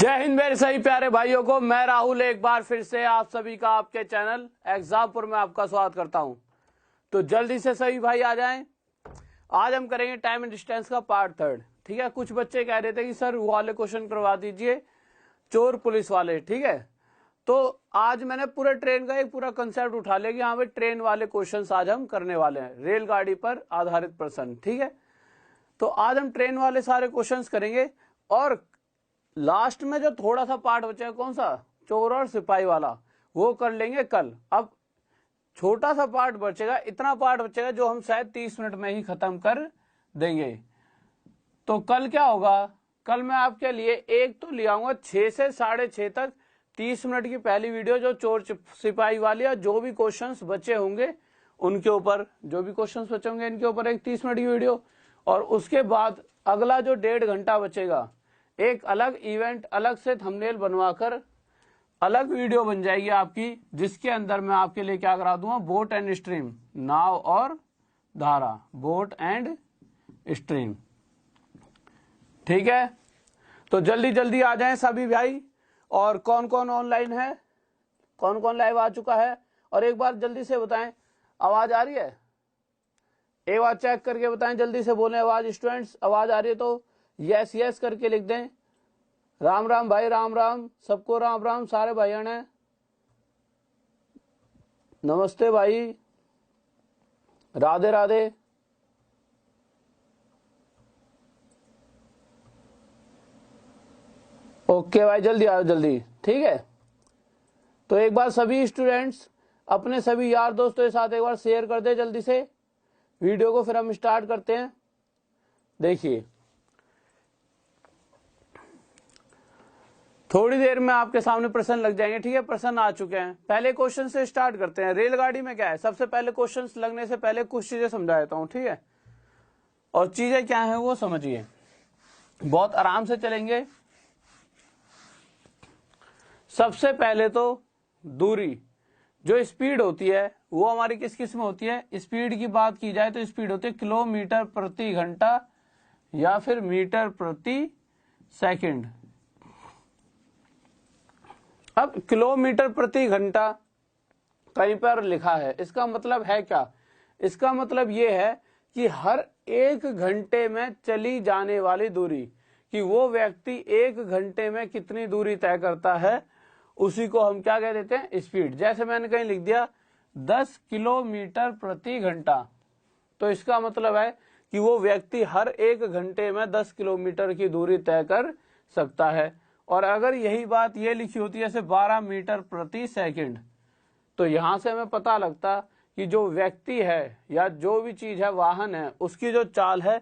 जय हिंद मेरे सभी प्यारे भाइयों को। मैं राहुल एक बार फिर से आप सभी का आपके चैनल एग्जामपुर में आपका स्वागत करता हूं। तो जल्दी से सभी भाई आ जाएं। आज हम करेंगे टाइम एंड डिस्टेंस का पार्ट 3। ठीक है, कुछ बच्चे कह रहे थे कि सर वो वाले क्वेश्चन करवा दीजिए, चोर पुलिस वाले। ठीक है, तो आज मैंने पूरे ट्रेन का एक पूरा कंसेप्ट उठा लिया कि हाँ भाई ट्रेन वाले क्वेश्चन आज हम करने वाले हैं, रेलगाड़ी पर आधारित प्रश्न। ठीक है, तो आज हम ट्रेन वाले सारे क्वेश्चन करेंगे और लास्ट में जो थोड़ा सा पार्ट बचेगा, कौन सा, चोर और सिपाही वाला, वो कर लेंगे कल। अब छोटा सा पार्ट बचेगा, इतना पार्ट बचेगा जो हम शायद 30 मिनट में ही खत्म कर देंगे। तो कल क्या होगा, कल मैं आपके लिए एक तो ले आऊंगा 6 से 6:30 तक 30 मिनट की पहली वीडियो, जो चोर सिपाही वाली, और जो भी क्वेश्चंस बचे होंगे उनके ऊपर, जो भी क्वेश्चंस बचे होंगे इनके ऊपर एक 30 मिनट की वीडियो। और उसके बाद अगला जो 1.5 घंटा बचेगा, एक अलग इवेंट, अलग से थंबनेल बनवाकर अलग वीडियो बन जाएगी आपकी, जिसके अंदर मैं आपके लिए क्या करा दूंगा, बोट एंड स्ट्रीम, नाव और धारा, बोट एंड स्ट्रीम। ठीक है, तो जल्दी जल्दी आ जाएं सभी भाई। और कौन कौन ऑनलाइन है, कौन कौन लाइव आ चुका है, और एक बार जल्दी से बताएं आवाज आ रही है, एक बार चेक करके बताएं, जल्दी से बोलें आवाज। स्टूडेंट्स आवाज आ रही है तो यस यस करके लिख दें। राम राम भाई, राम राम सबको, राम राम सारे भाइयों ने, नमस्ते भाई, राधे राधे। ओके भाई, जल्दी आओ जल्दी। ठीक है, तो एक बार सभी स्टूडेंट्स अपने सभी यार दोस्तों के साथ एक बार शेयर कर दे जल्दी से वीडियो को, फिर हम स्टार्ट करते हैं। देखिए थोड़ी देर में आपके सामने प्रश्न लग जाएंगे। ठीक है, प्रश्न आ चुके हैं, पहले क्वेश्चन से स्टार्ट करते हैं। रेलगाड़ी में क्या है, सबसे पहले क्वेश्चन लगने से पहले कुछ चीजें समझा देता हूं। ठीक है, और चीजें क्या है वो समझिए, बहुत आराम से चलेंगे। सबसे पहले तो दूरी, जो स्पीड होती है वो हमारी किस किस में होती है। स्पीड की बात की जाए तो स्पीड होती है किलोमीटर प्रति घंटा या फिर मीटर प्रति सेकंड। अब किलोमीटर प्रति घंटा कहीं पर लिखा है, इसका मतलब है क्या, इसका मतलब यह है कि हर 1 घंटे में चली जाने वाली दूरी, कि वो व्यक्ति 1 घंटे में कितनी दूरी तय करता है, उसी को हम क्या कह देते हैं, स्पीड। जैसे मैंने कहीं लिख दिया 10 किलोमीटर प्रति घंटा, तो इसका मतलब है कि वो व्यक्ति हर 1 घंटे में 10 किलोमीटर की दूरी तय कर सकता है। और अगर यही बात ये लिखी होती है जैसे 12 मीटर प्रति सेकंड, तो यहां से हमें पता लगता कि जो व्यक्ति है या जो भी चीज है, वाहन है, उसकी जो चाल है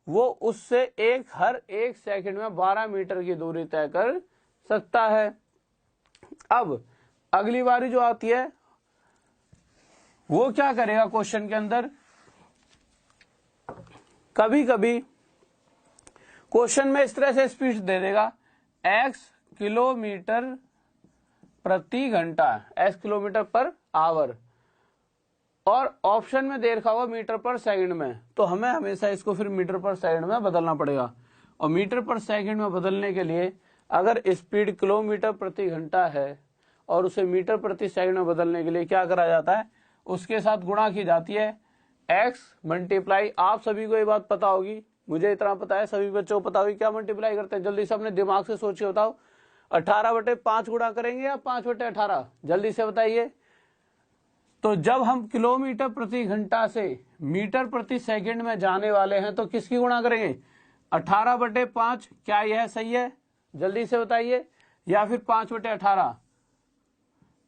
वो उससे हर 1 सेकंड में 12 मीटर की दूरी तय कर सकता है। अब अगली बारी जो आती है वो क्या करेगा, क्वेश्चन के अंदर कभी कभी क्वेश्चन में इस तरह से स्पीड दे देगा, x किलोमीटर प्रति घंटा, x किलोमीटर पर आवर, और ऑप्शन में दे रखा होगा मीटर पर सेकंड में, तो हमें हमेशा इसको फिर मीटर पर सेकंड में बदलना पड़ेगा। और मीटर पर सेकंड में बदलने के लिए अगर स्पीड किलोमीटर प्रति घंटा है और उसे मीटर प्रति सेकंड में बदलने के लिए क्या करा जाता है, उसके साथ गुणा की जाती है, x मल्टीप्लाई। आप सभी को ये बात पता होगी, मुझे इतना पता है, सभी बच्चों को पता होगी क्या मल्टीप्लाई करते हैं। जल्दी से अपने दिमाग से सोच के बताओ, 18/5 गुणा करेंगे या 5/18, जल्दी से बताइए। तो जब हम किलोमीटर प्रति घंटा से मीटर प्रति सेकंड में जाने वाले हैं तो किसकी गुणा करेंगे, 18/5। क्या यह सही है, जल्दी से बताइए, या फिर 5/18।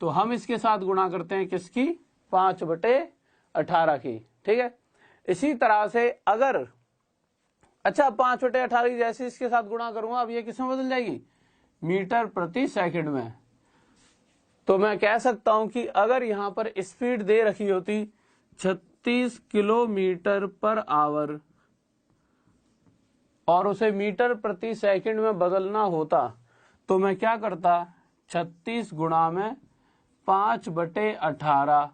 तो हम इसके साथ गुणा करते हैं किसकी, 5/18 की। ठीक है, इसी तरह से अगर, अच्छा 5/18 जैसे इसके साथ गुणा करूंगा, अब ये किसमें बदल जाएगी, मीटर प्रति सेकंड में। तो मैं कह सकता हूं कि अगर यहां पर स्पीड दे रखी होती 36 किलोमीटर पर आवर और उसे मीटर प्रति सेकंड में बदलना होता, तो मैं क्या करता, 36 गुणा में 5/18,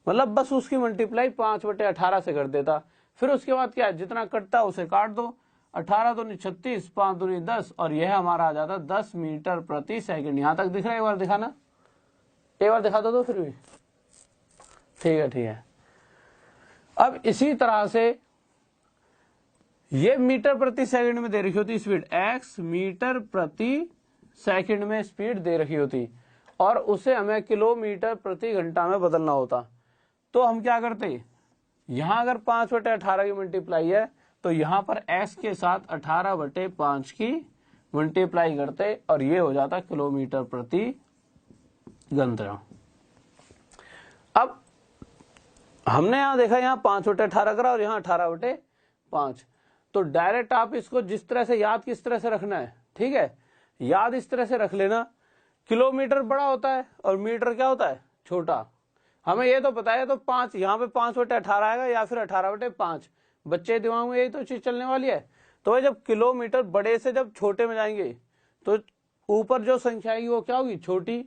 मतलब बस उसकी मल्टीप्लाई 5/18 से कर देता। फिर उसके बाद क्या, जितना कटता उसे काट दो, 18 दूनी 36, 5 दूनी 10 और यह हमारा आ जाता 10 मीटर प्रति सेकंड। यहां तक दिख रहा है? एक बार दिखाना, एक बार दिखा दो फिर भी। ठीक है, ठीक है। अब इसी तरह से ये मीटर प्रति सेकंड में दे रखी होती स्पीड, x मीटर प्रति सेकंड में स्पीड दे रखी होती और उसे हमें किलोमीटर प्रति घंटा में बदलना होता। तो हम क्या करते, यहां अगर 5/18 की मल्टीप्लाई है तो यहां पर x के साथ 18/5 की मल्टीप्लाई करते और ये हो जाता किलोमीटर प्रति घंटा। अब हमने यहां देखा, यहां 5/18 करा और यहां 18/5। तो डायरेक्ट आप इसको जिस तरह से याद किस तरह से रखना है, ठीक है, याद इस तरह से रख लेना, किलोमीटर बड़ा होता है और मीटर क्या होता है, छोटा। हमें ये तो पता है, तो 5 यहाँ पे 5/18 आएगा या फिर 18/5। बच्चे दिमाग में यही तो चीज चलने वाली है। तो जब किलोमीटर बड़े से जब छोटे में जाएंगे तो ऊपर जो संख्या आएगी वो क्या होगी, छोटी।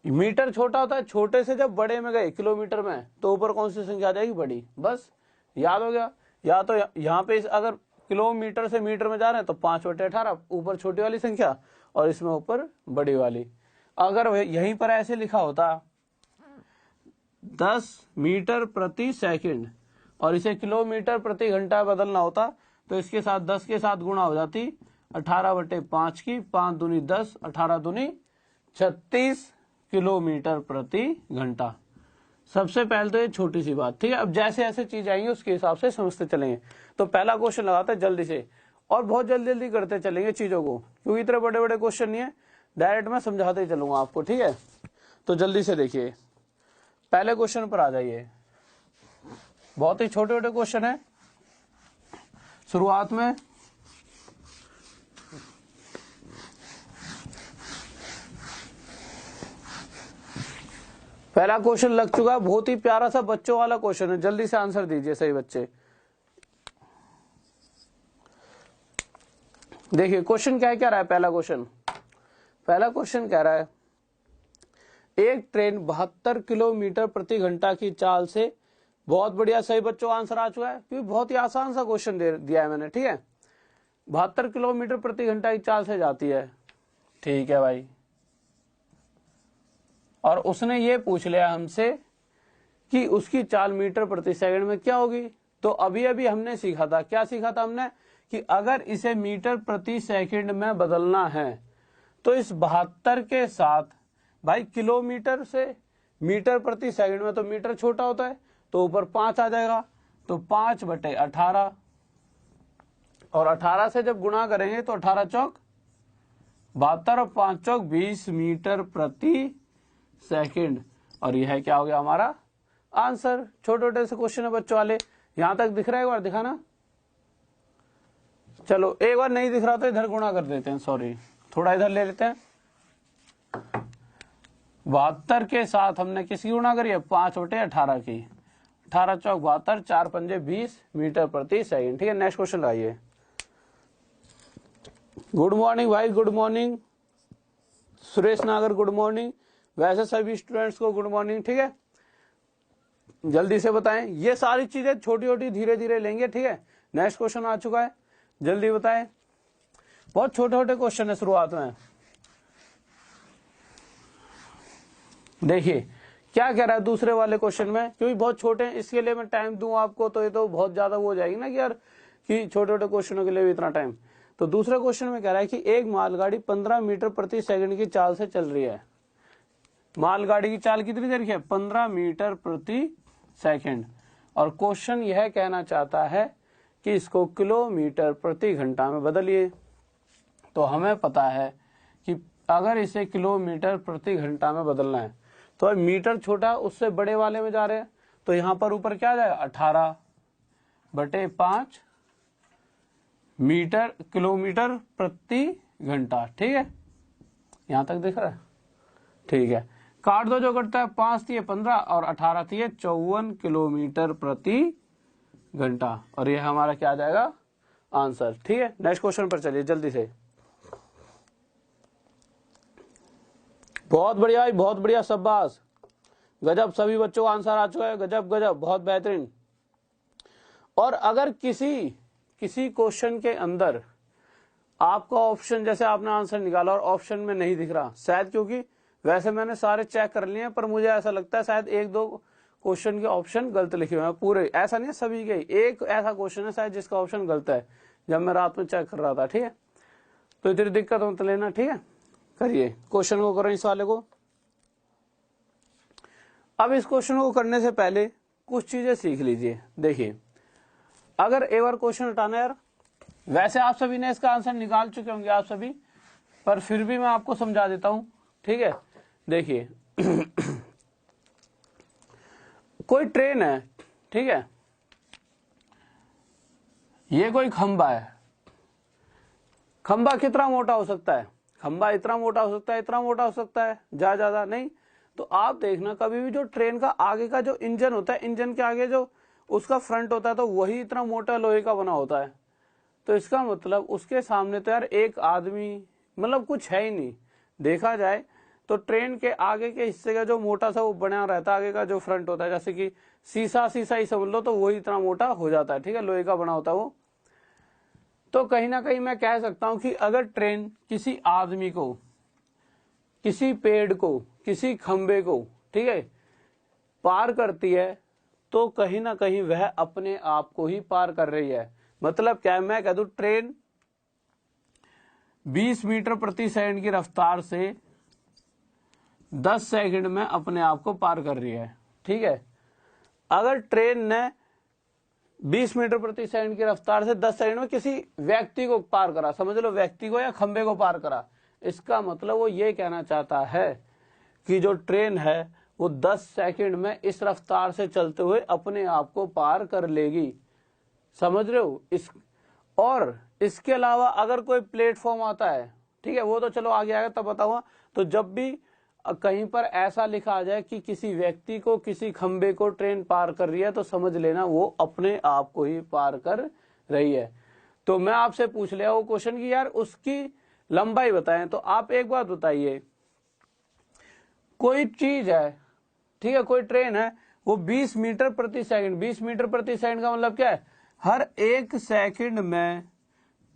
मीटर छोटा होता है, छोटे से जब बड़े में गए किलोमीटर में तो ऊपर कौन सी संख्या आ जाएगी, बड़ी। बस याद हो गया। या तो यहाँ पे अगर किलोमीटर से मीटर में जा रहे हैं तो 5/18 ऊपर छोटी वाली संख्या और इसमें ऊपर बड़ी वाली। अगर यहीं पर ऐसे लिखा होता 10 मीटर प्रति सेकंड और इसे किलोमीटर प्रति घंटा बदलना होता तो इसके साथ 10 के साथ गुणा हो जाती 18/5 की, 5 दूनी 10, 18 दूनी 36 किलोमीटर प्रति घंटा। सबसे पहले तो ये छोटी सी बात, ठीक है। अब जैसे जैसे चीज आएंगे उसके हिसाब से समझते चलेंगे। तो पहला क्वेश्चन लगाते हैं जल्दी से और बहुत जल्दी जल्दी करते चलेंगे चीजों को, क्योंकि इतने बड़े बड़े क्वेश्चन नहीं है, डायरेक्ट मैं समझाते ही चलूंगा आपको, ठीक है। तो जल्दी से देखिए, पहले क्वेश्चन पर आ जाइए। बहुत ही छोटे छोटे क्वेश्चन है शुरुआत में। पहला क्वेश्चन लग चुका है, बहुत ही प्यारा सा बच्चों वाला क्वेश्चन है, जल्दी से आंसर दीजिए सही बच्चे। देखिए क्वेश्चन क्या कह रहा है। पहला क्वेश्चन कह रहा है एक ट्रेन 72 किलोमीटर प्रति घंटा की चाल से, बहुत बढ़िया सही बच्चों आंसर आ चुका है, क्योंकि बहुत ही आसान सा क्वेश्चन दिया है मैंने, ठीक है। 72 किलोमीटर प्रति घंटा की चाल से जाती है, ठीक है भाई। और उसने ये पूछ लिया हमसे कि उसकी चाल मीटर प्रति सेकंड में क्या होगी। तो अभी अभी हमने सीखा था, क्या सीखा था हमने, कि अगर इसे मीटर प्रति सेकंड में बदलना है तो इस 72 के साथ, भाई किलोमीटर से मीटर प्रति सेकंड में तो मीटर छोटा होता है तो ऊपर 5 आ जाएगा, तो 5/18 और 18 से जब गुणा करेंगे तो 18 चौक 72 और 5 चौक 20 मीटर प्रति सेकंड। और यह क्या हो गया हमारा आंसर। छोटे छोटे से क्वेश्चन है बच्चों वाले। यहां तक दिख रहा है, एक बार दिखाना। चलो एक बार नहीं दिख रहा तो इधर गुणा कर देते हैं, सॉरी थोड़ा इधर ले लेते हैं। 72 के साथ हमने किसकी गुणा करी है, 5/18 की। 18 चौक 72, 4 पंजे 20 मीटर प्रति सेकंड, ठीक है। नेक्स्ट क्वेश्चन लगाइए। गुड मॉर्निंग भाई, गुड मॉर्निंग। सुरेश नागर गुड मॉर्निंग। वैसे सभी स्टूडेंट्स को गुड मॉर्निंग, ठीक है। जल्दी से बताएं, ये सारी चीजें छोटी छोटी धीरे धीरे लेंगे, ठीक है। नेक्स्ट क्वेश्चन आ चुका है, जल्दी बताएं। बहुत छोटे छोटे क्वेश्चन है शुरुआत में। देखिए क्या कह रहा है दूसरे वाले क्वेश्चन में, क्योंकि बहुत छोटे हैं इसके लिए मैं टाइम दूं आपको तो ये तो बहुत ज्यादा वो हो जाएगी ना कि यार कि छोटे छोटे क्वेश्चनों के लिए भी इतना टाइम। तो दूसरे क्वेश्चन में कह रहा है कि एक मालगाड़ी 15 मीटर प्रति सेकंड की चाल से चल रही है। मालगाड़ी की चाल कितनी देर की है, 15 मीटर प्रति सेकंड। और क्वेश्चन यह कहना चाहता है कि इसको किलोमीटर प्रति घंटा में बदलिए। तो हमें पता है कि अगर इसे किलोमीटर प्रति घंटा में बदलना है तो मीटर छोटा उससे बड़े वाले में जा रहे हैं, तो यहां पर ऊपर क्या आ जाएगा 18/5 मीटर किलोमीटर प्रति घंटा, ठीक है। यहां तक दिख रहा है, ठीक है। काट दो जो कटता है, 5 थी 15 और 18 थी 54 किलोमीटर प्रति घंटा। और ये हमारा क्या आ जाएगा आंसर, ठीक है। नेक्स्ट क्वेश्चन पर चलिए जल्दी से। बहुत बढ़िया भाई, बहुत बढ़िया, शाबाश, गजब। सभी बच्चों का आंसर आ चुका है, गजब गजब, बहुत बेहतरीन। और अगर किसी क्वेश्चन के अंदर आपका ऑप्शन, जैसे आपने आंसर निकाला और ऑप्शन में नहीं दिख रहा, शायद क्योंकि वैसे मैंने सारे चेक कर लिए हैं, पर मुझे ऐसा लगता है शायद एक दो क्वेश्चन के ऑप्शन गलत लिखे हुए हैं, पूरे ऐसा नहीं है सभी के, एक ऐसा क्वेश्चन है शायद जिसका ऑप्शन गलत है, जब मैं रात में चेक कर रहा था। ठीक है, तो इतनी दिक्कत मत लेना। ठीक है, करिए क्वेश्चन को, करो इस वाले को। अब इस क्वेश्चन को करने से पहले कुछ चीजें सीख लीजिए। देखिए, अगर एक बार क्वेश्चन हटाना यार, वैसे आप सभी ने इसका आंसर निकाल चुके होंगे आप सभी, पर फिर भी मैं आपको समझा देता हूं। ठीक है, देखिए कोई ट्रेन है, ठीक है, ये कोई खंबा है। खंबा कितना मोटा हो सकता है? खंबा इतना मोटा हो सकता है, इतना मोटा हो सकता है, ज्यादा नहीं। तो आप देखना, कभी भी जो ट्रेन का आगे का जो इंजन होता है, इंजन के आगे जो उसका फ्रंट होता है, तो वही इतना मोटा लोहे का बना होता है। तो इसका मतलब उसके सामने तो यार एक आदमी मतलब कुछ है ही नहीं। देखा जाए तो ट्रेन के आगे के हिस्से का जो मोटा सा वो बना रहता है, आगे का जो फ्रंट होता है, जैसे कि शीशा ही समझ लो, तो वही इतना मोटा हो जाता है। ठीक है, लोहे का बना होता है वो। तो कहीं ना कहीं मैं कह सकता हूं कि अगर ट्रेन किसी आदमी को, किसी पेड़ को, किसी खंबे को, ठीक है, पार करती है, तो कहीं ना कहीं वह अपने आप को ही पार कर रही है। मतलब क्या है, मैं कह दूं ट्रेन 20 मीटर प्रति सेकंड की रफ्तार से 10 सेकंड में अपने आप को पार कर रही है। ठीक है, अगर ट्रेन ने 20 मीटर प्रति सेकंड की रफ्तार से 10 सेकंड में किसी व्यक्ति को पार करा, समझ लो व्यक्ति को या खंबे को पार करा, इसका मतलब वो ये कहना चाहता है कि जो ट्रेन है वो 10 सेकंड में इस रफ्तार से चलते हुए अपने आप को पार कर लेगी। समझ रहे हो? और इसके अलावा अगर कोई प्लेटफॉर्म आता है, ठीक है, वो तो चलो आगे आएगा तब बताऊंगा। तो जब भी कहीं पर ऐसा लिखा आ जाए कि किसी व्यक्ति को, किसी खंबे को ट्रेन पार कर रही है, तो समझ लेना वो अपने आप को ही पार कर रही है। तो मैं आपसे पूछ लिया वो क्वेश्चन कि यार उसकी लंबाई बताएं। तो आप एक बात बताइए, कोई चीज है, ठीक है, कोई ट्रेन है, वो 20 मीटर प्रति सेकंड, 20 मीटर प्रति सेकंड का मतलब क्या है? हर एक सेकंड में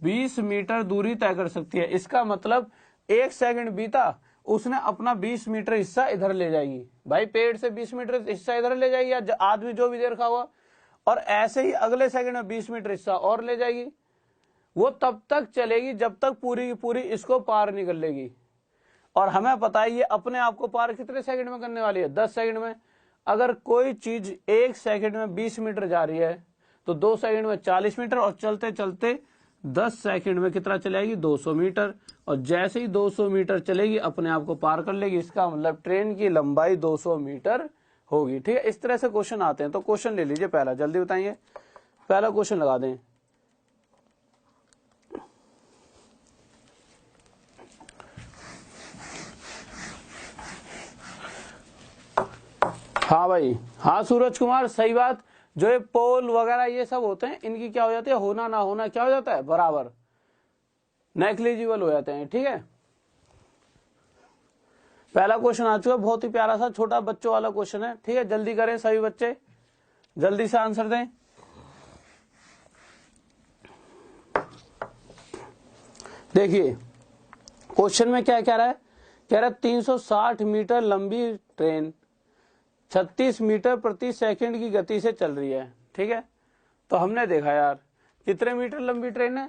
20 मीटर दूरी तय कर सकती है। इसका मतलब एक सेकंड बीता, उसने अपना 20 मीटर हिस्सा इधर ले जाएगी। भाई पेड़ से 20 मीटर हिस्सा इधर ले जाएगी, या आदमी जो भी देर खा हुआ, और ऐसे ही अगले सेकंड में 20 मीटर हिस्सा और ले जाएगी। वो तब तक चलेगी जब तक पूरी की पूरी इसको पार नहीं कर लेगी। और हमें पता है ये अपने आप को पार कितने सेकंड में करने वाली है? 10 सेकंड में। अगर कोई चीज एक सेकंड में 20 मीटर जा रही है, तो 2 सेकंड में 40 मीटर, और चलते चलते 10 सेकंड में कितना चलेगी? 200 मीटर। और जैसे ही 200 मीटर चलेगी अपने आप को पार कर लेगी। इसका मतलब ट्रेन की लंबाई 200 मीटर होगी। ठीक है, इस तरह से क्वेश्चन आते हैं। तो क्वेश्चन ले लीजिए पहला, जल्दी बताइए, पहला क्वेश्चन लगा दें। हाँ भाई, हाँ सूरज कुमार, सही बात। जो ये पोल वगैरह ये सब होते हैं, इनकी क्या हो जाती है? होना ना होना क्या हो जाता है? बराबर, नेग्लिजिबल हो जाते हैं। ठीक है, पहला क्वेश्चन आ चुका, बहुत ही प्यारा सा छोटा बच्चों वाला क्वेश्चन है। ठीक है, जल्दी करें सभी बच्चे, जल्दी से आंसर दें। देखिए क्वेश्चन में क्या कह रहा है? कह रहा है 360 मीटर लंबी ट्रेन 36 मीटर प्रति सेकंड की गति से चल रही है। ठीक है, तो हमने देखा यार कितने मीटर लंबी ट्रेन है?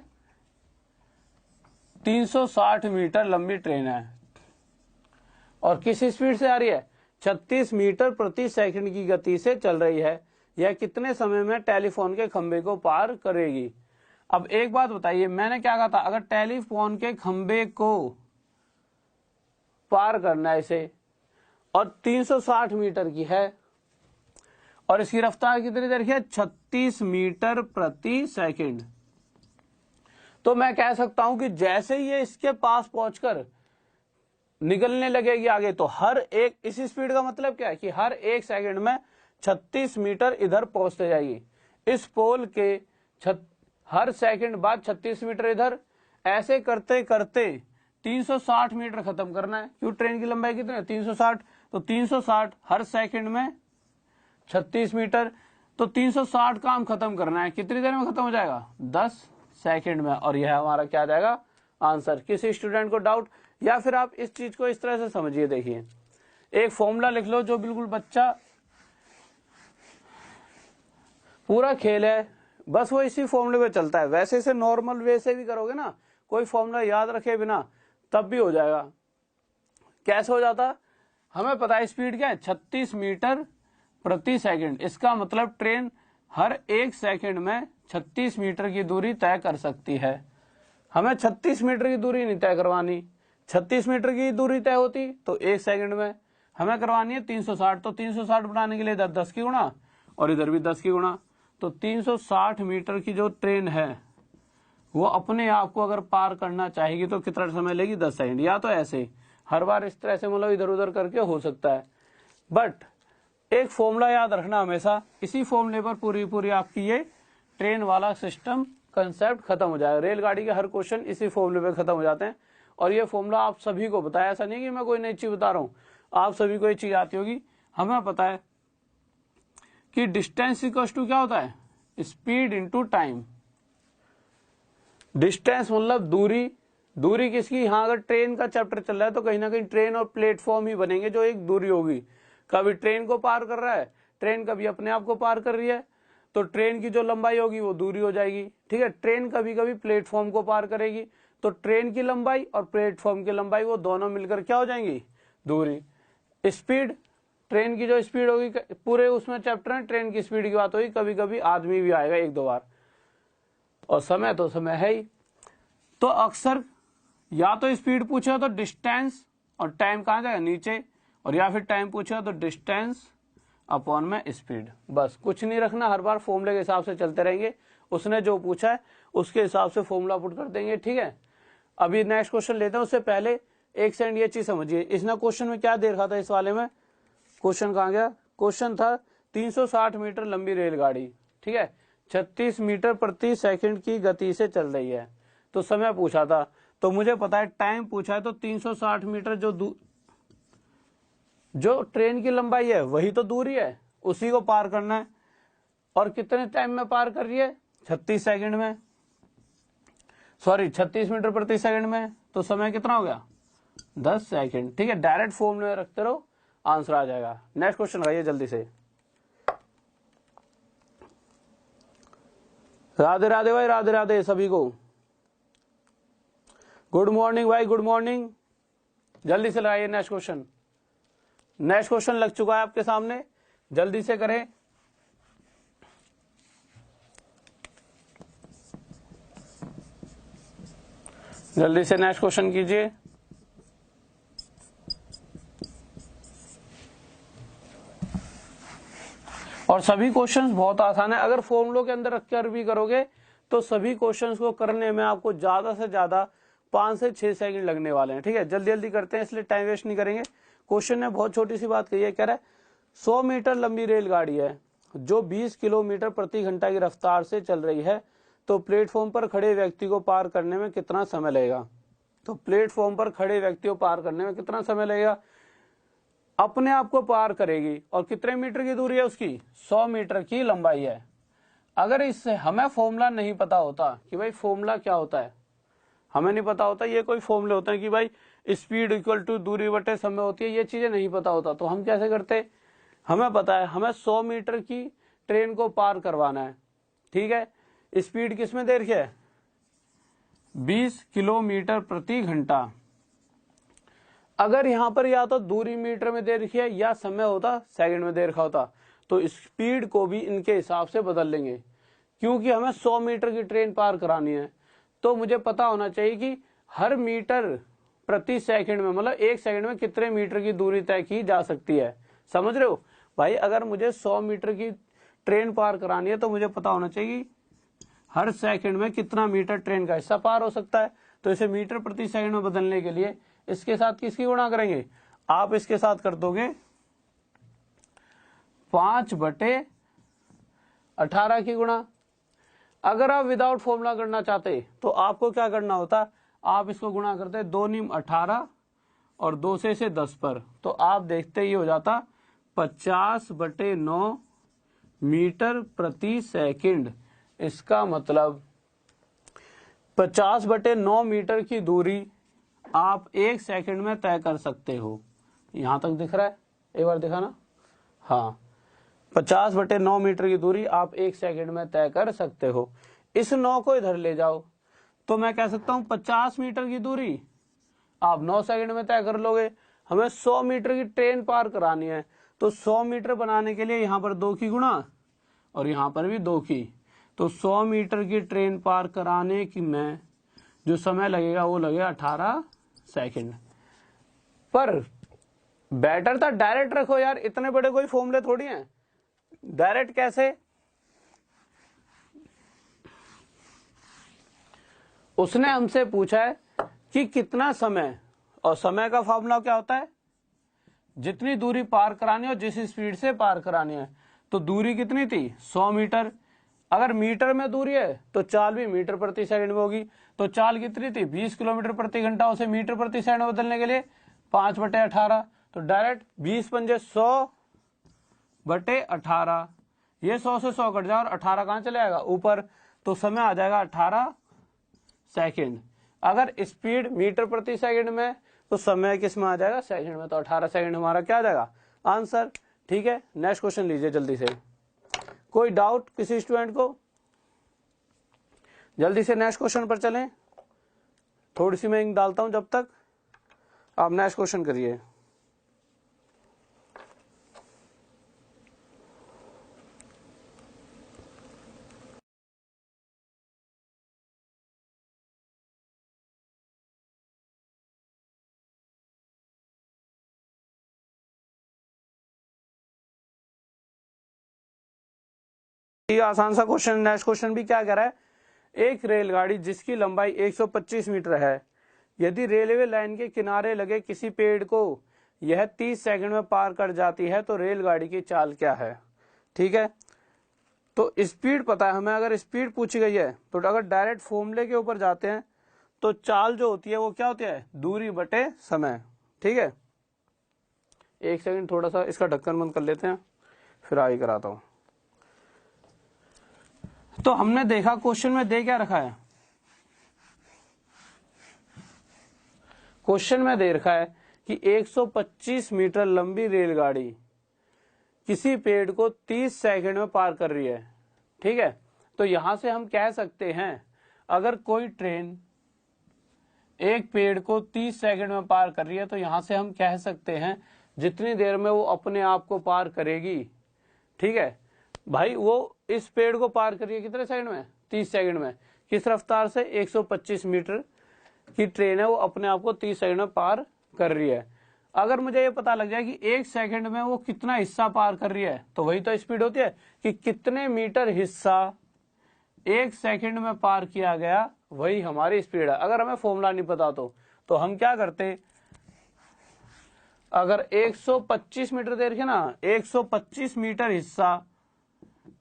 360 मीटर लंबी ट्रेन है, और किस स्पीड से आ रही है? 36 मीटर प्रति सेकंड की गति से चल रही है। यह कितने समय में टेलीफोन के खंबे को पार करेगी? अब एक बात बताइए, मैंने क्या कहा था? अगर टेलीफोन के खंबे को पार करना है इसे, और 360 मीटर की है, और इसकी रफ्तार कितनी देर की है? 36 मीटर प्रति सेकंड। तो मैं कह सकता हूं कि जैसे ही ये इसके पास पहुंचकर निकलने लगेगी आगे, तो हर एक, इस स्पीड का मतलब क्या है कि हर एक सेकंड में 36 मीटर इधर पहुंचते जाएगी। इस पोल के हर सेकंड बाद 36 मीटर इधर, ऐसे करते करते 360 मीटर खत्म करना है। क्यों? ट्रेन की लंबाई कितनी है? 360। तो 360 हर सेकंड में 36 मीटर, तो 360 काम खत्म करना है, कितनी देर में खत्म हो जाएगा? 10 सेकंड में। और यह हमारा क्या आ जाएगा? आंसर। किसी स्टूडेंट को डाउट? या फिर आप इस चीज को इस तरह से समझिए, देखिए एक फॉर्मूला लिख लो जो बिल्कुल बच्चा, पूरा खेल है बस वो इसी फॉर्मूले पे चलता है। वैसे से नॉर्मल वे से भी करोगे ना, कोई फॉर्मूला याद रखे बिना, तब भी हो जाएगा। कैसे हो जाता? हमें पता है स्पीड क्या है, 36 मीटर प्रति सेकंड। इसका मतलब ट्रेन हर 1 सेकंड में 36 मीटर की दूरी तय कर सकती है। हमें 36 मीटर की दूरी नहीं तय करवानी, 36 मीटर की दूरी तय होती तो 1 सेकंड में। हमें करवानी है 360, तो 360 बनाने के लिए इधर 10 की गुणा और इधर भी 10 की गुणा। तो 360 मीटर की जो ट्रेन है वो अपने आप को अगर पार करना चाहेगी तो कितना समय लेगी? 10 सेकंड। या तो ऐसे हर बार इस तरह से मतलब इधर उधर करके हो सकता है, बट एक फॉर्मूला याद रखना हमेशा। इसी फॉर्मूले पर पूरी आपकी ये ट्रेन वाला सिस्टम कंसेप्ट खत्म हो जाएगा। रेलगाड़ी के हर क्वेश्चन इसी फॉर्मूले पे खत्म हो जाते हैं। और ये फॉर्मूला आप सभी को बताया, ऐसा नहीं कि मैं कोई नई चीज बता रहा हूँ, आप सभी को ये चीज आती होगी। हमें पता है कि डिस्टेंस इक्वल्स टू क्या होता है? Speed into time. डिस्टेंस मतलब दूरी। दूरी किसकी? हाँ, अगर ट्रेन का चैप्टर चल रहा है तो कहीं ना कहीं ट्रेन और प्लेटफॉर्म ही बनेंगे जो एक दूरी होगी। कभी ट्रेन को पार कर रहा है, ट्रेन कभी अपने आप को पार कर रही है, तो ट्रेन की जो लंबाई होगी वो दूरी हो जाएगी। ठीक है, ट्रेन कभी कभी प्लेटफॉर्म को पार करेगी, तो ट्रेन की लंबाई और प्लेटफॉर्म की लंबाई वो दोनों मिलकर क्या हो जाएंगी? दूरी। स्पीड, ट्रेन की जो स्पीड होगी, पूरे उसमें चैप्टर है ट्रेन की स्पीड की बात होगी, कभी कभी आदमी भी आएगा 1-2 बार। और समय तो समय है ही। तो अक्सर या तो स्पीड पूछे तो डिस्टेंस और टाइम कहाँ जाएगा? नीचे। और या फिर टाइम पूछे तो डिस्टेंस अपॉन में स्पीड। बस कुछ नहीं रखना, हर बार फॉर्मूले के हिसाब से चलते रहेंगे। उसने जो पूछा है उसके हिसाब से फॉर्मूला पुट कर देंगे। ठीक है, अभी नेक्स्ट क्वेश्चन लेते हैं। उससे पहले एक सेकंड ये चीज समझिए, इसने क्वेश्चन में क्या दे रखा था इस वाले में? क्वेश्चन कहाँ गया? क्वेश्चन था 360 मीटर लंबी रेलगाड़ी, ठीक है, 36 मीटर प्रति सेकंड की गति से चल रही है। तो समय पूछा था, तो मुझे पता है टाइम पूछा है, तो 360 मीटर जो ट्रेन की लंबाई है वही तो दूरी है, उसी को पार करना है। और कितने टाइम में पार कर रही है? 36 सेकंड में, सॉरी 36 मीटर प्रति सेकंड में। तो समय कितना हो गया? 10 सेकंड। ठीक है, डायरेक्ट फॉर्म में रखते रहो, आंसर आ जाएगा। नेक्स्ट क्वेश्चन लगाइए जल्दी से। राधे राधे भाई, राधे राधे सभी को। गुड मॉर्निंग भाई, गुड मॉर्निंग। जल्दी से लगाइए नेक्स्ट क्वेश्चन। नेक्स्ट क्वेश्चन लग चुका है आपके सामने, जल्दी से करें। जल्दी से नेक्स्ट क्वेश्चन कीजिए। और सभी क्वेश्चंस बहुत आसान है, अगर फॉर्मूलों के अंदर रखकर भी करोगे तो सभी क्वेश्चंस को करने में आपको ज्यादा से ज्यादा 5 से 6 सेकंड लगने वाले हैं। ठीक है, जल्दी जल्दी करते हैं, इसलिए टाइम वेस्ट नहीं करेंगे। क्वेश्चन ने बहुत छोटी सी बात कही है, कह रहा है 100 मीटर लंबी रेलगाड़ी है जो 20 किलोमीटर प्रति घंटा की रफ्तार से चल रही है, तो प्लेटफॉर्म पर खड़े व्यक्ति को पार करने में कितना समय लगेगा? तो प्लेटफॉर्म पर खड़े व्यक्ति को पार करने में कितना समय लगेगा? अपने आप को पार करेगी, और कितने मीटर की दूरी है उसकी? 100 मीटर की लंबाई है। अगर इससे हमें फॉर्मूला नहीं पता होता कि भाई फॉर्मूला क्या होता है, हमें नहीं पता होता, ये कोई फॉर्मूले होते हैं कि भाई स्पीड इक्वल टू दूरी बटे समय होती है, ये चीजें नहीं पता होता, तो हम कैसे करते? हमें पता है हमें 100 मीटर की ट्रेन को पार करवाना है। ठीक है, स्पीड किसमें दे रखी है? 20 किलोमीटर प्रति घंटा। अगर यहां पर या तो दूरी मीटर में दे रखी है या समय होता सेकंड में दे रखा होता, तो स्पीड को भी इनके हिसाब से बदल लेंगे। क्योंकि हमें 100 मीटर की ट्रेन पार करानी है, तो मुझे पता होना चाहिए कि हर मीटर प्रति सेकंड में, मतलब 1 सेकंड में कितने मीटर की दूरी तय की जा सकती है। समझ रहे हो भाई? अगर मुझे 100 मीटर की ट्रेन पार करानी है तो मुझे पता होना चाहिए हर सेकंड में कितना मीटर ट्रेन का हिस्सा पार हो सकता है। तो इसे मीटर प्रति सेकंड में बदलने के लिए इसके साथ किसकी गुणा करेंगे? आप इसके साथ कर दोगे 5/18 की गुणा। अगर आप विदाउट फॉर्मूला करना चाहते तो आपको क्या करना होता? आप इसको गुणा करते 2 × 18 और 2 से इसे 10 पर, तो आप देखते ही हो जाता 50/9 मीटर प्रति सेकंड। इसका मतलब 50/9 मीटर की दूरी आप 1 सेकंड में तय कर सकते हो। यहां तक दिख रहा है? एक बार दिखाना। हाँ, 50/9 मीटर की दूरी आप 1 सेकंड में तय कर सकते हो। इस 9 को इधर ले जाओ तो मैं कह सकता हूं 50 मीटर की दूरी आप 9 सेकंड में तय कर लोगे। हमें 100 मीटर की ट्रेन पार करानी है, तो 100 मीटर बनाने के लिए यहाँ पर 2 की गुणा और यहाँ पर भी 2 की, तो 100 मीटर की ट्रेन पार कराने की में जो समय लगेगा वो लगेगा 18 सेकंड। पर बेटर था डायरेक्ट रखो यार, इतने बड़े कोई फॉर्मूले थोड़ी हैं। डायरेक्ट कैसे? उसने हमसे पूछा है कि कितना समय, और समय का फॉर्मूला क्या होता है? जितनी दूरी पार करानी है और जिस स्पीड से पार करानी है। तो दूरी कितनी थी? 100 मीटर। अगर मीटर में दूरी है तो चाल भी मीटर प्रति सेकंड में होगी। तो चाल कितनी थी? 20 किलोमीटर प्रति घंटा। उसे मीटर प्रति सेकंड में बदलने के लिए 5/18, तो डायरेक्ट 20 पंजे 100/18। ये 100 से 100 कट जाए और 18 कहां चले जाएगा? ऊपर। तो समय आ जाएगा 18 सेकंड। अगर स्पीड मीटर प्रति सेकंड में तो समय किस में आ जाएगा? सेकंड में। तो 18 सेकंड हमारा क्या आ जाएगा? आंसर। ठीक है, नेक्स्ट क्वेश्चन लीजिए जल्दी से। कोई डाउट किसी स्टूडेंट को? जल्दी से नेक्स्ट क्वेश्चन पर चलें। थोड़ी सी मैं इंक डालता हूं, जब तक आप नेक्स्ट क्वेश्चन करिए। ये आसान सा क्वेश्चन। नेक्स्ट क्वेश्चन भी क्या कह रहा है? एक रेलगाड़ी जिसकी लंबाई 125 मीटर है, यदि रेलवे लाइन के किनारे लगे किसी पेड़ को यह 30 सेकंड में पार कर जाती है तो रेलगाड़ी की चाल क्या है? ठीक है, तो स्पीड पता है हमें। अगर स्पीड पूछी गई है तो अगर डायरेक्ट फॉर्मूले के ऊपर जाते हैं तो चाल जो होती है वो क्या होती है? दूरी बटे समय। ठीक है, एक सेकंड थोड़ा सा इसका ढक्कन बंद कर लेते हैं, फिर आगे कराता हूं। तो हमने देखा क्वेश्चन में दे क्या रखा है? क्वेश्चन में दे रखा है कि 125 मीटर लंबी रेलगाड़ी किसी पेड़ को 30 सेकंड में पार कर रही है। ठीक है, तो यहां से हम कह सकते हैं अगर कोई ट्रेन एक पेड़ को 30 सेकंड में पार कर रही है तो यहां से हम कह सकते हैं जितनी देर में वो अपने आप को पार करेगी। ठीक है भाई, वो इस पेड़ को पार कर रही है कितने सेकंड में? 30 सेकंड में। किस रफ्तार से? 125 मीटर की ट्रेन है, वो अपने आप को 30 सेकंड में पार कर रही है। अगर मुझे ये पता लग जाए कि 1 सेकंड में वो कितना हिस्सा पार कर रही है, तो वही तो स्पीड होती है कि कितने मीटर हिस्सा 1 सेकंड में पार किया गया, वही हमारी स्पीड है। अगर हमें फॉर्मूला नहीं पता तो हम क्या करते? अगर 125 मीटर दे रखे ना, 125 मीटर हिस्सा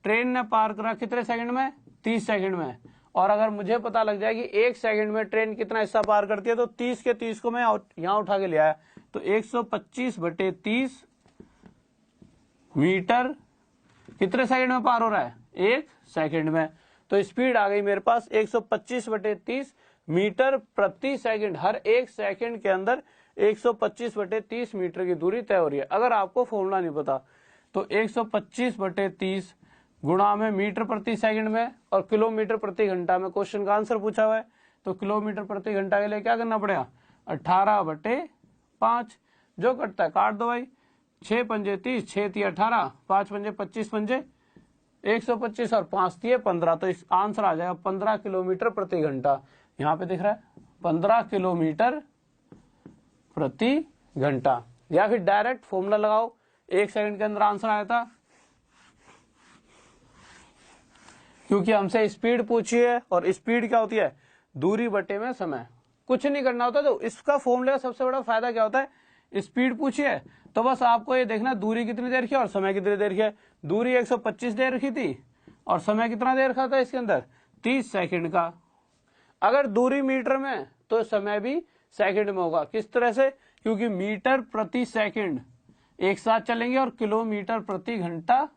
ट्रेन ने पार करा कितने सेकंड में? 30 सेकंड में। और अगर मुझे पता लग जाए कि 1 सेकंड में ट्रेन कितना हिस्सा पार करती है तो 30 के 30 को मैं यहां उठा के ले आया, तो 125/30 मीटर कितने सेकंड में पार हो रहा है? 1 सेकंड में। तो स्पीड आ गई मेरे पास 125/30 मीटर प्रति सेकंड। हर 1 सेकंड के अंदर 125/30 मीटर की दूरी तय हो रही है। अगर आपको फॉर्मूला नहीं पता तो 125/30 गुणा में मीटर प्रति सेकंड में और किलोमीटर प्रति घंटा में क्वेश्चन का आंसर पूछा हुआ है। तो किलोमीटर प्रति घंटा के लिए क्या करना पड़ेगा? 18/5। जो कटता है काट दो भाई। 6 पंजे 30, 6 × 18, 5 पंजे 25 पंजे 125 और 5 × 15। तो इस आंसर आ जाएगा 15 किलोमीटर प्रति घंटा। यहाँ पे दिख रहा है 15 किलोमीटर प्रति घंटा। या फिर डायरेक्ट फॉर्मूला लगाओ, 1 सेकंड के अंदर आंसर आया था। क्योंकि हमसे स्पीड पूछी है और स्पीड क्या होती है? दूरी बटे में समय। कुछ नहीं करना होता। तो इसका फॉर्मूले का सबसे बड़ा फायदा क्या होता है? स्पीड पूछी है तो बस आपको ये देखना दूरी कितनी देर की और समय कितनी देर की है। दूरी 125 देर रखी थी और समय कितना देर रखा था इसके अंदर? 30 सेकंड का। अगर दूरी मीटर में तो समय भी सेकंड में होगा। किस तरह से? क्योंकि मीटर प्रति सेकंड एक साथ चलेंगे और किलोमीटर प्रति घंटा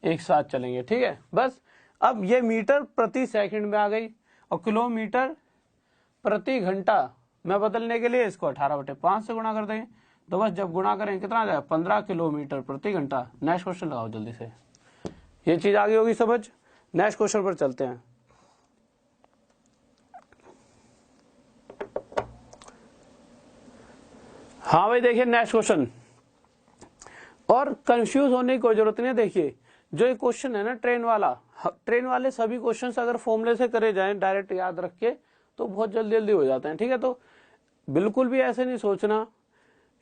एक साथ चलेंगे, ठीक है। बस अब ये मीटर प्रति सेकंड में आ गई और किलोमीटर प्रति घंटा में बदलने के लिए इसको 18/5 से गुणा कर देंगे। तो बस जब गुणा करें कितना आ जाएगा, 15 किलोमीटर प्रति घंटा। नेक्स्ट क्वेश्चन लगाओ जल्दी से, ये चीज आगे होगी समझ। नेक्स्ट क्वेश्चन पर चलते हैं। हाँ भाई देखिए नेक्स्ट क्वेश्चन, और कंफ्यूज होने की कोई जरूरत नहीं है। देखिए जो ये क्वेश्चन है ना ट्रेन वाले सभी क्वेश्चंस अगर फॉर्मूले से करे जाएं डायरेक्ट याद रख के तो बहुत जल्दी जल्दी हो जाते हैं, ठीक है। तो बिल्कुल भी ऐसे नहीं सोचना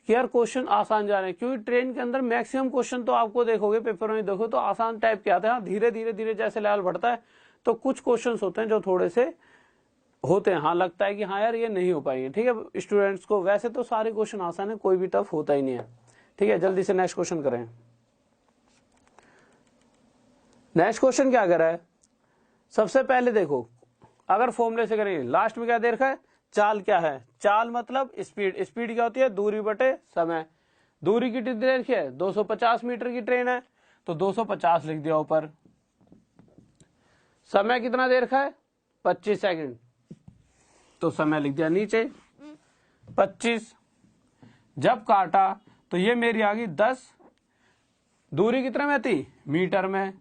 कि यार क्वेश्चन आसान जा रहे हैं, क्योंकि ट्रेन के अंदर मैक्सिमम क्वेश्चन तो आपको देखोगे पेपर में देखो तो आसान टाइप के आते हैं। धीरे धीरे धीरे जैसे लेवल बढ़ता है तो कुछ क्वेश्चन होते हैं जो थोड़े से होते हैं, हाँ लगता है कि हाँ यार ये नहीं हो पाएंगे, ठीक है स्टूडेंट्स को। वैसे तो सारे क्वेश्चन आसान है, कोई भी टफ होता ही नहीं है, ठीक है। जल्दी से नेक्स्ट क्वेश्चन करें। नेक्स्ट क्वेश्चन क्या कर रहा है, सबसे पहले देखो अगर फॉर्मूले से करेंगे लास्ट में क्या दे रखा है, चाल क्या है। चाल मतलब स्पीड, स्पीड क्या होती है, दूरी बटे समय। दूरी कितनी दे रखी है, 250 मीटर की ट्रेन है तो 250 लिख दिया ऊपर। समय कितना दे रखा है, 25 सेकंड, तो समय लिख दिया नीचे 25। जब काटा तो ये मेरी आ गई 10। दूरी कितने में थी, मीटर में,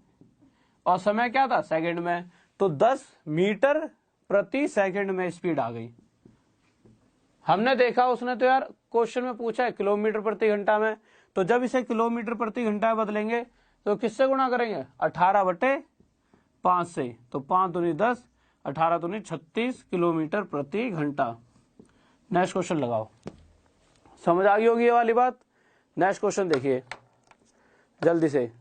और समय क्या था, सेकंड में, तो 10 मीटर प्रति सेकंड में स्पीड आ गई। हमने देखा उसने तो यार क्वेश्चन में पूछा है किलोमीटर प्रति घंटा में, तो जब इसे किलोमीटर प्रति घंटा बदलेंगे तो किससे गुणा करेंगे, 18/5 से। तो 5 दूनी 10, 18 दूनी 36 किलोमीटर प्रति घंटा। नेक्स्ट क्वेश्चन लगाओ, समझ आ गई होगी ये वाली बात। नेक्स्ट क्वेश्चन देखिए जल्दी से।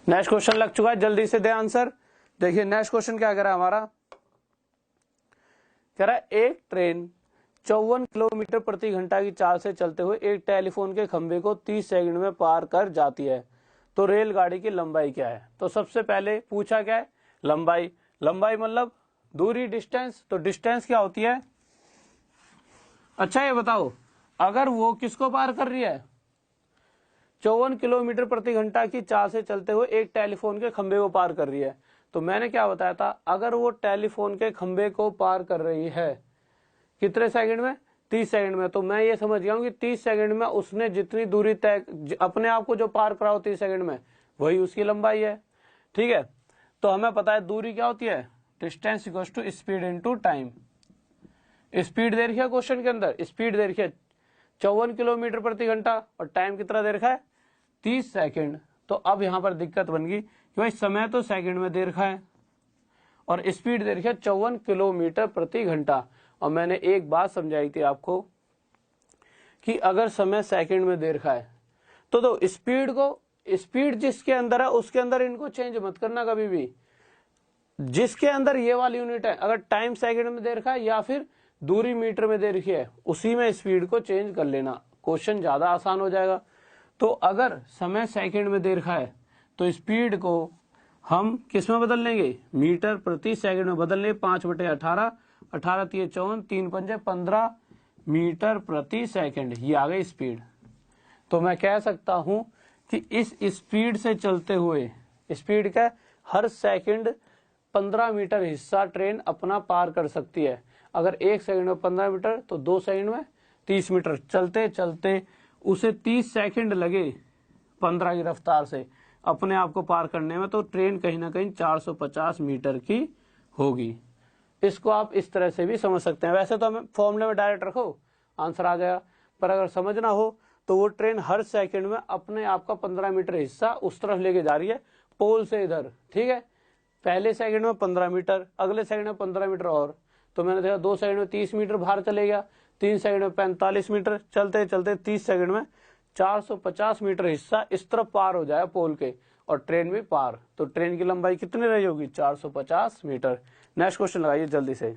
नेक्स्ट क्वेश्चन लग चुका है, जल्दी से दे आंसर। देखिए नेक्स्ट क्वेश्चन क्या कह रहा है हमारा, कह रहा है एक ट्रेन 54 किलोमीटर प्रति घंटा की चाल से चलते हुए एक टेलीफोन के खंभे को 30 सेकंड में पार कर जाती है, तो रेलगाड़ी की लंबाई क्या है। तो सबसे पहले पूछा क्या है, लंबाई। लंबाई मतलब दूरी, डिस्टेंस। तो डिस्टेंस क्या होती है, अच्छा ये बताओ अगर वो किसको पार कर रही है, 54 किलोमीटर प्रति घंटा की चाल से चलते हुए एक टेलीफोन के खंभे को पार कर रही है, तो मैंने क्या बताया था, अगर वो टेलीफोन के खंभे को पार कर रही है कितने सेकंड में, 30 सेकंड में, तो मैं ये समझ गया हूं कि 30 सेकंड में उसने जितनी दूरी तय अपने आप को जो पार कराओ 30 सेकंड में, वही उसकी लंबाई है, ठीक है। तो हमें पता है दूरी क्या होती है, distance equals to speed into time. Speed दे रखी है क्वेश्चन के अंदर, स्पीड दे रखी है 54 किलोमीटर प्रति घंटा और टाइम कितना दे रखा है, 30 सेकंड। तो अब यहां पर दिक्कत बन गई कि भाई समय तो सेकंड में दे रखा है और स्पीड दे रखी है 54 किलोमीटर प्रति घंटा। और मैंने एक बात समझाई थी आपको कि अगर समय सेकंड में दे रखा है तो स्पीड जिसके अंदर है उसके अंदर इनको चेंज मत करना कभी भी। जिसके अंदर ये वाली यूनिट है, अगर टाइम सेकंड में दे रखा है या फिर दूरी मीटर में दे रखी है, उसी में स्पीड को चेंज कर लेना, क्वेश्चन ज्यादा आसान हो जाएगा। तो अगर समय सेकंड में दे रखा है तो स्पीड को हम किस में बदल लेंगे, मीटर प्रति सेकंड में बदल लेंगे। 5/18, 18 3 54, 3 5 15 मीटर प्रति सेकंड, ये आ गई स्पीड। तो मैं कह सकता हूं कि इस स्पीड से चलते हुए, स्पीड का हर सेकंड 15 मीटर हिस्सा ट्रेन अपना पार कर सकती है। अगर 1 सेकंड में 15 मीटर तो 2 सेकंड में 30 मीटर। चलते चलते उसे 30 सेकंड लगे 15 की रफ्तार से अपने आप को पार करने में, तो ट्रेन कहीं ना कहीं 450 मीटर की होगी। इसको आप इस तरह से भी समझ सकते हैं। वैसे तो हमें फॉर्मूले में डायरेक्ट रखो आंसर आ जाएगा, पर अगर समझना हो तो वो ट्रेन हर सेकंड में अपने आप का 15 मीटर हिस्सा उस तरफ लेके जा रही है, पोल से इधर, ठीक है। पहले सेकंड में 15 मीटर, अगले सेकंड में 15 मीटर और, तो मैंने देखा 2 सेकंड में 30 मीटर बाहर चले गया, 3 सेकंड में 45 मीटर, चलते चलते 30 सेकंड में 450 मीटर हिस्सा इस तरफ पार हो जाए पोल के, और ट्रेन भी पार। तो ट्रेन की लंबाई कितनी रही होगी, 450 मीटर। नेक्स्ट क्वेश्चन लगाइए जल्दी से।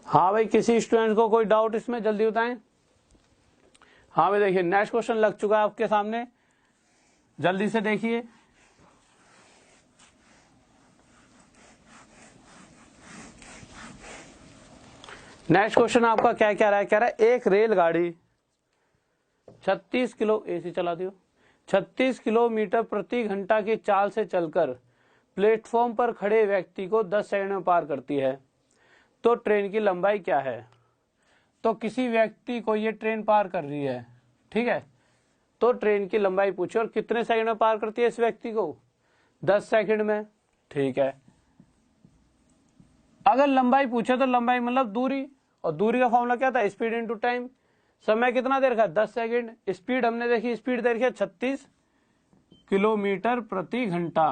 हाँ भाई किसी स्टूडेंट को कोई डाउट इसमें जल्दी बताएं। हाँ भाई देखिए नेक्स्ट क्वेश्चन लग चुका है आपके सामने, जल्दी से देखिए। नेक्स्ट क्वेश्चन आपका क्या कह रहा है, कह रहा है एक रेलगाड़ी 36 किलो एसी चला दियो 36 किलोमीटर प्रति घंटा की चाल से चलकर प्लेटफॉर्म पर खड़े व्यक्ति को 10 सेकंड में पार करती है, तो ट्रेन की लंबाई क्या है। तो किसी व्यक्ति को ये ट्रेन पार कर रही है, ठीक है, तो ट्रेन की लंबाई पूछो और कितने सेकंड में पार करती है इस व्यक्ति को, 10 सेकंड में, ठीक है। अगर लंबाई पूछे तो लंबाई मतलब दूरी, और दूरी का फॉर्मूला क्या था, स्पीड इनटू टाइम। समय कितना देर का, 10 सेकंड। स्पीड हमने देखी, स्पीड देर है 36 किलोमीटर प्रति घंटा।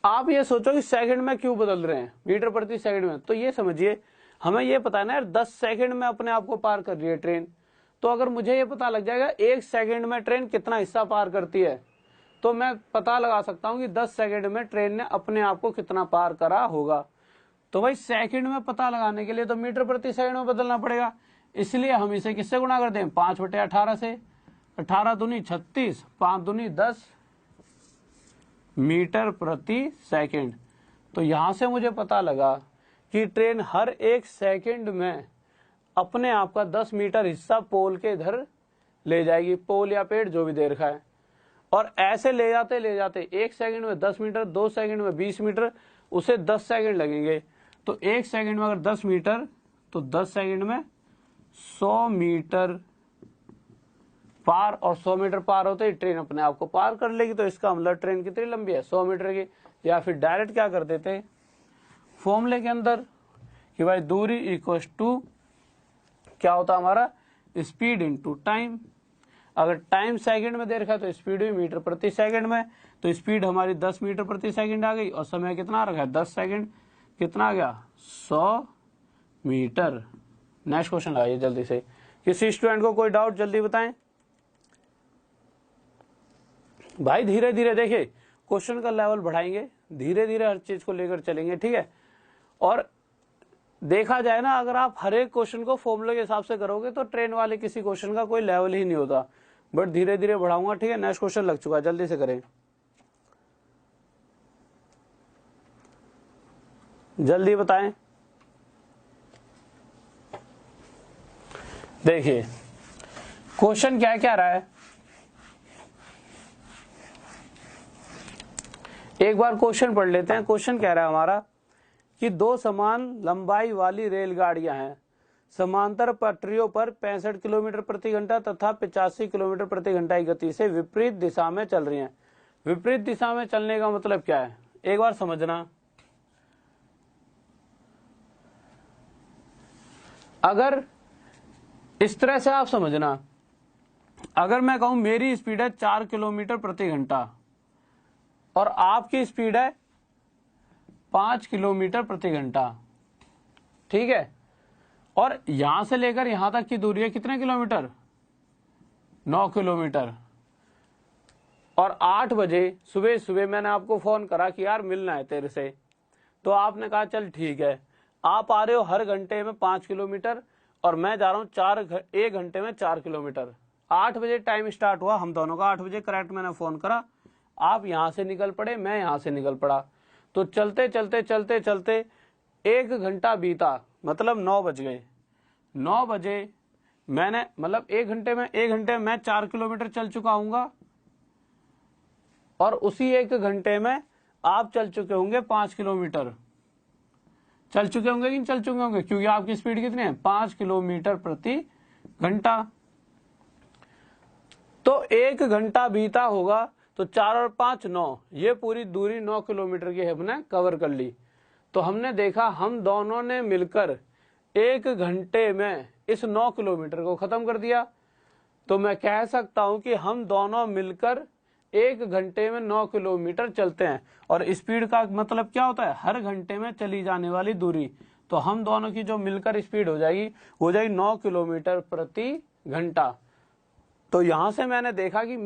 आप ये सोचो कि सेकंड में क्यों बदल रहे हैं, मीटर प्रति सेकंड में, तो ये समझिए हमें ये पता है ना यार 10 सेकंड में अपने आप को पार कर रही है ट्रेन। तो अगर मुझे ये पता लग जाएगा 1 सेकंड में ट्रेन कितना हिस्सा पार करती है, तो मैं पता लगा सकता हूं कि 10 सेकंड में ट्रेन ने अपने आप को कितना पार करा होगा। तो भाई सेकंड में पता लगाने के लिए तो मीटर प्रति सेकंड में बदलना पड़ेगा, इसलिए हम इसे किससे गुणा करते हैं, 5/18 से। 18 दूनी 36, 5 दूनी 10 मीटर प्रति सेकंड। तो यहां से मुझे पता लगा कि ट्रेन हर 1 सेकंड में अपने आप का 10 मीटर हिस्सा पोल के इधर ले जाएगी, पोल या पेड़ जो भी दे रखा है। और ऐसे ले जाते 1 सेकंड में 10 मीटर, 2 सेकंड में 20 मीटर, उसे 10 सेकंड लगेंगे। तो 1 सेकंड में अगर 10 मीटर तो 10 सेकंड में 100 मीटर पार, और 100 मीटर पार होते ही ट्रेन अपने आप को पार कर लेगी। तो इसका मतलब ट्रेन कितनी लंबी है, 100 मीटर की। या फिर डायरेक्ट क्या कर देते फॉर्मूले के अंदर कि भाई दूरी इक्वल टू क्या होता है हमारा, स्पीड इनटू टाइम। अगर टाइम सेकंड में दे रखा है तो स्पीड भी मीटर प्रति सेकंड में, तो स्पीड हमारी 10 मीटर प्रति सेकंड आ गई, और समय कितना रखा है 10 सेकंड, कितना आ गया 100 मीटर। नेक्स्ट क्वेश्चन लगाइए जल्दी से, किसी स्टूडेंट को कोई डाउट जल्दी बताएं भाई। धीरे धीरे देखिए क्वेश्चन का लेवल बढ़ाएंगे, धीरे धीरे हर चीज को लेकर चलेंगे, ठीक है। और देखा जाए ना, अगर आप हर एक क्वेश्चन को फॉर्मूले के हिसाब से करोगे तो ट्रेन वाले किसी क्वेश्चन का कोई लेवल ही नहीं होता, बट धीरे धीरे बढ़ाऊंगा, ठीक है। नेक्स्ट क्वेश्चन लग चुका है, जल्दी से करें, जल्दी बताएं। देखिए क्वेश्चन क्या क्या रहा है, एक बार क्वेश्चन पढ़ लेते हैं। क्वेश्चन कह रहा है हमारा कि 2 समान लंबाई वाली रेलगाड़ियां हैं, समांतर पटरियों पर 65 किलोमीटर प्रति घंटा तथा 85 किलोमीटर प्रति घंटा की गति से विपरीत दिशा में चल रही हैं। विपरीत दिशा में चलने का मतलब क्या है, एक बार समझना। अगर इस तरह से आप समझना, अगर मैं कहूं मेरी स्पीड है 4 किलोमीटर प्रति घंटा और आपकी स्पीड है 5 किलोमीटर प्रति घंटा, ठीक है, और यहां से लेकर यहां तक की दूरी है कितने किलोमीटर, 9 किलोमीटर। और 8 बजे सुबह मैंने आपको फोन करा कि यार मिलना है तेरे से, तो आपने कहा चल ठीक है। आप आ रहे हो हर घंटे में 5 किलोमीटर और मैं जा रहा हूं 1 घंटे में 4 किलोमीटर। 8 बजे टाइम स्टार्ट हुआ हम दोनों का, 8 बजे करेक्ट मैंने फोन करा, आप यहां से निकल पड़े, मैं यहां से निकल पड़ा। तो चलते चलते चलते चलते 1 घंटा बीता, मतलब 9 बज गए। 9 बजे मैंने मतलब 1 घंटे में मैं 4 किलोमीटर चल चुका हूंगा, और उसी 1 घंटे में आप चल चुके होंगे 5 किलोमीटर। चल चुके होंगे कि नहीं चल चुके होंगे, क्योंकि आपकी स्पीड कितनी है, 5 किलोमीटर प्रति घंटा। तो 1 घंटा बीता होगा, तो 4 और 5 9, ये पूरी दूरी 9 किलोमीटर की हमने कवर कर ली। तो हमने देखा हम दोनों ने मिलकर 1 घंटे में इस 9 किलोमीटर को खत्म कर दिया। तो मैं कह सकता हूं कि हम दोनों मिलकर 1 घंटे में 9 किलोमीटर चलते हैं। और स्पीड का मतलब क्या होता है, हर घंटे में चली जाने वाली दूरी। तो हम दोनों की जो मिलकर स्पीड हो जाएगी 9 किलोमीटर प्रति घंटा। तो यहां से मैंने देखा कि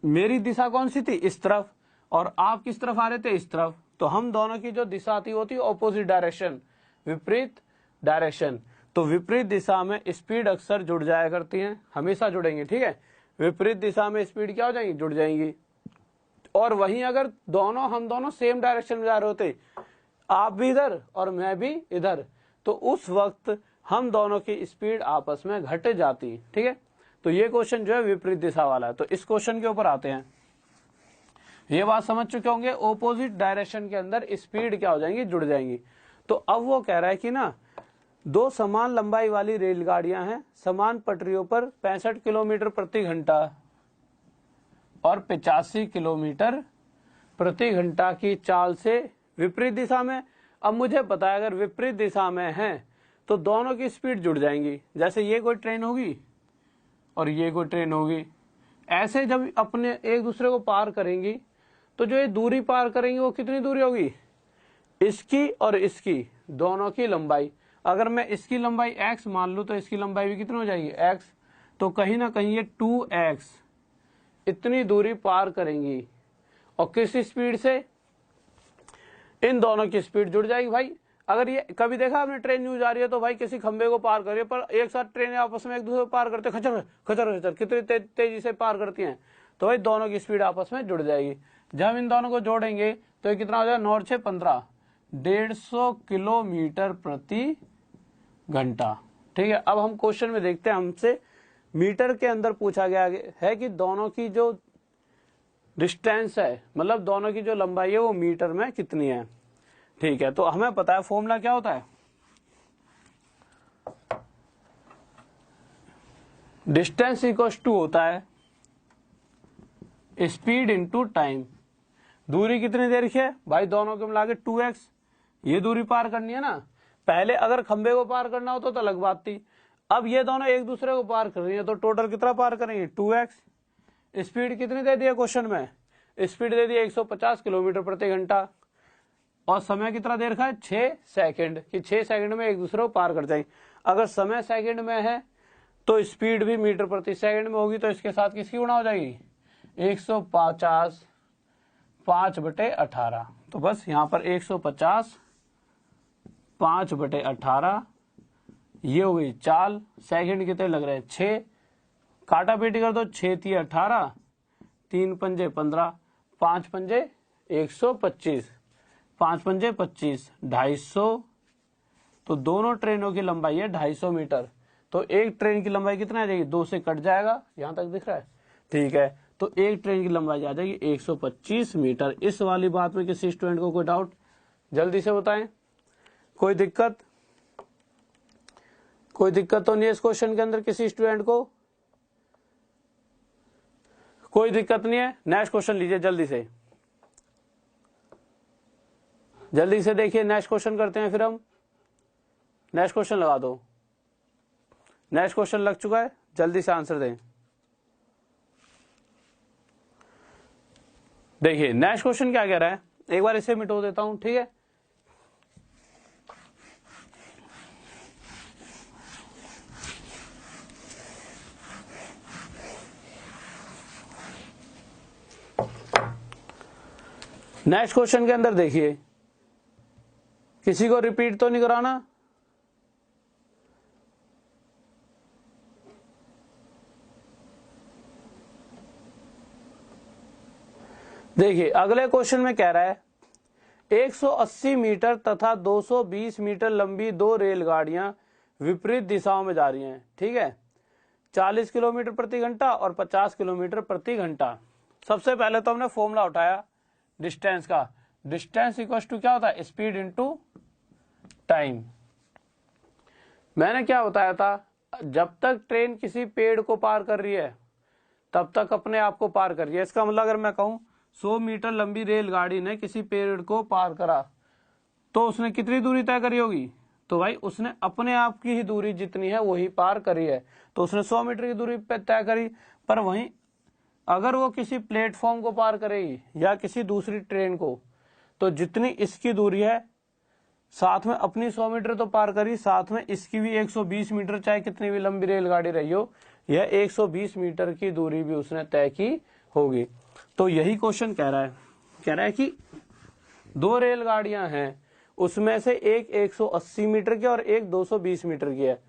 मेरी दिशा कौन सी थी, इस तरफ, और आप किस तरफ आ रहे थे, इस तरफ। तो हम दोनों की जो दिशा थी वो थी ऑपोजिट डायरेक्शन, विपरीत डायरेक्शन। तो विपरीत दिशा में स्पीड अक्सर जुड़ जाया करती हैं, हमेशा जुड़ेंगी, ठीक है। विपरीत दिशा में स्पीड क्या हो जाएंगी, जुड़ जाएंगी। और वहीं अगर हम दोनों सेम डायरेक्शन में जा रहे होते, आप भी इधर और मैं भी इधर, तो उस वक्त हम दोनों की स्पीड आपस में घट जाती। ठीक है, तो ये क्वेश्चन जो है विपरीत दिशा वाला है। तो इस क्वेश्चन के ऊपर आते हैं। ये बात समझ चुके होंगे, ओपोजिट डायरेक्शन के अंदर स्पीड क्या हो जाएंगी, जुड़ जाएंगी। तो अब वो कह रहा है कि ना, दो समान लंबाई वाली रेलगाड़ियां हैं, समान पटरियों पर 65 किलोमीटर प्रति घंटा और 85 किलोमीटर प्रति घंटा की चाल से विपरीत दिशा में। अब मुझे पता है अगर विपरीत दिशा में है तो दोनों की स्पीड जुड़ जाएंगी। जैसे ये कोई ट्रेन होगी और ये कोई ट्रेन होगी, ऐसे जब अपने एक दूसरे को पार करेंगी तो जो ये दूरी पार करेंगी वो कितनी दूरी होगी, इसकी और इसकी दोनों की लंबाई। अगर मैं इसकी लंबाई x मान लूं तो इसकी लंबाई भी कितनी हो जाएगी, x। तो कहीं ना कहीं ये 2x इतनी दूरी पार करेंगी और किस स्पीड से, इन दोनों की स्पीड जुड़ जाएगी। भाई अगर ये कभी देखा आपने ट्रेन न्यूज आ रही है तो भाई किसी खंबे को पार कर रही है, पर एक साथ ट्रेन आपस में एक दूसरे को पार करते खचर खचर खचर कितनी तेजी से पार करती हैं, तो भाई दोनों की स्पीड आपस में जुड़ जाएगी। जब हम इन दोनों को जोड़ेंगे तो ये कितना हो जाएगा, 9 6 15, 150 किलोमीटर प्रति घंटा। ठीक है, अब हम क्वेश्चन में देखते हैं, हमसे मीटर के अंदर पूछा गया है कि दोनों की जो डिस्टेंस है, मतलब दोनों की जो लंबाई है वो मीटर में कितनी है। ठीक है, तो हमें पता है फॉर्मूला क्या होता है, डिस्टेंस इक्वल्स टू होता है स्पीड इनटू टाइम। दूरी कितनी देर की है भाई, दोनों को मिला के 2x, ये दूरी पार करनी है ना। पहले अगर खंबे को पार करना होता तो अलग बात थी, अब ये दोनों एक दूसरे को पार कर रही है तो टोटल कितना पार करेंगे, 2x। स्पीड कितनी दे दी है क्वेश्चन में, स्पीड दे दी 150 किलोमीटर प्रति घंटा और समय कितना देर का है, 6 सेकंड, कि 6 सेकंड में एक दूसरे को पार कर जाएंगे। अगर समय सेकंड में है तो स्पीड भी मीटर प्रति सेकंड में होगी, तो इसके साथ किसकी गुणा हो जाएगी, 150 5/18। तो बस यहाँ पर 150 5/18, ये हो गई चाल। सेकंड कितने लग रहे हैं, 6, काटा पीटी कर दो, 6 3 18, 3 पंजे 15, 5 पंजे 125, 5 पंजे 25, 250। तो दोनों ट्रेनों की लंबाई है 250 मीटर। तो एक ट्रेन की लंबाई कितना आ जाएगी, 2 से कट जाएगा, यहां तक दिख रहा है। ठीक है, तो एक ट्रेन की लंबाई आ जाएगी 125 मीटर। इस वाली बात में किसी स्टूडेंट को कोई डाउट, जल्दी से बताएं। कोई दिक्कत, कोई दिक्कत तो नहीं है इस क्वेश्चन के अंदर किसी स्टूडेंट को, कोई दिक्कत नहीं है। नेक्स्ट क्वेश्चन लीजिए जल्दी से, जल्दी से देखिए, नेक्स्ट क्वेश्चन करते हैं फिर हम। नेक्स्ट क्वेश्चन लगा दो, नेक्स्ट क्वेश्चन लग चुका है, जल्दी से आंसर दें। देखिए नेक्स्ट क्वेश्चन क्या कह रहा है, एक बार इसे मिटो देता हूं। ठीक है, नेक्स्ट क्वेश्चन के अंदर देखिए, किसी को रिपीट तो नहीं कराना। देखिए अगले क्वेश्चन में कह रहा है 180 मीटर तथा 220 मीटर लंबी दो रेलगाड़ियां विपरीत दिशाओं में जा रही हैं। ठीक है, 40 किलोमीटर प्रति घंटा और 50 किलोमीटर प्रति घंटा। सबसे पहले तो हमने फॉर्मूला उठाया डिस्टेंस का, डिस्टेंस इक्वल्स टू क्या होता है, स्पीड इनटू टाइम। मैंने क्या बताया था, जब तक ट्रेन किसी पेड़ को पार कर रही है तब तक अपने आप को पार कर रही है। इसका मतलब अगर मैं कहूं 100 मीटर लंबी रेलगाड़ी ने किसी पेड़ को पार करा तो उसने कितनी दूरी तय करी होगी, तो भाई उसने अपने आप की ही दूरी जितनी है वही पार करी है, तो उसने 100 मीटर की दूरी पे तय करी। पर वहीं अगर वो किसी प्लेटफॉर्म को पार करेगी या किसी दूसरी ट्रेन को, तो जितनी इसकी दूरी है साथ में अपनी 100 मीटर तो पार करी, साथ में इसकी भी 120 मीटर, चाहे कितनी भी लंबी रेलगाड़ी रही हो, यह 120 मीटर की दूरी भी उसने तय की होगी। तो यही क्वेश्चन कह रहा है कि दो रेलगाड़ियां हैं, उसमें से एक 180 मीटर की और एक 220 मीटर की है,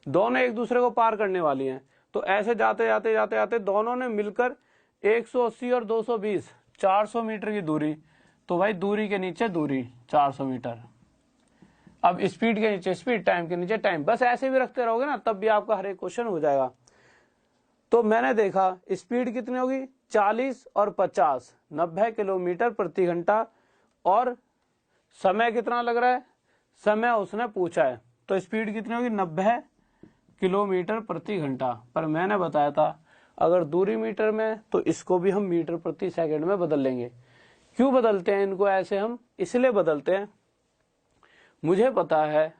दोनों एक दूसरे को पार करने वाली हैं। तो ऐसे जाते जाते जाते जाते दोनों ने मिलकर 180 और 220 400 मीटर की दूरी, तो भाई दूरी के नीचे दूरी 400 मीटर। अब स्पीड के नीचे स्पीड, टाइम के नीचे टाइम, बस ऐसे भी रखते रहोगे ना तब भी आपका हर एक क्वेश्चन हो जाएगा। तो मैंने देखा स्पीड कितनी होगी 40 और 50, 90 किलोमीटर प्रति घंटा, और समय कितना लग रहा है, समय उसने पूछा है, तो स्पीड कितनी होगी 90 किलोमीटर प्रति घंटा। पर मैंने बताया था अगर दूरी मीटर में तो इसको भी हम मीटर प्रति सेकंड में बदल लेंगे। क्यों बदलते हैं इनको ऐसे हम, इसलिए बदलते हैं, मुझे पता है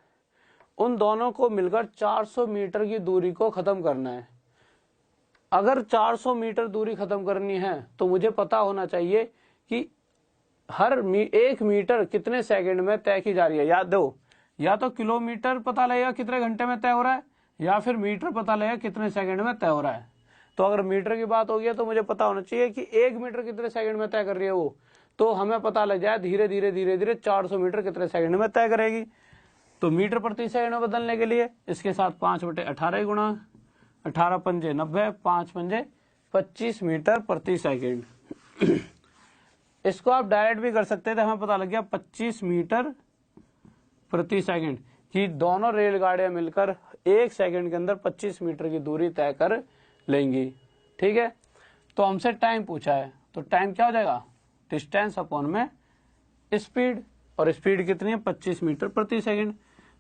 उन दोनों को मिलकर 400 मीटर की दूरी को खत्म करना है। अगर 400 मीटर दूरी खत्म करनी है तो मुझे पता होना चाहिए कि हर 1 मीटर कितने सेकंड में तय की जा रही है। याद दो, या तो किलोमीटर पता लगेगा कितने घंटे में तय हो रहा है, या फिर मीटर पता लगेगा कितने सेकंड में तय हो रहा है। तो अगर मीटर की बात होगी तो मुझे पता होना चाहिए कि 1 मीटर कितने सेकंड में तय कर रही है वो, तो हमें पता लग जाए धीरे धीरे धीरे धीरे 400 मीटर कितने सेकंड में तय करेगी। तो मीटर प्रति सेकंड में बदलने के लिए इसके साथ 5/18 गुणा 18 पंजे 90, 5 पंजे 25 मीटर प्रति सेकंड। इसको आप डायरेक्ट भी कर सकते थे, हमें पता लग गया 25 मीटर प्रति सेकंड कि दोनों रेलगाड़ियां मिलकर 1 सेकंड के अंदर 25 मीटर की दूरी तय कर लेंगी। ठीक है, तो हमसे टाइम पूछा है, तो टाइम क्या हो जाएगा, डिस्टेंस अपॉन में स्पीड, और स्पीड कितनी है 25 मीटर प्रति सेकंड।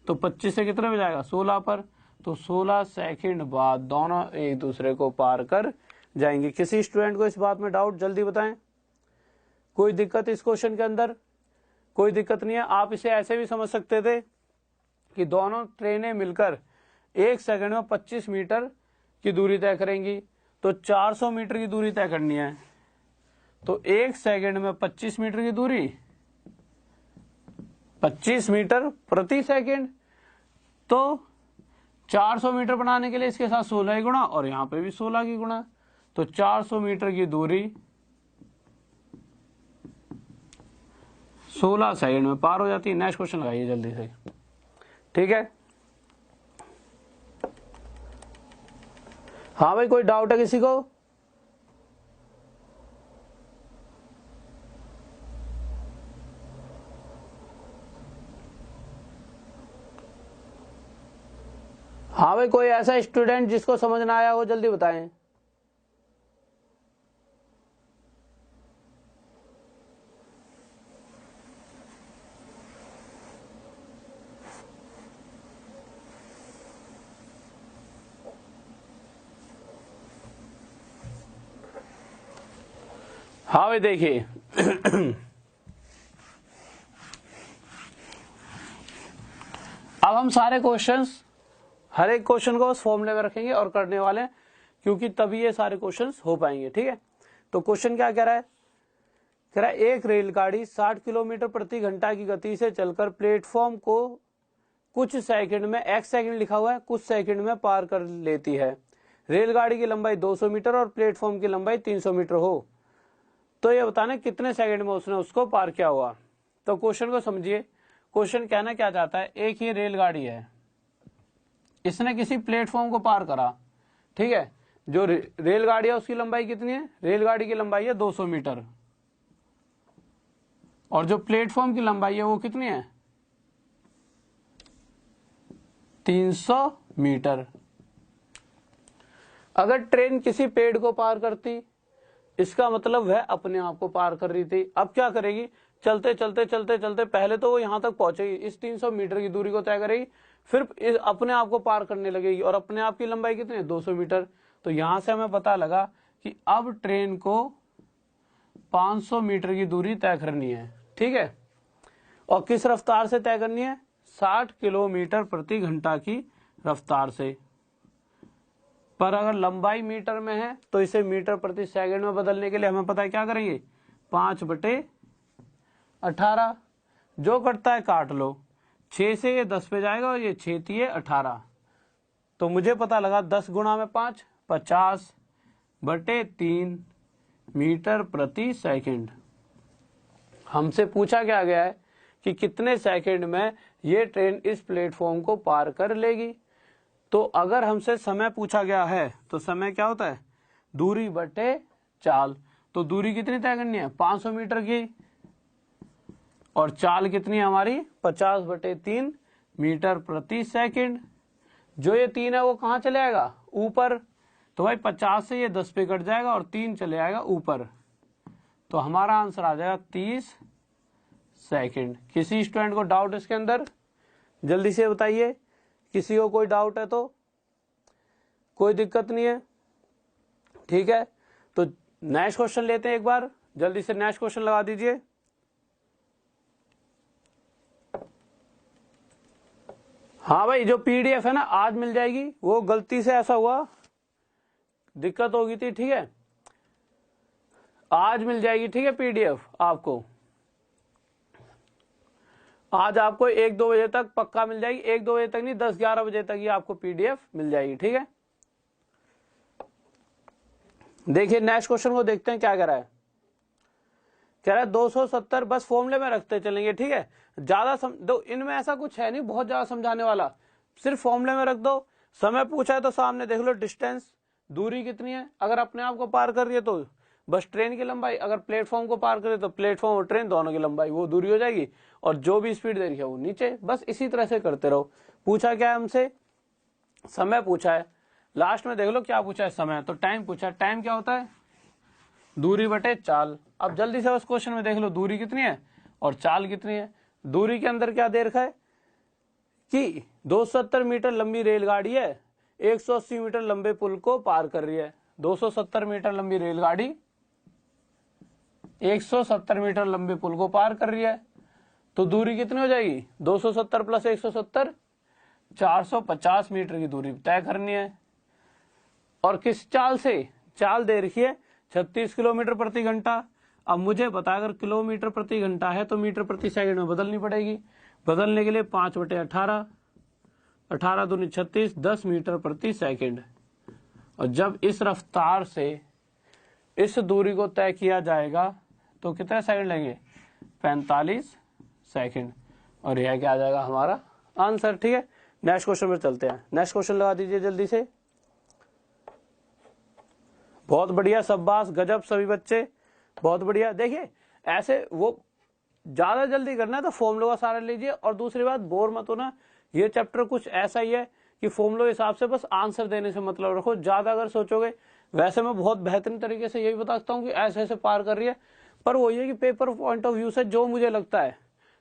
तो 25 से कितने में जाएगा 16 पर, तो 16 सेकंड बाद दोनों एक दूसरे को पार कर जाएंगे। किसी स्टूडेंट को इस बात में डाउट जल्दी बताएं, कोई दिक्कत इस क्वेश्चन के अंदर? कोई दिक्कत नहीं है। आप इसे ऐसे भी समझ सकते थे कि दोनों ट्रेनें मिलकर 1 सेकंड में 25 मीटर की दूरी तय करेंगी, तो 400 मीटर की दूरी तय करनी है, तो 1 सेकंड में 25 मीटर की दूरी 25 मीटर प्रति सेकंड। तो 400 मीटर बनाने के लिए इसके साथ 16 की गुणा और यहां पे भी 16 की गुणा, तो 400 मीटर की दूरी 16 सेकंड में पार हो जाती है। नेक्स्ट क्वेश्चन लगाइए जल्दी से। ठीक है, हाँ भाई कोई डाउट है किसी को? हाँ भाई कोई ऐसा स्टूडेंट जिसको समझ ना आया हो जल्दी बताएं। हाँ भाई देखिए अब हम सारे क्वेश्चंस, हर एक क्वेश्चन को उस फॉर्मूले में रखेंगे और करने वाले हैं, क्योंकि तभी ये सारे क्वेश्चंस हो पाएंगे। ठीक है, तो क्वेश्चन क्या कह रहा है, कह रहा है एक रेलगाड़ी 60 किलोमीटर प्रति घंटा की गति से चलकर प्लेटफॉर्म को कुछ सेकंड में, x सेकंड लिखा हुआ है, कुछ सेकंड में पार कर लेती है। रेलगाड़ी की लंबाई 200 मीटर और प्लेटफॉर्म की लंबाई 300 मीटर हो, तो ये बताना कितने सेकंड में उसने उसको पार किया हुआ। तो क्वेश्चन को समझिए, क्वेश्चन कहना क्या चाहता है, एक ही रेलगाड़ी है, इसने किसी प्लेटफॉर्म को पार करा। ठीक है, जो रेलगाड़ी है उसकी लंबाई कितनी है, रेलगाड़ी की लंबाई है 200 मीटर, और जो प्लेटफॉर्म की लंबाई है वो कितनी है 300 मीटर। अगर ट्रेन किसी पेड़ को पार करती, इसका मतलब वह अपने आप को पार कर रही थी। अब क्या करेगी, चलते चलते चलते चलते पहले तो वो यहां तक पहुंचेगी, इस 300 मीटर की दूरी को तय करेगी, फिर अपने आप को पार करने लगेगी, और अपने आप की लंबाई कितनी है 200 मीटर। तो यहां से हमें पता लगा कि अब ट्रेन को 500 मीटर की दूरी तय करनी है। ठीक है, और किस रफ्तार से तय करनी है, 60 किलोमीटर प्रति घंटा की रफ्तार से। पर अगर लंबाई मीटर में है तो इसे मीटर प्रति सेकंड में बदलने के लिए हमें पता है क्या करेंगे, 5/18, जो कटता है काट लो, 6 से ये 10 पे जाएगा और ये 6 3 18, तो मुझे पता लगा 10 गुणा में 5 50/3 मीटर प्रति सेकंड। हमसे पूछा क्या गया है कि कितने सेकंड में ये ट्रेन इस प्लेटफॉर्म को पार कर लेगी। तो अगर हमसे समय पूछा गया है तो समय क्या होता है, दूरी बटे चाल। तो दूरी कितनी तय करनी है 500 मीटर की, और चाल कितनी है हमारी 50/3 मीटर प्रति सेकंड। जो ये 3 है वो कहाँ चले आएगा, ऊपर। तो भाई 50 से ये 10 पे कट जाएगा और 3 चले आएगा ऊपर। तो हमारा आंसर आ जाएगा 30 सेकंड। किसी स्टूडेंट को डाउट इसके अंदर, जल्दी से बताइए। किसी को कोई डाउट है तो, कोई दिक्कत नहीं है, ठीक है। तो नेक्स्ट क्वेश्चन लेते हैं एक बार, जल्दी से नेक्स्ट क्वेश्चन लगा दीजिए। हाँ भाई, जो पीडीएफ है ना आज मिल जाएगी, वो गलती से ऐसा हुआ, दिक्कत हो गई थी, ठीक है। आज मिल जाएगी, ठीक है, पीडीएफ आपको आज आपको 1-2 बजे तक पक्का मिल जाएगी। 1-2 बजे तक नहीं, 10-11 बजे तक ही आपको पीडीएफ मिल जाएगी, ठीक है। देखिए नेक्स्ट क्वेश्चन को देखते हैं क्या कह रहा है। कह रहा है 270, बस फॉर्मूले में रखते चलेंगे, ठीक है। ज्यादा दो, इनमें ऐसा कुछ है नहीं बहुत ज्यादा समझाने वाला, सिर्फ फॉर्मूले में रख दो। समय पूछा है तो सामने देख लो, डिस्टेंस, दूरी कितनी है। अगर अपने आप को पार कर रही है तो बस ट्रेन की लंबाई, अगर प्लेटफॉर्म को पार करे तो प्लेटफॉर्म और ट्रेन दोनों की लंबाई, वो दूरी हो जाएगी। और जो भी स्पीड दे रही है वो नीचे। बस इसी तरह से करते रहो। पूछा क्या है हमसे, समय पूछा है। लास्ट में देख लो क्या पूछा है, समय। तो टाइम पूछा है। टाइम क्या होता है, दूरी बटे चाल। अब जल्दी से उस क्वेश्चन में देख लो दूरी कितनी है और चाल कितनी है। दूरी के अंदर क्या दे रखा है कि 270 मीटर लंबी रेलगाड़ी है, 180 मीटर लंबे पुल को पार कर रही है। 270 मीटर लंबी रेलगाड़ी 170 मीटर लंबे पुल को पार कर रही है। तो दूरी कितनी हो जाएगी, 270 प्लस 170, 450 मीटर की दूरी तय करनी है। और किस चाल से, चाल दे रखी है 36 किलोमीटर प्रति घंटा। अब मुझे पता, अगर किलोमीटर प्रति घंटा है तो मीटर प्रति सेकंड में बदलनी पड़ेगी। बदलने के लिए 5/18, 18 दूनी 36, 10 मीटर प्रति सेकंड। और जब इस रफ्तार से इस दूरी को तय किया जाएगा तो कितने सेकंड लेंगे, 45 सेकंड। और यह क्या आ जाएगा हमारा आंसर, ठीक है। नेक्स्ट क्वेश्चन पर चलते हैं। नेक्स्ट क्वेश्चन लगा दीजिए जल्दी से। बहुत बढ़िया, शाबाश, गजब सभी बच्चे, बहुत बढ़िया। देखिए ऐसे वो ज्यादा जल्दी करना है तो फॉर्मूला का सारा लीजिए। और दूसरी बात, बोर मत होना, ये चैप्टर कुछ ऐसा ही है कि फॉर्मूला के हिसाब से बस आंसर देने से मतलब रखो। ज्यादा अगर सोचोगे, वैसे मैं बहुत बेहतरीन तरीके से यही बताता हूँ कि ऐसे ऐसे पार कर रही है, पर वो ये कि पेपर पॉइंट ऑफ व्यू से जो मुझे लगता है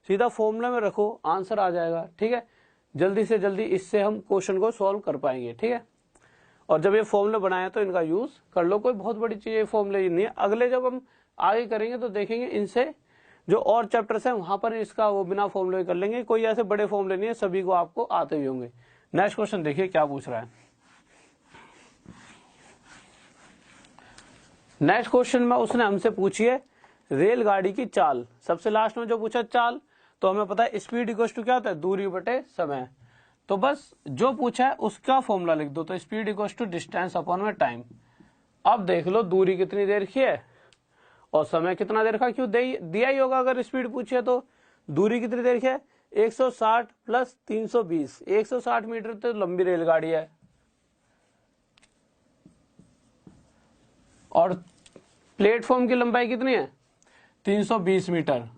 सीधा फॉर्मूला में रखो, आंसर आ जाएगा, ठीक है। जल्दी से जल्दी इससे हम क्वेश्चन को सॉल्व कर पाएंगे, ठीक है। और जब ये फॉर्मूला बनाया तो इनका यूज कर लो, कोई बहुत बड़ी चीज ये फॉर्मूले नहीं है। अगले जब हम आगे करेंगे तो देखेंगे इनसे जो और चैप्टर्स हैं वहां पर इसका वो बिना फॉर्मूले कर लेंगे। कोई ऐसे बड़े फॉर्मूले नहीं है, सभी को आपको आते भी होंगे। नेक्स्ट क्वेश्चन देखिए क्या पूछ रहा है। नेक्स्ट क्वेश्चन में उसने हमसे पूछी है रेलगाड़ी की चाल। सबसे लास्ट में जो पूछा चाल, तो हमें पता है स्पीड इक्वल टू क्या होता है, दूरी बटे समय। तो बस जो पूछा है उसका फॉर्मूला लिख दो। तो speed equal to distance upon में टाइम। अब देख लो दूरी कितनी देर की है और समय कितना देर का, क्यों दिया ही होगा अगर स्पीड पूछी है तो। दूरी कितनी देर की है, 160 प्लस 320, 160 मीटर तो लंबी रेलगाड़ी है। और प्लेटफॉर्म की लंबाई कितनी है, 320 मीटर।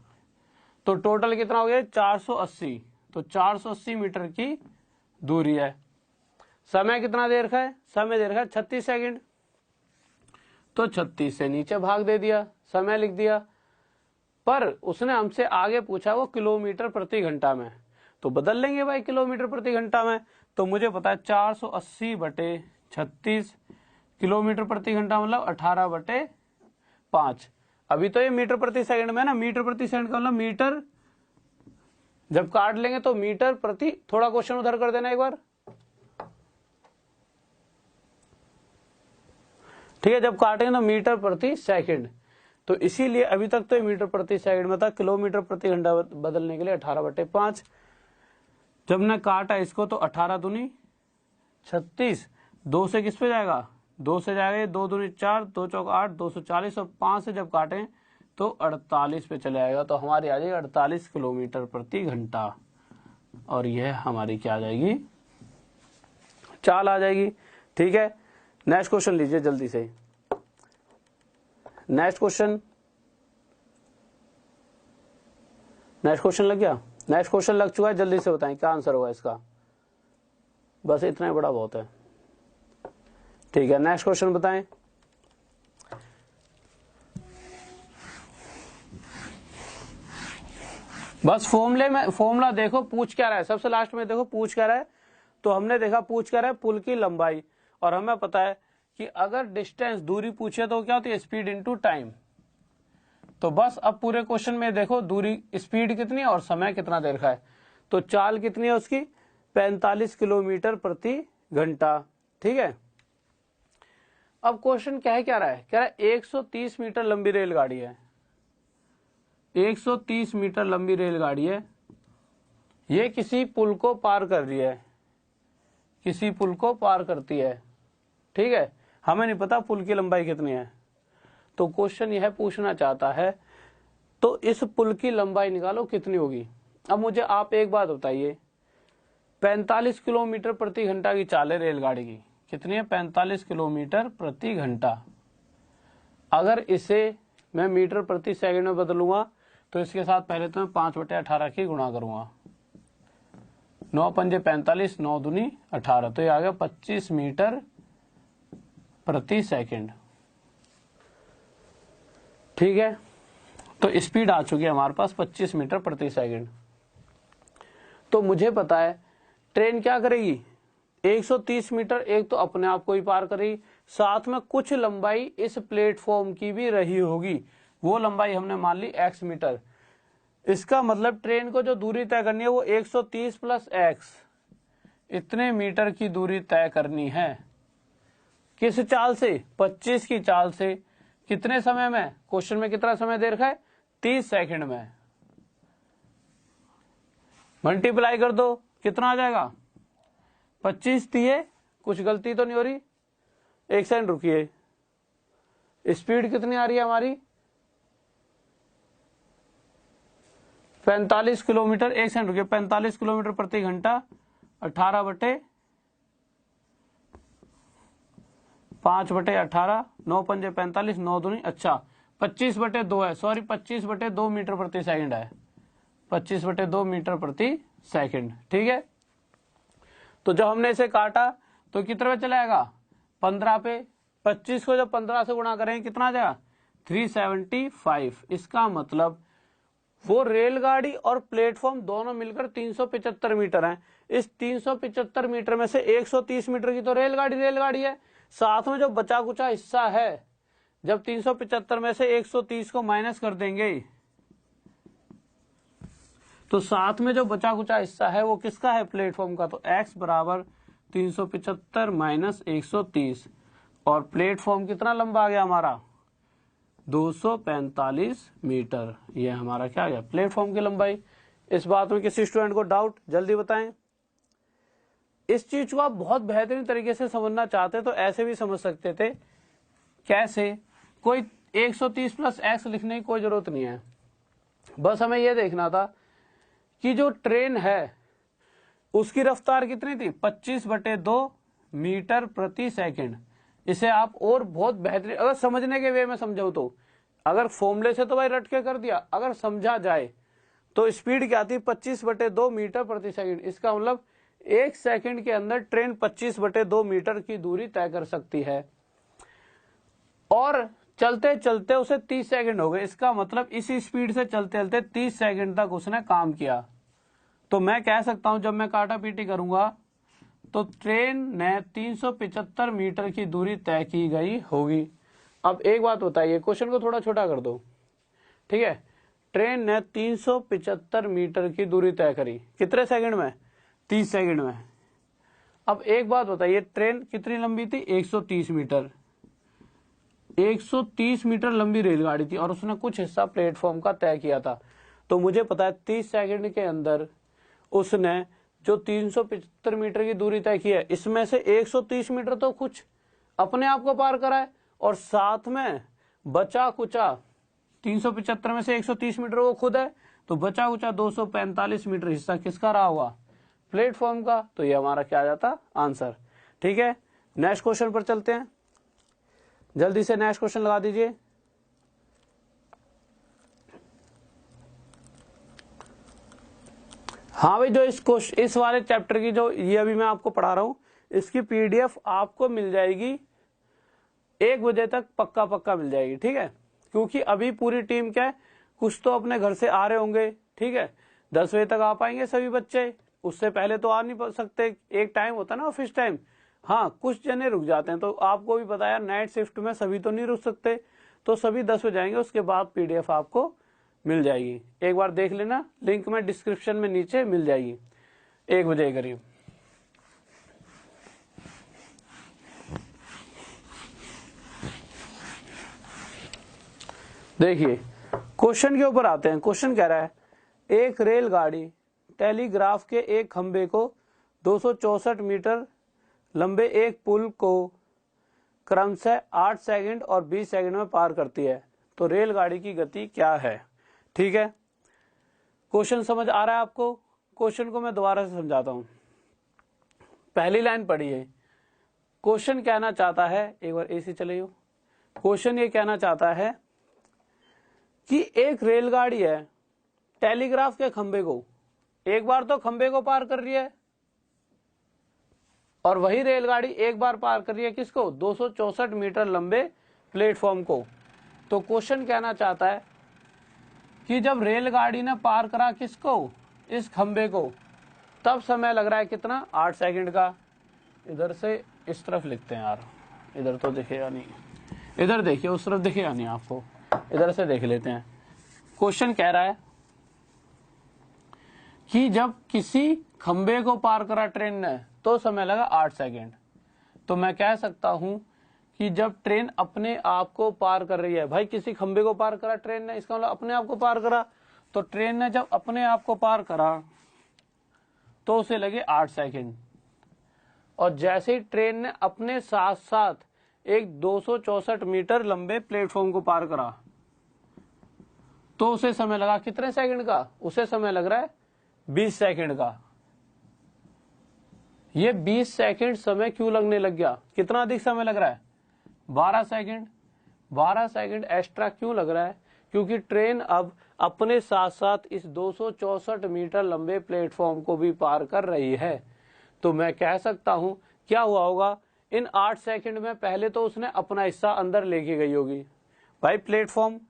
तो टोटल कितना हो गया, 480। तो 480 मीटर की दूरी है। समय कितना देर का है, समय देर का है 36 सेकंड। तो 36 से नीचे भाग दे दिया, समय लिख दिया। पर उसने हमसे आगे पूछा वो किलोमीटर प्रति घंटा में, तो बदल लेंगे भाई किलोमीटर प्रति घंटा में। तो मुझे पता है 480 बटे 36 किलोमीटर प्रति घंटा मतलब 18/5। अभी तो ये मीटर प्रति सेकंड में ना, मीटर प्रति सेकंड का मतलब मीटर, जब काट लेंगे तो मीटर प्रति, थोड़ा क्वेश्चन उधर कर देना एक बार, ठीक है। जब काटेंगे तो मीटर प्रति सेकंड। तो इसीलिए अभी तक तो ये मीटर प्रति सेकंड में था, किलोमीटर प्रति घंटा बदलने के लिए 18/5। जब ने काटा इसको तो 18 दूनी 36, 2 से किस पे जाएगा, 2 से जाएगा, 2 दूनी 4, 2 चौक 8, 240। और 5 से जब काटें तो 48 पे चले आएगा। तो हमारी आ जाएगी 48 किलोमीटर प्रति घंटा। और यह हमारी क्या आ जाएगी, चाल आ जाएगी, ठीक है। नेक्स्ट क्वेश्चन लीजिए जल्दी से। नेक्स्ट क्वेश्चन लग गया, नेक्स्ट क्वेश्चन लग चुका है, जल्दी से बताएं क्या आंसर होगा इसका। बस इतना ही बड़ा बहुत है। ठीक है, नेक्स्ट क्वेश्चन बताएं। बस फॉर्मूला देखो पूछ क्या रहा है, सबसे लास्ट में देखो पूछ क्या रहा है। तो हमने देखा पूछ क्या रहा है, पुल की लंबाई, और हमें पता है कि अगर डिस्टेंस दूरी पूछे तो क्या होती है, स्पीड इनटू टाइम। तो बस अब पूरे क्वेश्चन में देखो दूरी, स्पीड कितनी है और समय कितना दे रखा है। तो चाल कितनी है उसकी, 45 किलोमीटर प्रति घंटा। ठीक है, अब क्वेश्चन क्या रहा है, कह रहा है 130 मीटर लंबी रेलगाड़ी है, 130 मीटर लंबी रेलगाड़ी है, ये किसी पुल को पार कर रही है, किसी पुल को पार करती है। ठीक है, हमें नहीं पता पुल की लंबाई कितनी है। तो क्वेश्चन यह पूछना चाहता है तो इस पुल की लंबाई निकालो कितनी होगी। अब मुझे आप एक बात बताइए, 45 किलोमीटर प्रति घंटा की चाल है रेलगाड़ी की, कितनी है, 45 किलोमीटर प्रति घंटा। अगर इसे मैं मीटर प्रति सेकंड में बदलूंगा तो इसके साथ पहले तो मैं 5/18 की गुणा करूंगा, 9 पंजे 45, 9 दूनी 18, तो ये आ गया 25 मीटर प्रति सेकंड। ठीक है, तो स्पीड आ चुकी है हमारे पास 25 मीटर प्रति सेकंड। तो मुझे पता है ट्रेन क्या करेगी, 130 मीटर एक तो अपने आप को ही पार करेगी, साथ में कुछ लंबाई इस प्लेटफॉर्म की भी रही होगी, वो लंबाई हमने मान ली x मीटर। इसका मतलब ट्रेन को जो दूरी तय करनी है वो 130 प्लस x, इतने मीटर की दूरी तय करनी है। किस चाल से, 25 की चाल से। कितने समय में, क्वेश्चन में कितना समय दे रखा है, 30 सेकंड में। मल्टीप्लाई कर दो, कितना आ जाएगा, 25 दिए, कुछ गलती तो नहीं हो रही, एक सेकंड रुकिए, स्पीड कितनी आ रही है हमारी, 45 किलोमीटर, एक सेकंड रुकिए, 45 किलोमीटर प्रति घंटा 18/5/18, 9 पंजे 45, 9 दूनी, अच्छा 25/2 है, सॉरी 25/2 मीटर प्रति सेकंड है, 25/2 मीटर प्रति सेकंड। ठीक है, तो जब हमने इसे काटा तो कितने पे चला जाएगा, 15 पे। 25 को जब 15 से गुणा करेंगे कितना आ जाएगा, 375। इसका मतलब वो रेलगाड़ी और प्लेटफॉर्म दोनों मिलकर 375 मीटर हैं। इस 375 मीटर में से 130 मीटर की तो रेलगाड़ी है, साथ में जो बचा कुचा हिस्सा है, जब 375 में से 130 को माइनस कर देंगे तो साथ में जो बचा कुचा हिस्सा है वो किसका है, प्लेटफॉर्म का। तो x बराबर 375 माइनस 130, और प्लेटफॉर्म कितना लंबा आ गया हमारा, 245 मीटर। ये हमारा क्या आ गया, प्लेटफॉर्म की लंबाई। इस बात में किसी स्टूडेंट को डाउट, जल्दी बताएं। इस चीज को आप बहुत बेहतरीन तरीके से समझना चाहते तो ऐसे भी समझ सकते थे। कैसे, कोई 130 प्लस x लिखने की कोई जरूरत नहीं है, बस हमें यह देखना था कि जो ट्रेन है उसकी रफ्तार कितनी थी, 25/2 मीटर प्रति सेकंड। इसे आप और बहुत बेहतरीन, अगर समझने के वे में समझाऊं तो, अगर फॉर्मूले से तो भाई रट के कर दिया, अगर समझा जाए तो स्पीड क्या थी, 25/2 मीटर प्रति सेकंड। इसका मतलब 1 सेकंड के अंदर ट्रेन 25/2 मीटर की दूरी तय कर सकती है, और चलते चलते उसे 30 सेकंड हो गए। इसका मतलब इसी स्पीड से चलते चलते 30 सेकंड तक उसने काम किया। तो मैं कह सकता हूं जब मैं काटा पीटी करूंगा तो ट्रेन ने 375 मीटर की दूरी तय की गई होगी। अब एक बात बताइए, क्वेश्चन को थोड़ा छोटा कर दो। ठीक है, ट्रेन ने 375 मीटर की दूरी तय करी, कितने सेकंड में, 30 सेकंड में। अब एक बात बताइए, ट्रेन कितनी लंबी थी, 130 मीटर, 130 मीटर लंबी रेलगाड़ी थी, और उसने कुछ हिस्सा प्लेटफॉर्म का तय किया था। तो मुझे पता है 30 सेकंड के अंदर उसने जो 375 मीटर की दूरी तय की है, इसमें से 130 मीटर तो कुछ अपने आप को पार करा है, और साथ में बचा कुचा 375 में से 130 मीटर वो खुद है, तो बचा कुचा 245 मीटर हिस्सा किसका रहा हुआ, प्लेटफॉर्म का। तो ये हमारा क्या आ जाता, आंसर। ठीक है, नेक्स्ट क्वेश्चन पर चलते हैं, जल्दी से नेक्स्ट क्वेश्चन लगा दीजिए। हाँ भाई, जो इस वाले चैप्टर की जो ये अभी मैं आपको पढ़ा रहा हूँ, इसकी पीडीएफ आपको मिल जाएगी 1 बजे तक, पक्का मिल जाएगी, ठीक है। क्योंकि अभी पूरी टीम क्या है, कुछ तो अपने घर से आ रहे होंगे, ठीक है। 10 बजे तक आ पाएंगे सभी बच्चे, उससे पहले तो आ नहीं सकते, एक टाइम होता है ना ऑफिस टाइम। हाँ, कुछ जने रुक जाते हैं, तो आपको भी पता है नाइट शिफ्ट में सभी तो नहीं रुक सकते, तो सभी 10 बजे आएंगे, उसके बाद पीडीएफ आपको मिल जाएगी। एक बार देख लेना, लिंक में डिस्क्रिप्शन में नीचे मिल जाएगी 1 बजे के करीब। देखिए क्वेश्चन के ऊपर आते हैं। क्वेश्चन कह रहा है, एक रेलगाड़ी टेलीग्राफ के एक खंबे को 264 मीटर लंबे एक पुल को क्रमशः 8 सेकंड और 20 सेकंड में पार करती है, तो रेलगाड़ी की गति क्या है। ठीक है, क्वेश्चन समझ आ रहा है आपको। क्वेश्चन को मैं दोबारा से समझाता हूं। पहली लाइन पढ़िए। क्वेश्चन कहना चाहता है, एक बार एसी चले, क्वेश्चन ये कहना चाहता है कि एक रेलगाड़ी है टेलीग्राफ के खंबे को, एक बार तो खंबे को पार कर रही है, और वही रेलगाड़ी एक बार पार कर रही है किसको, 264 मीटर लंबे प्लेटफॉर्म को। तो क्वेश्चन कहना चाहता है कि जब रेलगाड़ी ने पार करा किसको, इस खंबे को, तब समय लग रहा है कितना, 8 सेकंड का। इधर से इस तरफ लिखते हैं यार, इधर तो दिखेगा नहीं, इधर देखिए, उस तरफ दिखेगा नहीं आपको, इधर से देख लेते हैं। क्वेश्चन कह रहा है कि जब किसी खंबे को पार करा ट्रेन ने तो समय लगा 8 सेकंड। तो मैं कह सकता हूं कि जब ट्रेन अपने आप को पार कर रही है, भाई किसी खंबे को पार करा ट्रेन ने, इसका मतलब अपने आप को पार करा, तो ट्रेन ने जब अपने आप को पार करा तो उसे लगे 8 सेकंड। और जैसे ही ट्रेन ने अपने साथ साथ एक 264 मीटर लंबे प्लेटफॉर्म को पार करा तो उसे समय लगा कितने सेकंड का, उसे समय लग रहा है 20 सेकंड का। ये 20 सेकंड समय क्यों लगने लग गया, कितना अधिक समय लग रहा है, 12 सेकंड। 12 सेकंड एक्स्ट्रा क्यों लग रहा है, क्योंकि ट्रेन अब अपने साथ साथ इस 264 मीटर लंबे प्लेटफॉर्म को भी पार कर रही है। तो मैं कह सकता हूं क्या हुआ होगा, इन 8 सेकंड में पहले तो उसने अपना हिस्सा अंदर लेके गई होगी। भाई प्लेटफॉर्म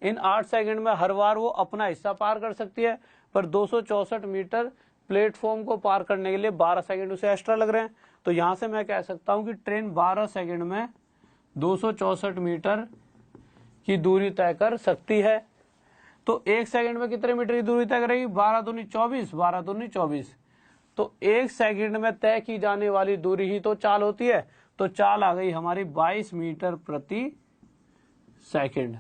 इन 8 सेकंड में हर बार वो अपना हिस्सा पार कर सकती है, पर 264 मीटर प्लेटफॉर्म को पार करने के लिए 12 सेकंड उसे एक्स्ट्रा लग रहे हैं। तो यहां से मैं कह सकता हूं कि ट्रेन 12 सेकंड में 264 मीटर की दूरी तय कर सकती है। तो 1 सेकंड में कितने मीटर की दूरी तय करेगी, 12 दूनी 24, 12 दूनी 24। तो 1 सेकंड में तय की जाने वाली दूरी ही तो चाल होती है। तो चाल आ गई हमारी 22 मीटर प्रति सेकंड।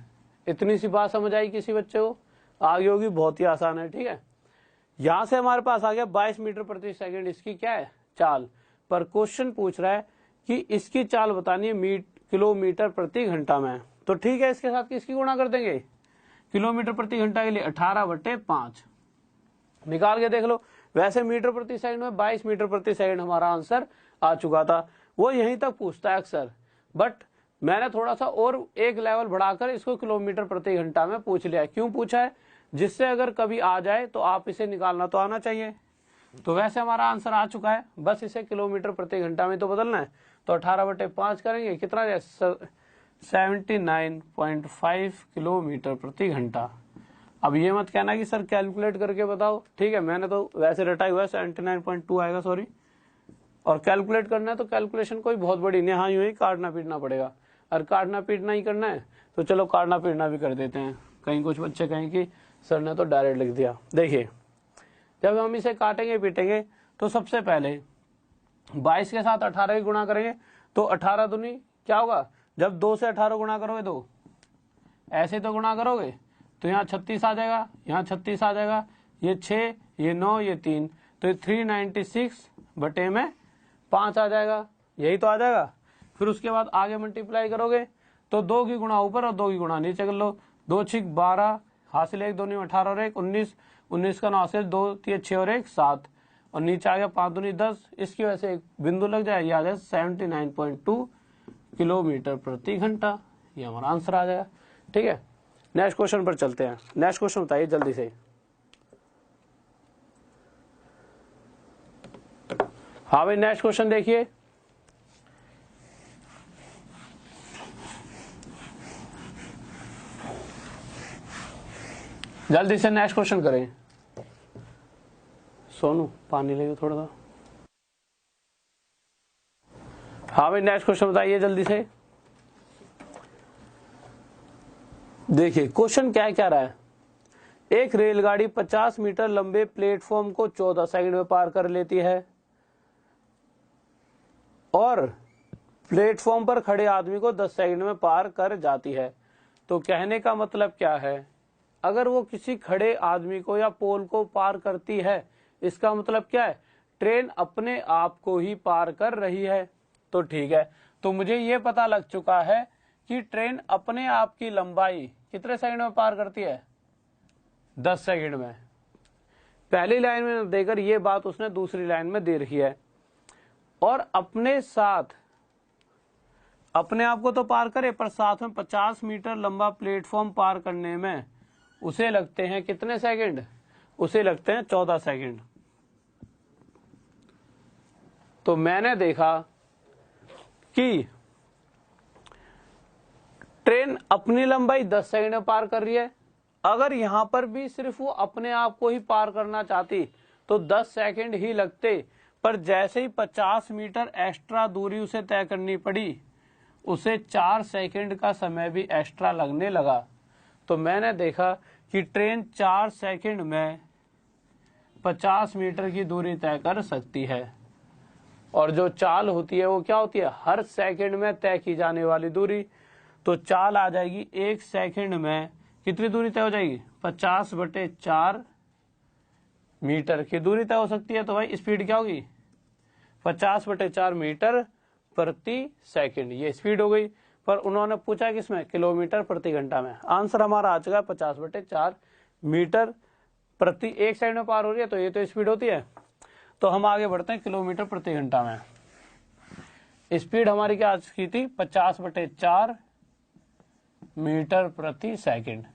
इतनी सी बात समझ आई किसी बच्चे को, आगे होगी बहुत ही आसान है। ठीक है, यहां से हमारे पास आ गया 22 मीटर प्रति सेकंड, इसकी क्या है, चाल। पर क्वेश्चन पूछ रहा है कि इसकी चाल बतानी है किलोमीटर प्रति घंटा में। तो ठीक है, इसके साथ किसकी गुणा कर देंगे, किलोमीटर प्रति घंटा के लिए 18/5 निकाल के देख लो। वैसे मीटर प्रति सेकंड में 22 मीटर प्रति सेकंड हमारा आंसर आ चुका था, वो यहीं तक पूछता है अक्सर, बट मैंने थोड़ा सा और एक लेवल बढ़ाकर इसको किलोमीटर प्रति घंटा में पूछ लिया। क्यों पूछा है, जिससे अगर कभी आ जाए तो आप इसे निकालना तो आना चाहिए। तो वैसे हमारा आंसर आ चुका है, बस इसे किलोमीटर प्रति घंटा में तो बदलना है। तो 18/5 करेंगे, कितना 79.5 किलोमीटर प्रति घंटा। अब ये मत कहना कि सर कैलकुलेट करके बताओ, ठीक है, मैंने तो वैसे रटा हुआ है 79.2 आएगा, सॉरी। और कैलकुलेट करना है तो कैलकुलेशन कोई बहुत बड़ी नहीं, हाँ यूं ही काटना पीटना पड़ेगा। और काटना पीटना ही करना है तो चलो काटना पीटना भी कर देते हैं। कहीं कुछ बच्चे कहें कि सर ने तो डायरेक्ट लिख दिया। देखिए जब हम इसे काटेंगे पीटेंगे तो सबसे पहले 22 के साथ 18 की गुणा करेंगे, तो 18 दूनी क्या होगा, जब 2 से 18 गुणा करोगे तो ऐसे तो गुणा करोगे तो यहाँ 36 आ जाएगा, यहाँ 36 आ जाएगा, ये 6, ये 9, ये 3, तो 396/5 आ जाएगा, यही तो आ जाएगा। फिर उसके बाद आगे मल्टीप्लाई करोगे तो 2 की गुणा ऊपर और 2 की गुणा नीचे कर लो। 2 6 12, हासिल 1 2 में 18 और 1 19, 19 का 9 हासिल 2 3 6 और 1 7, और नीचे आ गया 5 दूनी 10। इसकी वजह से एक बिंदु लग जाए, ये आ जाए 79.2 किलोमीटर प्रति घंटा, ये हमारा आंसर आ जाएगा। ठीक है, नेक्स्ट क्वेश्चन पर चलते हैं। नेक्स्ट क्वेश्चन बताइए जल्दी से। हाँ भाई नेक्स्ट क्वेश्चन देखिए, जल्दी से नेक्स्ट क्वेश्चन करें। सोनू पानी ले थोड़ा सा। हाँ भाई नेक्स्ट क्वेश्चन बताइए जल्दी से। देखिए क्वेश्चन क्या क्या रहा है। एक रेलगाड़ी 50 मीटर लंबे प्लेटफॉर्म को 14 सेकंड में पार कर लेती है और प्लेटफॉर्म पर खड़े आदमी को 10 सेकंड में पार कर जाती है। तो कहने का मतलब क्या है, अगर वो किसी खड़े आदमी को या पोल को पार करती है, इसका मतलब क्या है, ट्रेन अपने आप को ही पार कर रही है। तो ठीक है, तो मुझे ये पता लग चुका है कि ट्रेन अपने आप की लंबाई कितने सेकंड में पार करती है, 10 सेकंड में। पहली लाइन में देकर ये बात उसने दूसरी लाइन में दे रखी है। और अपने साथ अपने आप को तो पार करे, पर साथ में 50 मीटर लंबा प्लेटफॉर्म पार करने में उसे लगते हैं कितने सेकंड, उसे लगते हैं 14 सेकंड। तो मैंने देखा कि ट्रेन अपनी लंबाई 10 सेकंड में पार कर रही है। अगर यहां पर भी सिर्फ वो अपने आप को ही पार करना चाहती तो 10 सेकंड ही लगते, पर जैसे ही 50 मीटर एक्स्ट्रा दूरी उसे तय करनी पड़ी, उसे 4 सेकंड का समय भी एक्स्ट्रा लगने लगा। तो मैंने देखा कि ट्रेन 4 सेकंड में 50 मीटर की दूरी तय कर सकती है। और जो चाल होती है वो क्या होती है, हर सेकंड में तय की जाने वाली दूरी। तो चाल आ जाएगी 1 सेकंड में कितनी दूरी तय हो जाएगी, 50/4 मीटर की दूरी तय हो सकती है। तो भाई स्पीड क्या होगी, 50/4 मीटर प्रति सेकंड, ये स्पीड हो गई। पर उन्होंने पूछा किसमें, किलोमीटर प्रति घंटा में। आंसर हमारा आ चुका है 50/4 मीटर प्रति 1 सेकंड में पार हो रही है, तो ये तो स्पीड होती है। तो हम आगे बढ़ते हैं किलोमीटर प्रति घंटा में। स्पीड हमारी क्या आ चुकी थी, 50/4 मीटर प्रति सेकंड।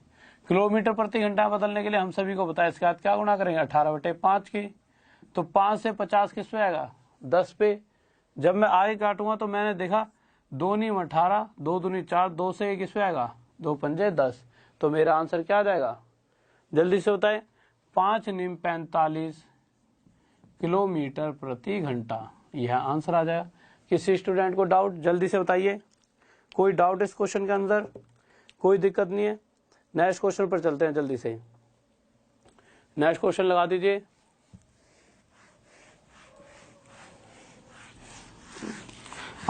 किलोमीटर प्रति घंटा बदलने के लिए हम सभी को बताया, इसके बाद क्या गुणा करेंगे, 18/5 की। तो 5 से 50 किस पे आएगा, 10 पे। जब मैं आगे काटूंगा तो मैंने देखा 2 नीम 18, 2 दूनी 4, 2 से 1 किस पे आएगा, 2 पंजे 10। तो मेरा आंसर क्या आ जाएगा, जल्दी से बताए, 5 नीम 45 किलोमीटर प्रति घंटा। यह आंसर आ जाएगा। किसी स्टूडेंट को डाउट, जल्दी से बताइए। कोई डाउट इस क्वेश्चन के अंदर, कोई दिक्कत नहीं है। नेक्स्ट क्वेश्चन पर चलते हैं जल्दी से। नेक्स्ट क्वेश्चन लगा दीजिए।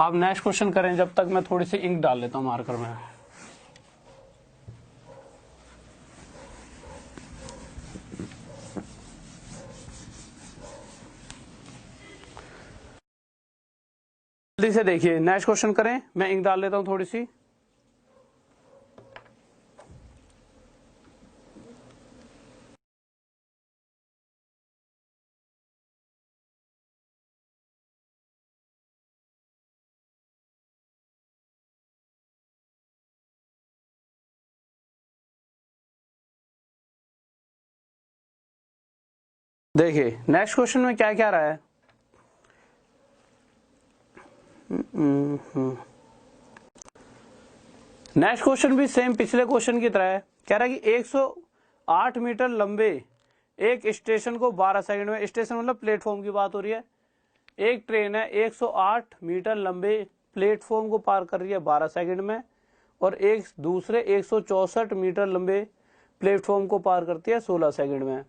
आप नेक्स्ट क्वेश्चन करें, जब तक मैं थोड़ी सी इंक डाल लेता हूं मार्कर में। जल्दी से देखिए, नेक्स्ट क्वेश्चन करें, मैं इंक डाल लेता हूं थोड़ी सी। देखिए नेक्स्ट क्वेश्चन में क्या क्या रहा है। नेक्स्ट क्वेश्चन भी सेम पिछले क्वेश्चन की तरह है। कह रहा है कि 108 मीटर लंबे एक स्टेशन को 12 सेकंड में, स्टेशन मतलब प्लेटफॉर्म की बात हो रही है, एक ट्रेन है 108 मीटर लंबे प्लेटफॉर्म को पार कर रही है 12 सेकंड में, और एक दूसरे 164 मीटर लंबे प्लेटफॉर्म को पार करती है 16 सेकंड में।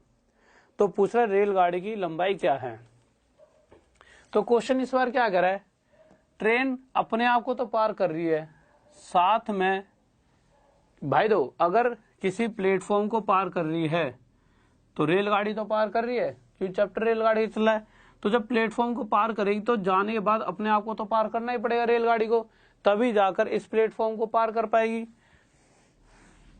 तो पूछ रहा है रेलगाड़ी की लंबाई क्या है। तो क्वेश्चन इस बार क्या कर रहा है, ट्रेन अपने आप को तो पार कर रही है, साथ में भाई दो अगर किसी प्लेटफॉर्म को पार कर रही है तो रेलगाड़ी तो पार कर रही है, क्योंकि चैप्टर रेलगाड़ी चल रहा है। तो जब प्लेटफॉर्म को पार करेगी तो जाने के बाद अपने आप को तो पार करना ही पड़ेगा रेलगाड़ी को, तभी जाकर इस प्लेटफॉर्म को पार कर पाएगी।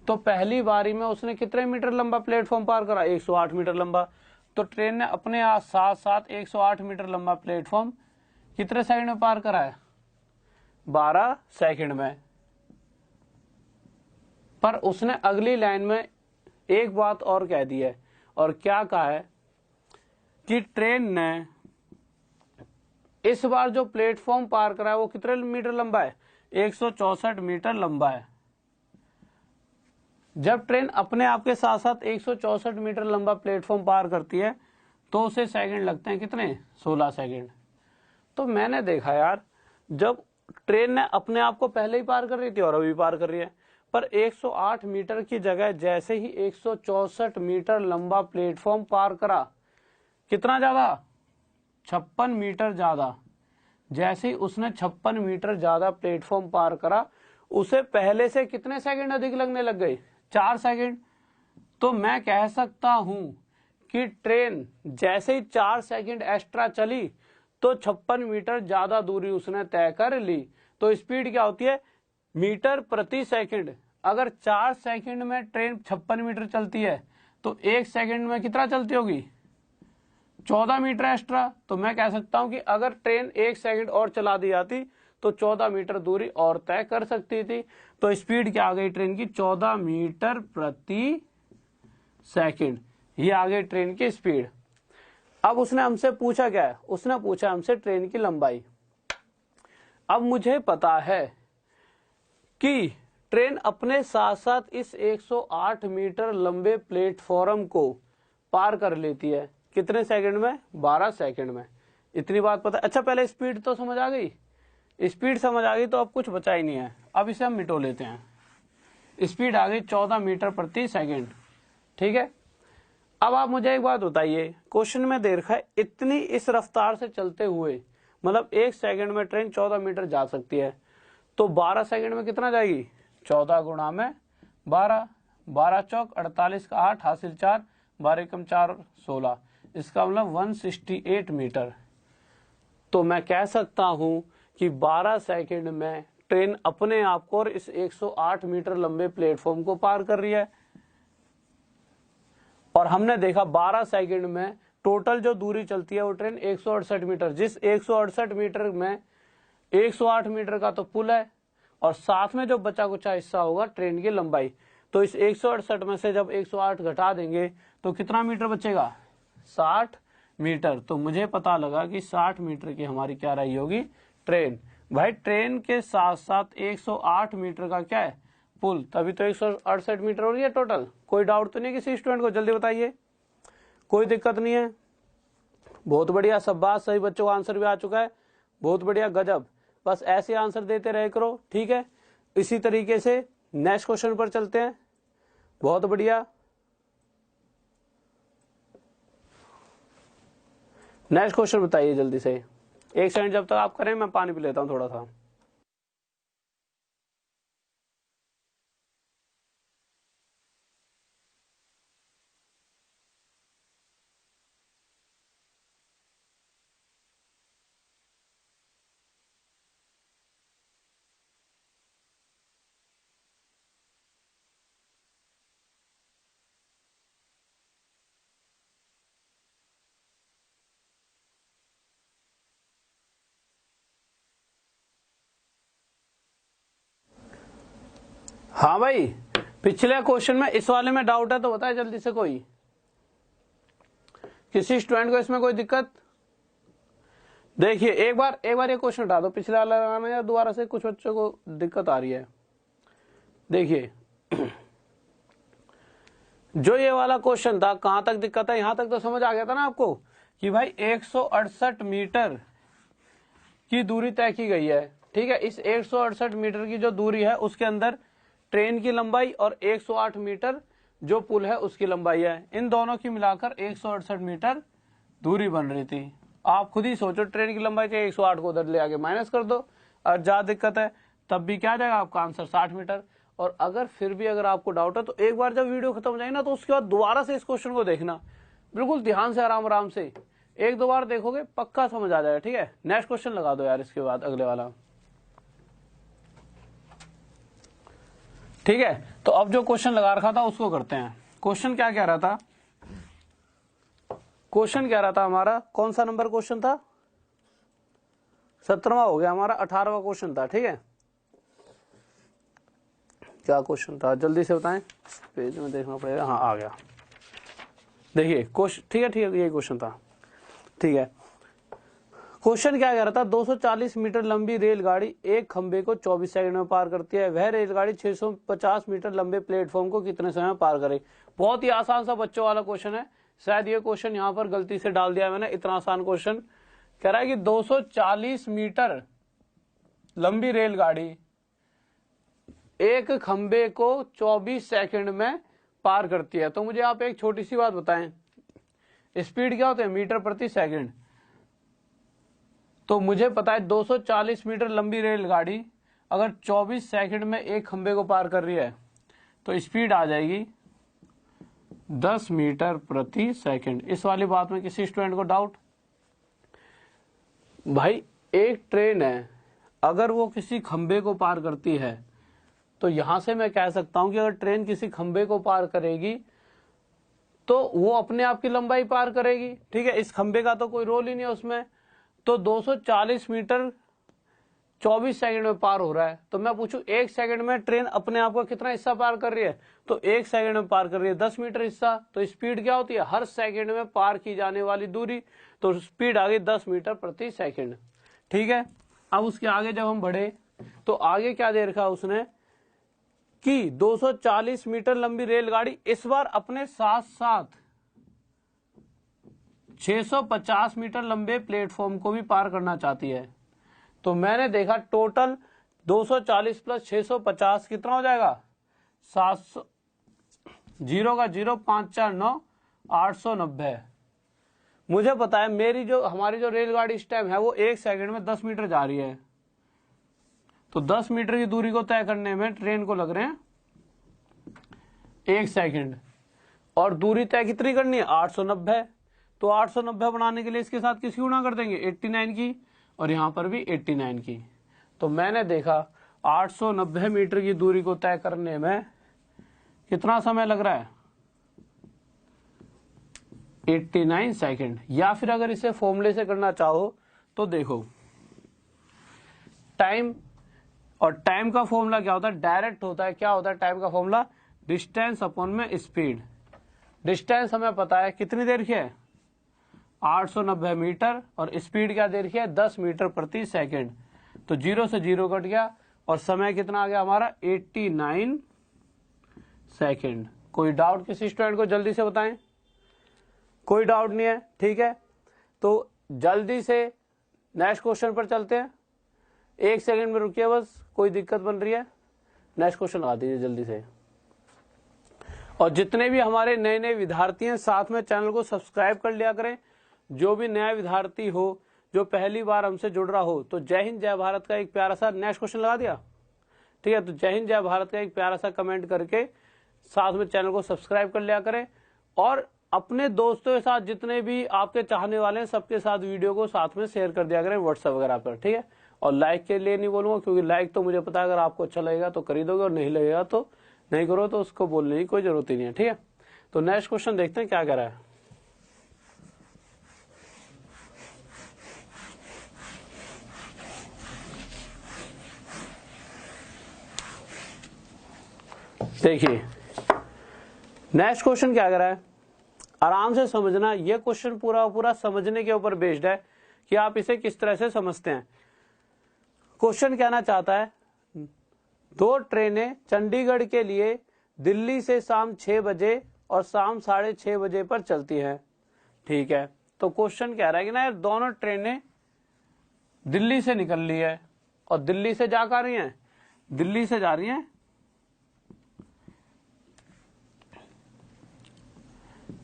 तो पहली बारी में उसने कितने मीटर लंबा प्लेटफॉर्म पार करा, 108 मीटर लंबा। तो ट्रेन ने अपने साथ साथ 108 मीटर लंबा प्लेटफॉर्म कितने सेकंड में पार करा है, 12 सेकंड में। पर उसने अगली लाइन में एक बात और कह दी है, और क्या कहा है कि ट्रेन ने इस बार जो प्लेटफॉर्म पार करा है वो कितने मीटर लंबा है? 164 मीटर लंबा है। जब ट्रेन अपने आप के साथ साथ 164 मीटर लंबा प्लेटफॉर्म पार करती है तो उसे सेकंड लगते हैं कितने? 16 सेकंड। तो मैंने देखा यार, जब ट्रेन ने अपने आप को पहले ही पार कर रही थी और अभी पार कर रही है, पर 108 मीटर की जगह जैसे ही 164 मीटर लंबा प्लेटफॉर्म पार करा, कितना ज्यादा? 56 मीटर ज्यादा। जैसे ही उसने 56 मीटर ज्यादा प्लेटफॉर्म पार करा, उसे पहले से कितने सेकंड अधिक लगने लग गए? 4 सेकंड। तो मैं कह सकता हूं कि ट्रेन जैसे ही 4 सेकंड एक्स्ट्रा चली तो 56 मीटर ज्यादा दूरी उसने तय कर ली। तो स्पीड क्या होती है? मीटर प्रति सेकंड। अगर 4 सेकंड में ट्रेन 56 मीटर चलती है तो 1 सेकंड में कितना चलती होगी? 14 मीटर एक्स्ट्रा। तो मैं कह सकता हूं कि अगर ट्रेन 1 सेकंड और चला दी जाती तो 14 मीटर दूरी और तय कर सकती थी। तो स्पीड क्या आ गई ट्रेन की? 14 मीटर प्रति सेकंड। ये आ गई ट्रेन की स्पीड। अब उसने हमसे पूछा क्या है? उसने पूछा हमसे ट्रेन की लंबाई। अब मुझे पता है कि ट्रेन अपने साथ साथ इस 108 मीटर लंबे प्लेटफॉर्म को पार कर लेती है कितने सेकंड में? 12 सेकंड में। इतनी बात पता है। अच्छा, पहले स्पीड तो समझ आ गई। स्पीड समझ आ गई तो अब कुछ बचा ही नहीं है। अब इसे हम मिटो लेते हैं। स्पीड आ गई 14 मीटर प्रति सेकंड। ठीक है। अब आप मुझे एक बात बताइए, क्वेश्चन में दे रखा है इतनी इस रफ्तार से चलते हुए, मतलब 1 सेकंड में ट्रेन 14 मीटर जा सकती है, तो 12 सेकंड में कितना जाएगी? 14 गुणा में 12, 12 चौक 48 का 8 हासिल 4, 12 कम 4 16, इसका मतलब 168 मीटर। तो मैं कह सकता हूं कि 12 सेकंड में ट्रेन अपने आप को और इस 108 मीटर लंबे प्लेटफॉर्म को पार कर रही है। और हमने देखा 12 सेकंड में टोटल जो दूरी चलती है वो ट्रेन 168 मीटर, जिस 168 मीटर में 108 मीटर का तो पुल है और साथ में जो बचा कुचा हिस्सा होगा ट्रेन की लंबाई। तो इस 168 में से जब 108 घटा देंगे तो कितना मीटर बचेगा? 60 मीटर। तो मुझे पता लगा कि 60 मीटर की हमारी क्या रही होगी? ट्रेन। भाई ट्रेन के साथ साथ 108 मीटर का क्या है? पुल। तभी तो 168 मीटर हो रही है टोटल। कोई डाउट तो नहीं किसी स्टूडेंट को? जल्दी बताइए, कोई दिक्कत नहीं है? बहुत बढ़िया, सब बात सही। बच्चों का आंसर भी आ चुका है। बहुत बढ़िया, गजब। बस ऐसे आंसर देते रहे करो, ठीक है। इसी तरीके से नेक्स्ट क्वेश्चन पर चलते हैं। बहुत बढ़िया, नेक्स्ट क्वेश्चन बताइए जल्दी से। 1 सेकंड जब तक आप करें मैं पानी पी लेता हूं थोड़ा सा। हाँ भाई, पिछले क्वेश्चन में इस वाले में डाउट है तो बताए जल्दी से। कोई किसी स्टूडेंट को इसमें कोई दिक्कत? देखिए एक बार ये क्वेश्चन हटा दो, पिछले वाला लगाना या दोबारा से, कुछ बच्चों को दिक्कत आ रही है। देखिए जो ये वाला क्वेश्चन था, कहां तक दिक्कत है? यहां तक तो समझ आ गया था ना आपको कि भाई 168 मीटर की दूरी तय की गई है। ठीक है, इस 168 मीटर की जो दूरी है उसके अंदर ट्रेन की लंबाई और 108 मीटर जो पुल है उसकी लंबाई है। इन दोनों की मिलाकर 168 मीटर दूरी बन रही थी। आप खुद ही सोचो, ट्रेन की लंबाई के 108 को उधर ले आके माइनस कर दो, और ज्यादा दिक्कत है तब भी क्या जाएगा आपका आंसर? 60 मीटर। और अगर फिर भी अगर आपको डाउट है तो एक बार जब वीडियो खत्म हो जाएगी ना तो उसके बाद दोबारा से इस क्वेश्चन को देखना, बिल्कुल ध्यान से, आराम आराम से 1-2 बार देखोगे, पक्का समझ आ जाएगा। ठीक है, नेक्स्ट क्वेश्चन लगा दो यार इसके बाद, अगले वाला। ठीक है, तो अब जो क्वेश्चन लगा रखा था उसको करते हैं। क्वेश्चन क्या कह रहा था? क्वेश्चन कह रहा था हमारा, कौन सा नंबर क्वेश्चन था? 17वां हो गया हमारा, 18वां क्वेश्चन था। ठीक है, क्या क्वेश्चन था जल्दी से बताएं, पेज में देखना पड़ेगा। हाँ आ गया, देखिए क्वेश्चन। ठीक है, ये क्वेश्चन था। ठीक है, क्वेश्चन क्या कह रहा था, 240 मीटर लंबी रेलगाड़ी एक खंबे को 24 सेकंड में पार करती है, वह रेलगाड़ी 650 मीटर लंबे प्लेटफॉर्म को कितने समय में पार करे। बहुत ही आसान सा बच्चों वाला क्वेश्चन है, शायद ये क्वेश्चन यहाँ पर गलती से डाल दिया मैंने, इतना आसान क्वेश्चन कह रहा है कि 240 मीटर लंबी रेलगाड़ी एक खंबे को 24 सेकंड में पार करती है। तो मुझे आप एक छोटी सी बात बताएं, स्पीड क्या होते हैं, मीटर प्रति सेकंड। तो मुझे पता है 240 मीटर लंबी रेलगाड़ी अगर 24 सेकंड में एक खंबे को पार कर रही है तो स्पीड आ जाएगी 10 मीटर प्रति सेकंड। इस वाली बात में किसी स्टूडेंट को डाउट? भाई एक ट्रेन है, अगर वो किसी खंबे को पार करती है तो यहां से मैं कह सकता हूं कि अगर ट्रेन किसी खंबे को पार करेगी तो वो अपने आप की लंबाई पार करेगी, ठीक है। इस खंबे का तो कोई रोल ही नहीं है उसमें। तो 240 मीटर 24 सेकंड में पार हो रहा है, तो मैं पूछूं एक सेकंड में ट्रेन अपने आप का कितना हिस्सा पार कर रही है, तो एक सेकंड में पार कर रही है 10 मीटर हिस्सा। तो स्पीड क्या होती है, हर सेकंड में पार की जाने वाली दूरी, तो स्पीड आ गई 10 मीटर प्रति सेकंड, ठीक है। अब उसके आगे जब हम बढ़े तो आगे क्या दे रखा उसने कि 240 मीटर लंबी रेलगाड़ी इस बार अपने साथ साथ 650 मीटर लंबे प्लेटफॉर्म को भी पार करना चाहती है। तो मैंने देखा टोटल 240 प्लस 650 कितना हो जाएगा, 700, 0 का 0, 5 4 9, 890। मुझे पता है हमारी जो रेलगाड़ी इस टाइम है वो एक सेकंड में 10 मीटर जा रही है, तो 10 मीटर की दूरी को तय करने में ट्रेन को लग रहे हैं 1 सेकंड, और दूरी तय कितनी करनी है, 890। तो 890 बनाने के लिए इसके साथ किसकी गुणा कर देंगे, 89 की, और यहां पर भी 89 की। तो मैंने देखा 890 मीटर की दूरी को तय करने में कितना समय लग रहा है, 89 सेकंड। या फिर अगर इसे फॉर्मूले से करना चाहो तो देखो टाइम, और टाइम का फॉर्मूला क्या होता है, डायरेक्ट होता है। क्या होता है टाइम का फॉर्मूला, डिस्टेंस अपॉन में स्पीड। डिस्टेंस हमें पता है कितनी देर की है, 890 मीटर, और स्पीड क्या दे रखी है, 10 मीटर प्रति सेकंड। तो 0 से 0 कट गया और समय कितना आ गया हमारा, 89 सेकंड। कोई डाउट किसी स्टूडेंट को, जल्दी से बताएं। कोई डाउट नहीं है, ठीक है। तो जल्दी से नेक्स्ट क्वेश्चन पर चलते हैं। 1 सेकंड में रुकिए बस, कोई दिक्कत बन रही है, नेक्स्ट क्वेश्चन लगा दीजिए जल्दी से। और जितने भी हमारे नए नए विद्यार्थी हैं साथ में चैनल को सब्सक्राइब कर लिया करें। जो भी नया विद्यार्थी हो जो पहली बार हमसे जुड़ रहा हो, तो जय हिंद जय भारत का एक प्यारा सा नेक्स्ट क्वेश्चन लगा दिया, ठीक है। तो जय हिंद जय भारत का एक प्यारा सा कमेंट करके साथ में चैनल को सब्सक्राइब कर लिया करें, और अपने दोस्तों के साथ जितने भी आपके चाहने वाले हैं सबके साथ वीडियो को साथ में शेयर कर दिया करें व्हाट्सएप वगैरह पर, ठीक है। और लाइक के लिए नहीं बोलूंगा, क्योंकि लाइक तो मुझे पता है अगर आपको अच्छा लगेगा तो खरीदोगे, और नहीं लगेगा तो नहीं करो, तो उसको बोलने की कोई जरूरत ही नहीं है, ठीक है। तो नेक्स्ट क्वेश्चन देखते हैं क्या कह रहा है। देखिए नेक्स्ट क्वेश्चन क्या कह रहा है, आराम से समझना। यह क्वेश्चन पूरा पूरा समझने के ऊपर बेस्ड है कि आप इसे किस तरह से समझते हैं। क्वेश्चन कहना चाहता है 2 ट्रेनें चंडीगढ़ के लिए दिल्ली से शाम 6 बजे और शाम 6:30 बजे पर चलती हैं, ठीक है। तो क्वेश्चन कह रहा है कि ना यार दोनों ट्रेनें दिल्ली से निकल रही है, और दिल्ली से जा कर रही हैं, दिल्ली से जा रही हैं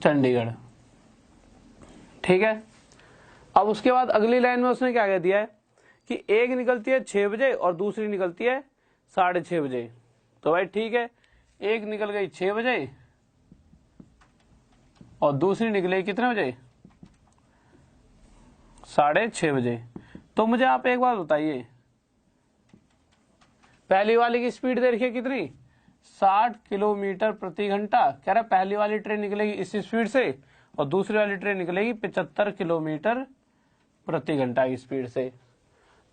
चंडीगढ़, ठीक है। अब उसके बाद अगली लाइन में उसने क्या कह दिया है कि एक निकलती है 6 बजे और दूसरी निकलती है 6:30 बजे। तो भाई ठीक है, एक निकल गई 6 बजे और दूसरी निकलेगी कितने बजे, 6:30 बजे। तो मुझे आप एक बात बताइए, पहली वाली की स्पीड देखिए कितनी, 60 किलोमीटर प्रति घंटा। कह रहा है पहली वाली ट्रेन निकलेगी इस स्पीड से और दूसरी वाली ट्रेन निकलेगी 75 किलोमीटर प्रति घंटा की स्पीड से।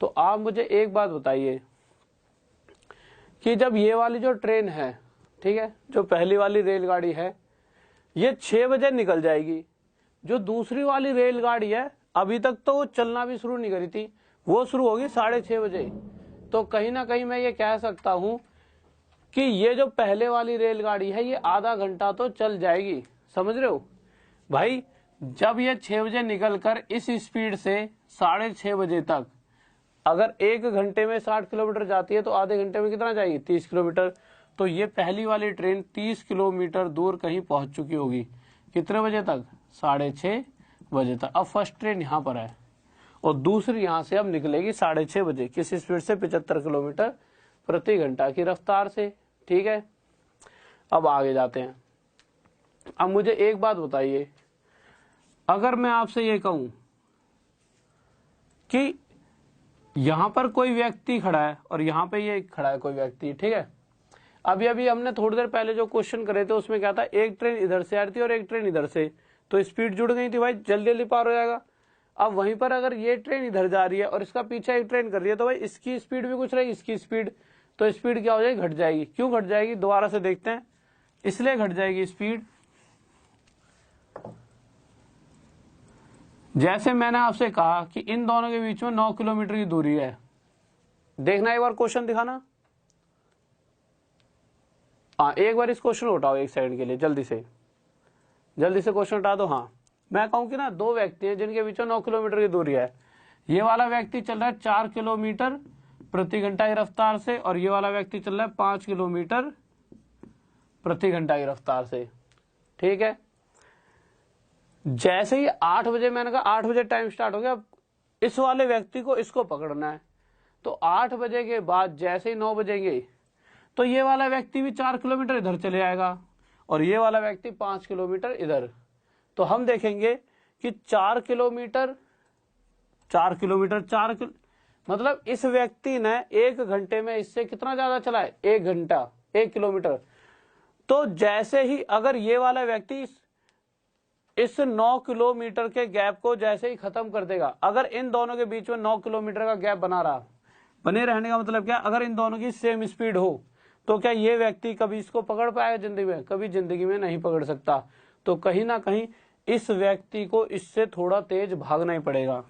तो आप मुझे एक बात बताइए कि जब ये वाली जो ट्रेन है, ठीक है, जो पहली वाली रेलगाड़ी है, ये 6 बजे निकल जाएगी, जो दूसरी वाली रेलगाड़ी है अभी तक तो वो चलना भी शुरू नहीं करी थी, वो शुरू होगी 6:30 बजे। तो कहीं ना कहीं मैं ये कह सकता हूं कि ये जो पहले वाली रेलगाड़ी है ये आधा घंटा तो चल जाएगी, समझ रहे हो भाई। जब ये 6 बजे निकलकर इस स्पीड से 6:30 बजे तक अगर 1 घंटे में 60 किलोमीटर जाती है तो आधे घंटे में कितना जाएगी, 30 किलोमीटर। तो ये पहली वाली ट्रेन 30 किलोमीटर दूर कहीं पहुंच चुकी होगी, कितने बजे तक, 6:30 बजे तक। अब फर्स्ट ट्रेन यहाँ पर है और दूसरी यहाँ से अब निकलेगी 6:30 बजे, किस स्पीड से, 75 किलोमीटर प्रति घंटा की रफ्तार से। ठीक है, अब आगे जाते हैं। अब मुझे एक बात बताइए, अगर मैं आपसे ये कहूं कि यहां पर कोई व्यक्ति खड़ा है और यहां पे ये खड़ा है कोई व्यक्ति, ठीक है। अभी हमने थोड़ी देर पहले जो क्वेश्चन करे थे उसमें क्या था, एक ट्रेन इधर से आ रही थी और एक ट्रेन इधर से, तो स्पीड जुड़ गई थी भाई, जल्दी जल्दी पार हो जाएगा। अब वहीं पर अगर ये ट्रेन इधर जा रही है और इसका पीछे एक ट्रेन कर रही है तो भाई इसकी स्पीड भी कुछ रहेगी, इसकी स्पीड, तो स्पीड क्या हो जाएगी, घट जाएगी। क्यों घट जाएगी, दोबारा से देखते हैं। इसलिए घट जाएगी स्पीड, जैसे मैंने आपसे कहा कि इन दोनों के बीच में 9 किलोमीटर की दूरी है। देखना एक बार क्वेश्चन दिखाना। हाँ, एक बार इस क्वेश्चन उठाओ एक सेकंड के लिए, जल्दी से क्वेश्चन उठा दो। हाँ, मैं कहूं कि ना दो व्यक्ति हैं जिनके बीच में 9 किलोमीटर की दूरी है। ये वाला व्यक्ति चल रहा है 4 किलोमीटर प्रति घंटा की रफ्तार से और ये वाला व्यक्ति चल रहा है 5 किलोमीटर प्रति घंटा की रफ्तार से। ठीक है, जैसे ही 8 बजे, मैंने कहा 8 बजे टाइम स्टार्ट हो गया, अब इस वाले व्यक्ति को इसको पकड़ना है। तो 8 बजे के बाद जैसे ही 9 बजेंगे तो ये वाला व्यक्ति भी 4 किलोमीटर इधर चले आएगा और ये वाला व्यक्ति 5 किलोमीटर इधर। तो हम देखेंगे कि 4 किलोमीटर मतलब इस व्यक्ति ने 1 घंटे में इससे कितना ज्यादा चला है, 1 घंटा 1 किलोमीटर। तो जैसे ही अगर ये वाला व्यक्ति इस 9 किलोमीटर के गैप को जैसे ही खत्म कर देगा, अगर इन दोनों के बीच में 9 किलोमीटर का गैप बने रहने का मतलब क्या, अगर इन दोनों की सेम स्पीड हो तो क्या ये व्यक्ति कभी इसको पकड़ पाएगा जिंदगी में, कभी जिंदगी में नहीं पकड़ सकता। तो कहीं ना कहीं इस व्यक्ति को इससे थोड़ा तेज भागना ही पड़ेगा।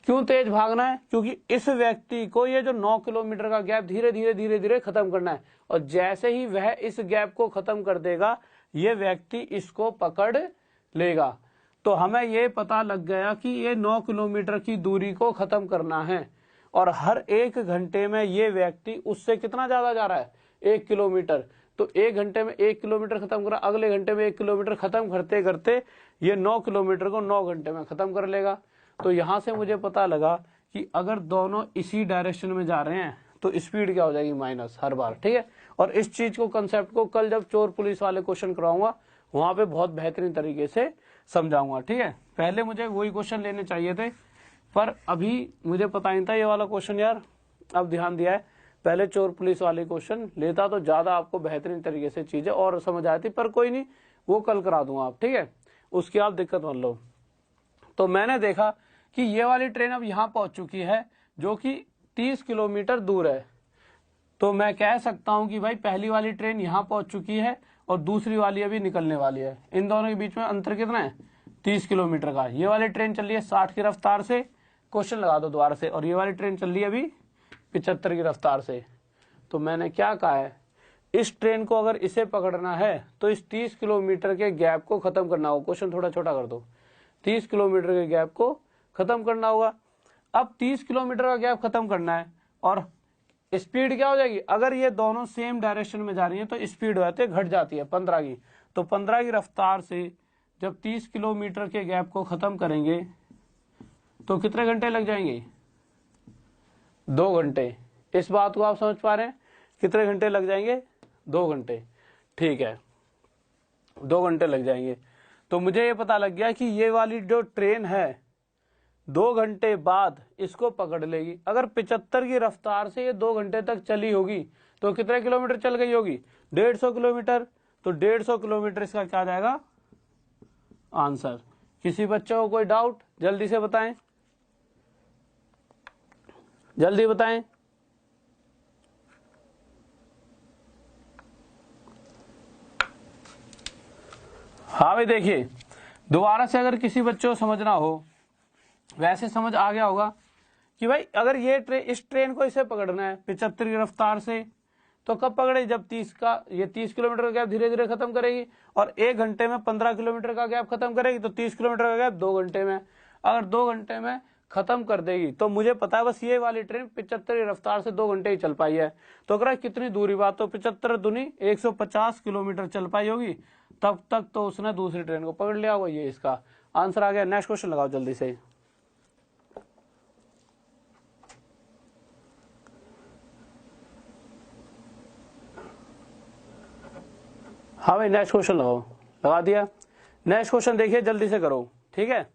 क्यों तेज भागना है, क्योंकि इस व्यक्ति को ये जो 9 किलोमीटर का गैप धीरे धीरे खत्म करना है और जैसे ही वह इस गैप को खत्म कर देगा ये व्यक्ति इसको पकड़ लेगा। तो हमें ये पता लग गया कि ये 9 किलोमीटर की दूरी को खत्म करना है और हर 1 घंटे में ये व्यक्ति उससे कितना ज्यादा जा रहा है, 1 किलोमीटर। तो 1 घंटे में 1 किलोमीटर खत्म करा, अगले घंटे में 1 किलोमीटर खत्म करते करते ये 9 किलोमीटर को 9 घंटे में खत्म कर लेगा। तो यहां से मुझे पता लगा कि अगर दोनों इसी डायरेक्शन में जा रहे हैं तो स्पीड क्या हो जाएगी, माइनस हर बार। ठीक है, और इस चीज को, कंसेप्ट को कल जब चोर पुलिस वाले क्वेश्चन कराऊंगा वहां पे बहुत बेहतरीन तरीके से समझाऊंगा। ठीक है, पहले मुझे वही क्वेश्चन लेने चाहिए थे पर अभी मुझे पता नहीं था ये वाला क्वेश्चन, यार अब ध्यान दिया है। पहले चोर पुलिस वाले क्वेश्चन लेता तो ज्यादा आपको बेहतरीन तरीके से चीजें और समझ आती, पर कोई नहीं, वो कल करा दूंगा आप। ठीक है, उसकी आप दिक्कत मत लो। तो मैंने देखा कि ये वाली ट्रेन अब यहाँ पहुंच चुकी है जो कि 30 किलोमीटर दूर है। तो मैं कह सकता हूं कि भाई पहली वाली ट्रेन यहाँ पहुंच चुकी है और दूसरी वाली अभी निकलने वाली है। इन दोनों के बीच में अंतर कितना है, 30 किलोमीटर का। ये वाली ट्रेन चल रही है 60 की रफ्तार से, क्वेश्चन लगा दो दोबारा से, और ये वाली ट्रेन चल रही है अभी 75 की रफ्तार से। तो मैंने क्या कहा है, इस ट्रेन को अगर इसे पकड़ना है तो इस 30 किलोमीटर के गैप को खत्म करना होगा। क्वेश्चन थोड़ा छोटा कर दो, 30 किलोमीटर के गैप को खत्म करना होगा। अब 30 किलोमीटर का गैप खत्म करना है और स्पीड क्या हो जाएगी, अगर ये दोनों सेम डायरेक्शन में जा रही है तो स्पीड घट जाती है 15 की। तो 15 की रफ्तार से जब 30 किलोमीटर के गैप को खत्म करेंगे तो कितने घंटे लग जाएंगे, 2 घंटे। इस बात को आप समझ पा रहे हैं, कितने घंटे लग जाएंगे, 2 घंटे। ठीक है, 2 घंटे लग जाएंगे। तो मुझे ये पता लग गया कि ये वाली जो ट्रेन है 2 घंटे बाद इसको पकड़ लेगी। अगर 75 की रफ्तार से ये 2 घंटे तक चली होगी तो कितने किलोमीटर चल गई होगी, 150 किलोमीटर। तो 150 किलोमीटर इसका क्या आ जाएगा आंसर। किसी बच्चे को कोई डाउट, जल्दी से बताएं, जल्दी बताएं। हाँ भाई देखिए, दोबारा से अगर किसी बच्चे को समझना हो, वैसे समझ आ गया होगा कि भाई अगर ये इस ट्रेन को इसे पकड़ना है 75 की रफ्तार से, तो कब पकड़े, जब 30 किलोमीटर का गैप धीरे धीरे खत्म करेगी, और 1 घंटे में 15 किलोमीटर का गैप खत्म करेगी, तो 30 किलोमीटर का गैप 2 घंटे में। अगर 2 घंटे में खत्म कर देगी तो मुझे पता है बस ये वाली ट्रेन 75 की रफ्तार से 2 घंटे ही चल पाई है। तो अगर कितनी दूरी बात, तो 75 दूनी 150 किलोमीटर चल पाई होगी, तब तक तो उसने दूसरी ट्रेन को पकड़ लिया होगा। ये इसका आंसर आ गया। नेक्स्ट क्वेश्चन लगाओ जल्दी से। हाँ भाई नेक्स्ट क्वेश्चन लगाओ। लगा दिया। नेक्स्ट क्वेश्चन देखिए, जल्दी से करो, ठीक है।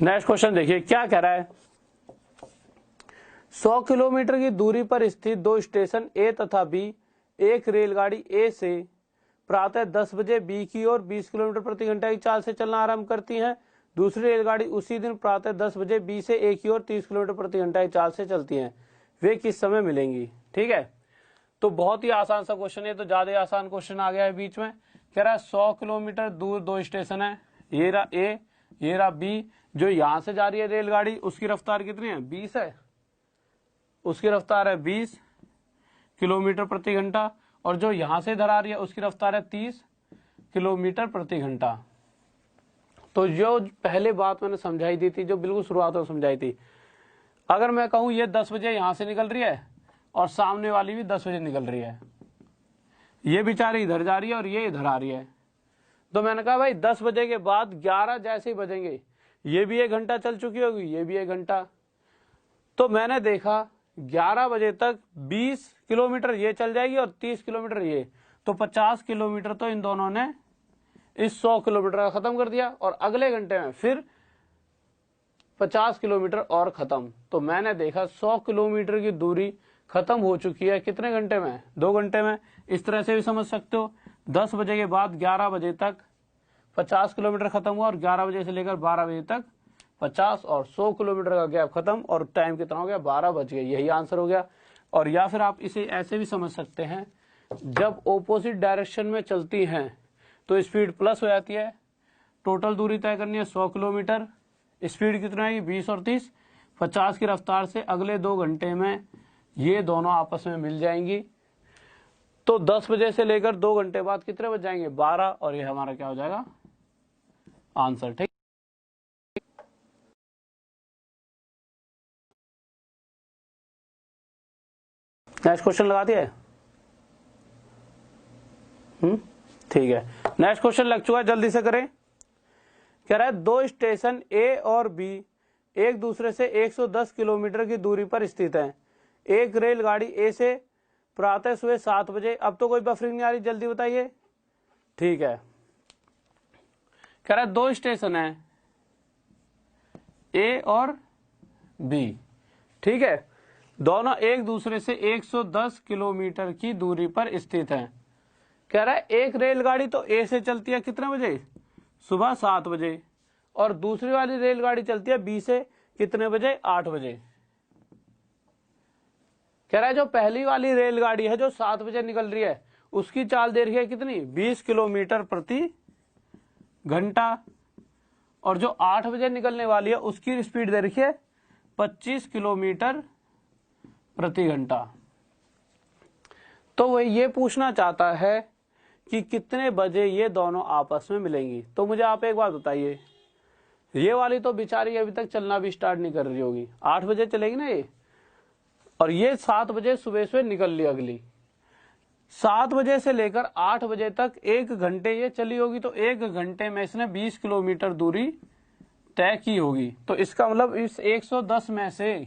नेक्स्ट क्वेश्चन देखिए क्या कह रहा है। 100 किलोमीटर की दूरी पर स्थित 2 स्टेशन ए तथा बी, एक रेलगाड़ी ए से प्रातः 10 बजे बी की ओर 20 किलोमीटर प्रति घंटा की चाल से चलना आरंभ करती है। दूसरी रेलगाड़ी उसी दिन प्रातः 10 बजे बी से ए की ओर 30 किलोमीटर प्रति घंटा की चाल से चलती हैं। वे किस समय मिलेंगी? ठीक है, तो बहुत ही आसान सा क्वेश्चन है, तो ज्यादा आसान क्वेश्चन आ गया है बीच में। कह रहा है 100 किलोमीटर दूर 2 स्टेशन है, ये रहा ए, ये रहा बी। जो यहां से जा रही है रेलगाड़ी उसकी रफ्तार कितनी है? 20 है, उसकी रफ्तार है 20 किलोमीटर प्रति घंटा, और जो यहां से इधर आ रही है उसकी रफ्तार है 30 किलोमीटर प्रति घंटा। तो जो पहले बात मैंने समझाई दी थी, जो बिल्कुल शुरुआत में समझाई थी, अगर मैं कहूं ये 10 बजे यहां से निकल रही है और सामने वाली भी 10 बजे निकल रही है, ये बेचारी इधर जा रही है और ये इधर आ रही है, तो मैंने कहा भाई 10 बजे के बाद 11 जैसे ही बजेंगे, ये भी 1 घंटा चल चुकी होगी, ये भी 1 घंटा। तो मैंने देखा 11 बजे तक 20 किलोमीटर ये चल जाएगी और 30 किलोमीटर ये, तो 50 किलोमीटर तो इन दोनों ने इस 100 किलोमीटर का खत्म कर दिया, और अगले घंटे में फिर 50 किलोमीटर और खत्म। तो मैंने देखा 100 किलोमीटर की दूरी खत्म हो चुकी है कितने घंटे में? 2 घंटे में। इस तरह से भी समझ सकते हो, 10 बजे के बाद 11 बजे तक 50 किलोमीटर खत्म हुआ, और 11 बजे से लेकर 12 बजे तक 50 और 100 किलोमीटर का गैप खत्म, और टाइम कितना हो गया? 12 बज गए। यही आंसर हो गया। और या फिर आप इसे ऐसे भी समझ सकते हैं, जब ऑपोजिट डायरेक्शन में चलती हैं तो स्पीड प्लस हो जाती है। टोटल दूरी तय करनी है 100 किलोमीटर, स्पीड कितना है? 20 और 30, 50 की रफ्तार से अगले 2 घंटे में ये दोनों आपस में मिल जाएंगी। तो 10 बजे से लेकर 2 घंटे बाद कितने बज जाएंगे? 12, और ये हमारा क्या हो जाएगा? आंसर। ठीक, नेक्स्ट क्वेश्चन लगा दिया है? ठीक है, नेक्स्ट क्वेश्चन लग चुका है, जल्दी से करें। कह रहा है 2 स्टेशन ए और बी एक दूसरे से 110 किलोमीटर की दूरी पर स्थित हैं। एक रेलगाड़ी ए से प्रातः सुबह 7 बजे, अब तो कोई बफरिंग नहीं आ रही, जल्दी बताइए। ठीक है, कह रहा है 2 स्टेशन है ए और बी, ठीक है, दोनों एक दूसरे से 110 किलोमीटर की दूरी पर स्थित हैं। कह रहा है एक रेलगाड़ी तो ए से चलती है कितने बजे? सुबह 7 बजे, और दूसरी वाली रेलगाड़ी चलती है बी से कितने बजे? 8 बजे। कह रहा है जो पहली वाली रेलगाड़ी है जो 7 बजे निकल रही है, उसकी चाल दे रही है कितनी? 20 किलोमीटर प्रति घंटा, और जो 8 बजे निकलने वाली है उसकी स्पीड दे रखी है 25 किलोमीटर प्रति घंटा। तो वह ये पूछना चाहता है कि कितने बजे ये दोनों आपस में मिलेंगी। तो मुझे आप एक बात बताइए, ये वाली तो बेचारी अभी तक चलना भी स्टार्ट नहीं कर रही होगी, 8 बजे चलेगी ना ये, और ये 7 बजे सुबह से निकल ली अगली। 7 बजे से लेकर 8 बजे तक 1 घंटे ये चली होगी, तो 1 घंटे में इसने 20 किलोमीटर दूरी तय की होगी। तो इसका मतलब इस 110 में से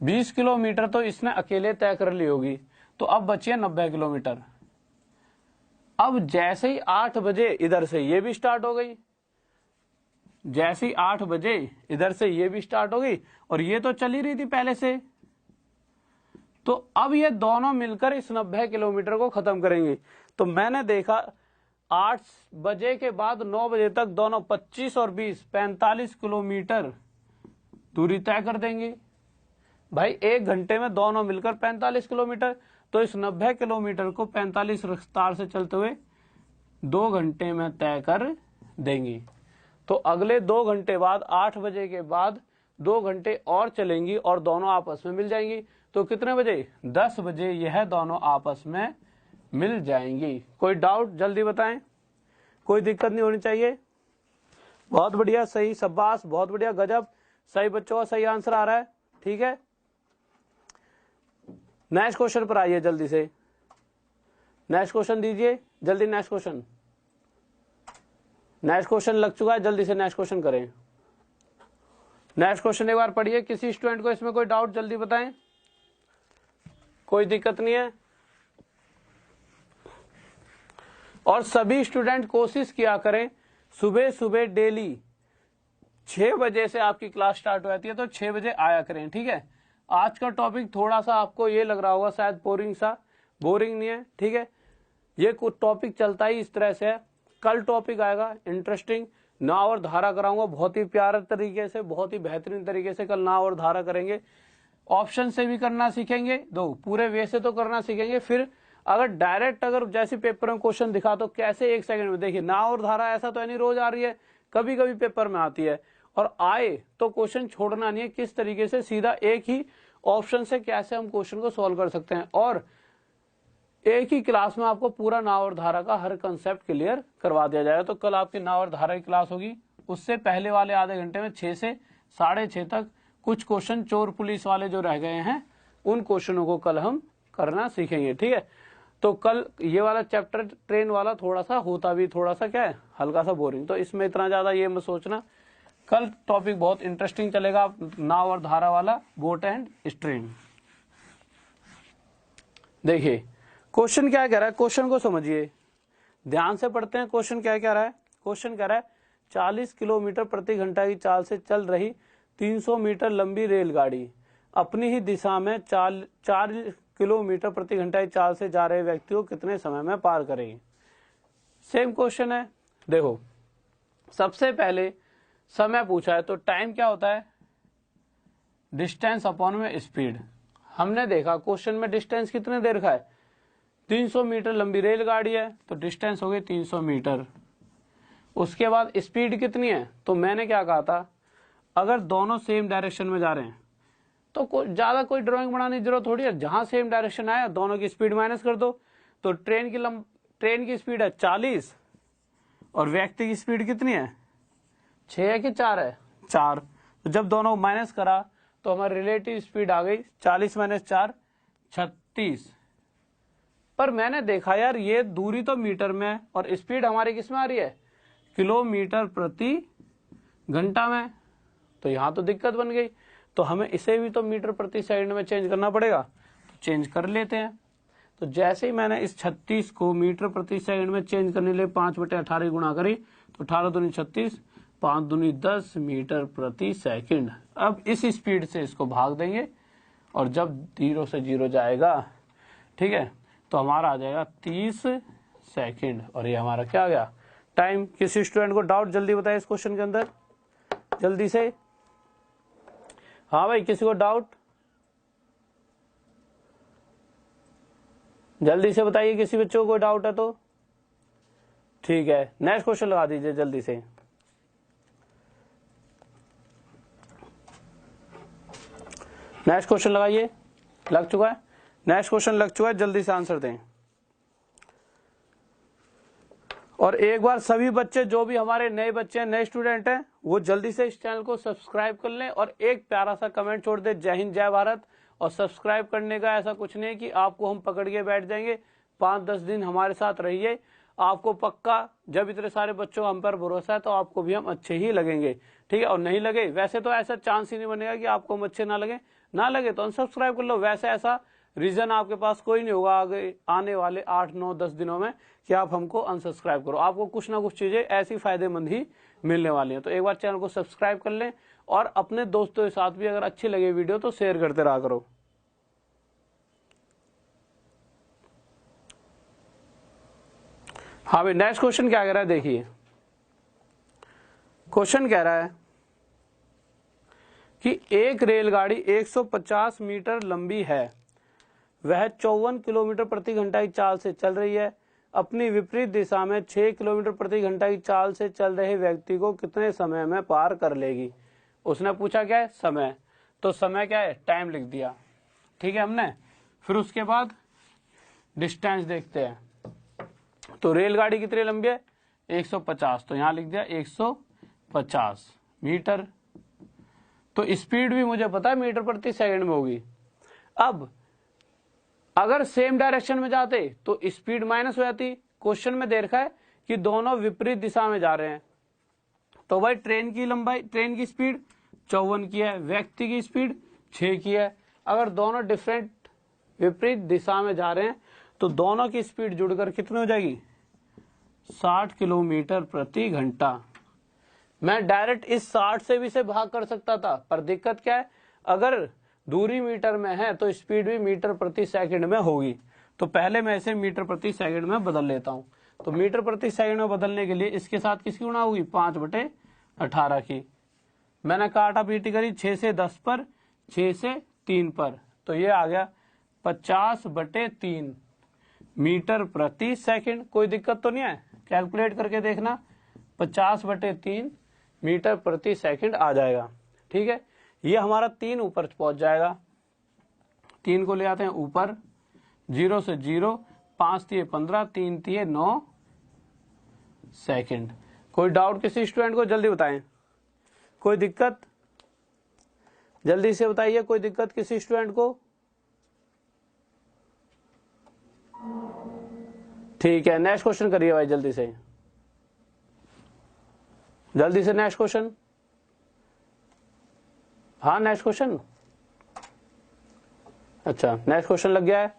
20 किलोमीटर तो इसने अकेले तय कर ली होगी, तो अब बची है 90 किलोमीटर। अब जैसे ही 8 बजे इधर से ये भी स्टार्ट हो गई, जैसे ही 8 बजे इधर से ये भी स्टार्ट हो गई, और ये तो चली रही थी पहले से, तो अब ये दोनों मिलकर इस 90 किलोमीटर को खत्म करेंगे। तो मैंने देखा 8 बजे के बाद 9 बजे तक दोनों 25 और 20 45 किलोमीटर दूरी तय कर देंगे। भाई 1 घंटे में दोनों मिलकर 45 किलोमीटर, तो इस 90 किलोमीटर को 45 रफ्तार से चलते हुए 2 घंटे में तय कर देंगी। तो अगले 2 घंटे बाद 8 बजे के बाद 2 घंटे और चलेंगी और दोनों आपस में मिल जाएंगी। तो कितने बजे? 10 बजे यह दोनों आपस में मिल जाएंगी। कोई डाउट जल्दी बताएं, कोई दिक्कत नहीं होनी चाहिए। बहुत बढ़िया, सही, शाबाश, बहुत बढ़िया, गजब, सही बच्चों का सही आंसर आ रहा है। ठीक है, नेक्स्ट क्वेश्चन पर आइए जल्दी से। नेक्स्ट क्वेश्चन दीजिए जल्दी, नेक्स्ट क्वेश्चन। नेक्स्ट क्वेश्चन लग चुका है, जल्दी से नेक्स्ट क्वेश्चन करें। नेक्स्ट क्वेश्चन एक बार पढ़िए, किसी स्टूडेंट को इसमें कोई डाउट जल्दी बताएं, कोई दिक्कत नहीं है। और सभी स्टूडेंट कोशिश किया करें सुबह सुबह डेली 6 बजे से आपकी क्लास स्टार्ट हो जाती है, तो 6 बजे आया करें। ठीक है, आज का टॉपिक थोड़ा सा आपको ये लग रहा होगा शायद बोरिंग सा, बोरिंग नहीं है। ठीक है, ये कुछ टॉपिक चलता ही इस तरह से है। कल टॉपिक आएगा इंटरेस्टिंग, नाव और धारा कराऊंगा बहुत ही प्यारे तरीके से, बहुत ही बेहतरीन तरीके से कल नाव और धारा करेंगे। ऑप्शन से भी करना सीखेंगे, दो पूरे वे से तो करना सीखेंगे। फिर अगर डायरेक्ट अगर जैसे पेपर में क्वेश्चन दिखा तो कैसे 1 सेकंड में, देखिए नाव और धारा ऐसा तो नहीं रोज आ रही है, कभी कभी पेपर में आती है, और आए तो क्वेश्चन छोड़ना नहीं है। किस तरीके से सीधा एक ही ऑप्शन से कैसे हम क्वेश्चन को सॉल्व कर सकते हैं, और एक ही क्लास में आपको पूरा नाव और धारा का हर कंसेप्ट क्लियर करवा दिया जाएगा। तो कल आपकी नाव और धारा की क्लास होगी। उससे पहले वाले आधे घंटे में 6 से 6:30 तक कुछ क्वेश्चन चोर पुलिस वाले जो रह गए हैं उन क्वेश्चनों को कल हम करना सीखेंगे। ठीक है, तो कल ये वाला चैप्टर ट्रेन वाला थोड़ा सा होता भी थोड़ा सा क्या है, हल्का सा बोरिंग, तो इसमें इतना ज्यादा ये मत सोचना। कल टॉपिक बहुत इंटरेस्टिंग चलेगा, नाव और धारा वाला, बोट एंड स्ट्रीम। देखिए क्वेश्चन क्या कह रहा है, क्वेश्चन को समझिए, ध्यान से पढ़ते हैं। क्वेश्चन क्या कह रहा है? क्वेश्चन कह रहा है 40 किलोमीटर प्रति घंटा की चाल से चल रही 300 मीटर लंबी रेलगाड़ी अपनी ही दिशा में 4 किलोमीटर प्रति घंटा की चाल से जा रहे व्यक्ति को कितने समय में पार करेगी। सेम क्वेश्चन है। देखो सबसे पहले समय पूछा है, तो टाइम क्या होता है? डिस्टेंस अपॉन में स्पीड। हमने देखा क्वेश्चन में डिस्टेंस कितने देर का है, 300 मीटर लंबी रेलगाड़ी है, तो डिस्टेंस हो गई 300 मीटर। उसके बाद स्पीड कितनी है, तो मैंने क्या कहा था, अगर दोनों सेम डायरेक्शन में जा रहे हैं तो ज्यादा कोई ड्राइंग बनाने की जरूरत थोड़ी है, जहां सेम डायरेक्शन आया दोनों की स्पीड माइनस कर दो। तो ट्रेन की स्पीड है 40 और व्यक्ति की स्पीड कितनी है, 6 है कि 4 है, 4। तो जब दोनों माइनस करा तो हमारी रिलेटिव स्पीड आ गई 40 - 4 36। पर मैंने देखा यार ये दूरी तो मीटर में है और स्पीड हमारी किस में आ रही है, किलोमीटर प्रति घंटा में, तो यहां तो दिक्कत बन गई। तो हमें इसे भी तो मीटर प्रति सेकंड में चेंज करना पड़ेगा, तो चेंज कर लेते हैं। तो जैसे ही मैंने इस 36 को मीटर प्रति सेकंड में चेंज करने के लिए 5/18 गुणा करी, तो 18 दूनी 36, 5 दूनी 10 मीटर प्रति सेकंड। अब इस स्पीड से इसको भाग देंगे और जब 0 से 0 जाएगा, ठीक है, तो हमारा आ जाएगा 30 सेकंड। और ये हमारा क्या आ गया, टाइम। किसी स्टूडेंट को डाउट जल्दी बताए इस क्वेश्चन के अंदर, जल्दी से। हाँ भाई, किसी को डाउट जल्दी से बताइए, किसी बच्चों को कोई डाउट है तो। ठीक है, नेक्स्ट क्वेश्चन लगा दीजिए जल्दी से। नेक्स्ट क्वेश्चन लगाइए, लग चुका है, नेक्स्ट क्वेश्चन लग चुका है, जल्दी से आंसर दें। और एक बार सभी बच्चे जो भी हमारे नए बच्चे हैं, नए स्टूडेंट हैं, वो जल्दी से इस चैनल को सब्सक्राइब कर लें और एक प्यारा सा कमेंट छोड़ दे, जय हिंद जय भारत। और सब्सक्राइब करने का ऐसा कुछ नहीं कि आपको हम पकड़ के बैठ जाएंगे, 5-10 दिन हमारे साथ रहिए, आपको पक्का, जब इतने सारे बच्चों हम पर भरोसा है तो आपको भी हम अच्छे ही लगेंगे। ठीक है, और नहीं लगे, वैसे तो ऐसा चांस ही नहीं बनेगा कि आपको हम अच्छे ना लगे तो अनसब्सक्राइब कर लो। वैसे ऐसा रीजन आपके पास कोई नहीं होगा आगे आने वाले 8-9-10 दिनों में कि आप हमको अनसब्सक्राइब करो। आपको कुछ ना कुछ चीजें ऐसी फायदेमंद ही मिलने वाली हैं। तो एक बार चैनल को सब्सक्राइब कर लें और अपने दोस्तों के साथ भी अगर अच्छी लगे वीडियो तो शेयर करते रहा करो। हाँ भाई, नेक्स्ट क्वेश्चन क्या कह रहा है, देखिए क्वेश्चन कह रहा है कि एक रेलगाड़ी 150 मीटर लंबी है, वह 54 किलोमीटर प्रति घंटा की चाल से चल रही है। अपनी विपरीत दिशा में 6 किलोमीटर प्रति घंटा की चाल से चल रहे व्यक्ति को कितने समय में पार कर लेगी। उसने पूछा क्या है, समय। तो समय क्या है, टाइम लिख दिया, ठीक है हमने। फिर उसके बाद डिस्टेंस देखते हैं। तो रेलगाड़ी कितनी लंबी है, 150, तो यहां लिख दिया 150 मीटर। तो स्पीड भी मुझे पता है मीटर प्रति सेकंड में होगी। अब अगर सेम डायरेक्शन में जाते तो स्पीड माइनस हो जाती। क्वेश्चन में दे रखा है कि दोनों विपरीत दिशा में जा रहे हैं। तो भाई ट्रेन की स्पीड 54 की है, व्यक्ति की स्पीड 6 की है। अगर दोनों डिफरेंट विपरीत दिशा में जा रहे हैं तो दोनों की स्पीड जुड़कर कितनी हो जाएगी, 60 किलोमीटर प्रति घंटा। मैं डायरेक्ट इस 60 से भी से भाग कर सकता था, पर दिक्कत क्या है, अगर दूरी मीटर में है तो स्पीड भी मीटर प्रति सेकंड में होगी। तो पहले मैं इसे मीटर प्रति सेकंड में बदल लेता हूं। तो मीटर प्रति सेकंड में बदलने के लिए इसके साथ किसकी गुणा होगी, 5/18 की। मैंने काटा पीटी करी 6 से 10 पर, 6 से 3 पर, तो ये आ गया 50/3 मीटर प्रति सेकंड। कोई दिक्कत तो नहीं है, कैलकुलेट करके देखना, 50/3 मीटर प्रति सेकंड आ जाएगा, ठीक है। ये हमारा 3 ऊपर पहुंच जाएगा। 3 को ले आते हैं ऊपर, 0 से 0, 5 तिये 15, 3 तिये 9 सेकंड। कोई डाउट किसी स्टूडेंट को, जल्दी बताएं। कोई दिक्कत, जल्दी से बताइए, कोई दिक्कत किसी स्टूडेंट को। ठीक है, नेक्स्ट क्वेश्चन करिए भाई, जल्दी से नेक्स्ट क्वेश्चन। हाँ नेक्स्ट क्वेश्चन, अच्छा नेक्स्ट क्वेश्चन लग गया है,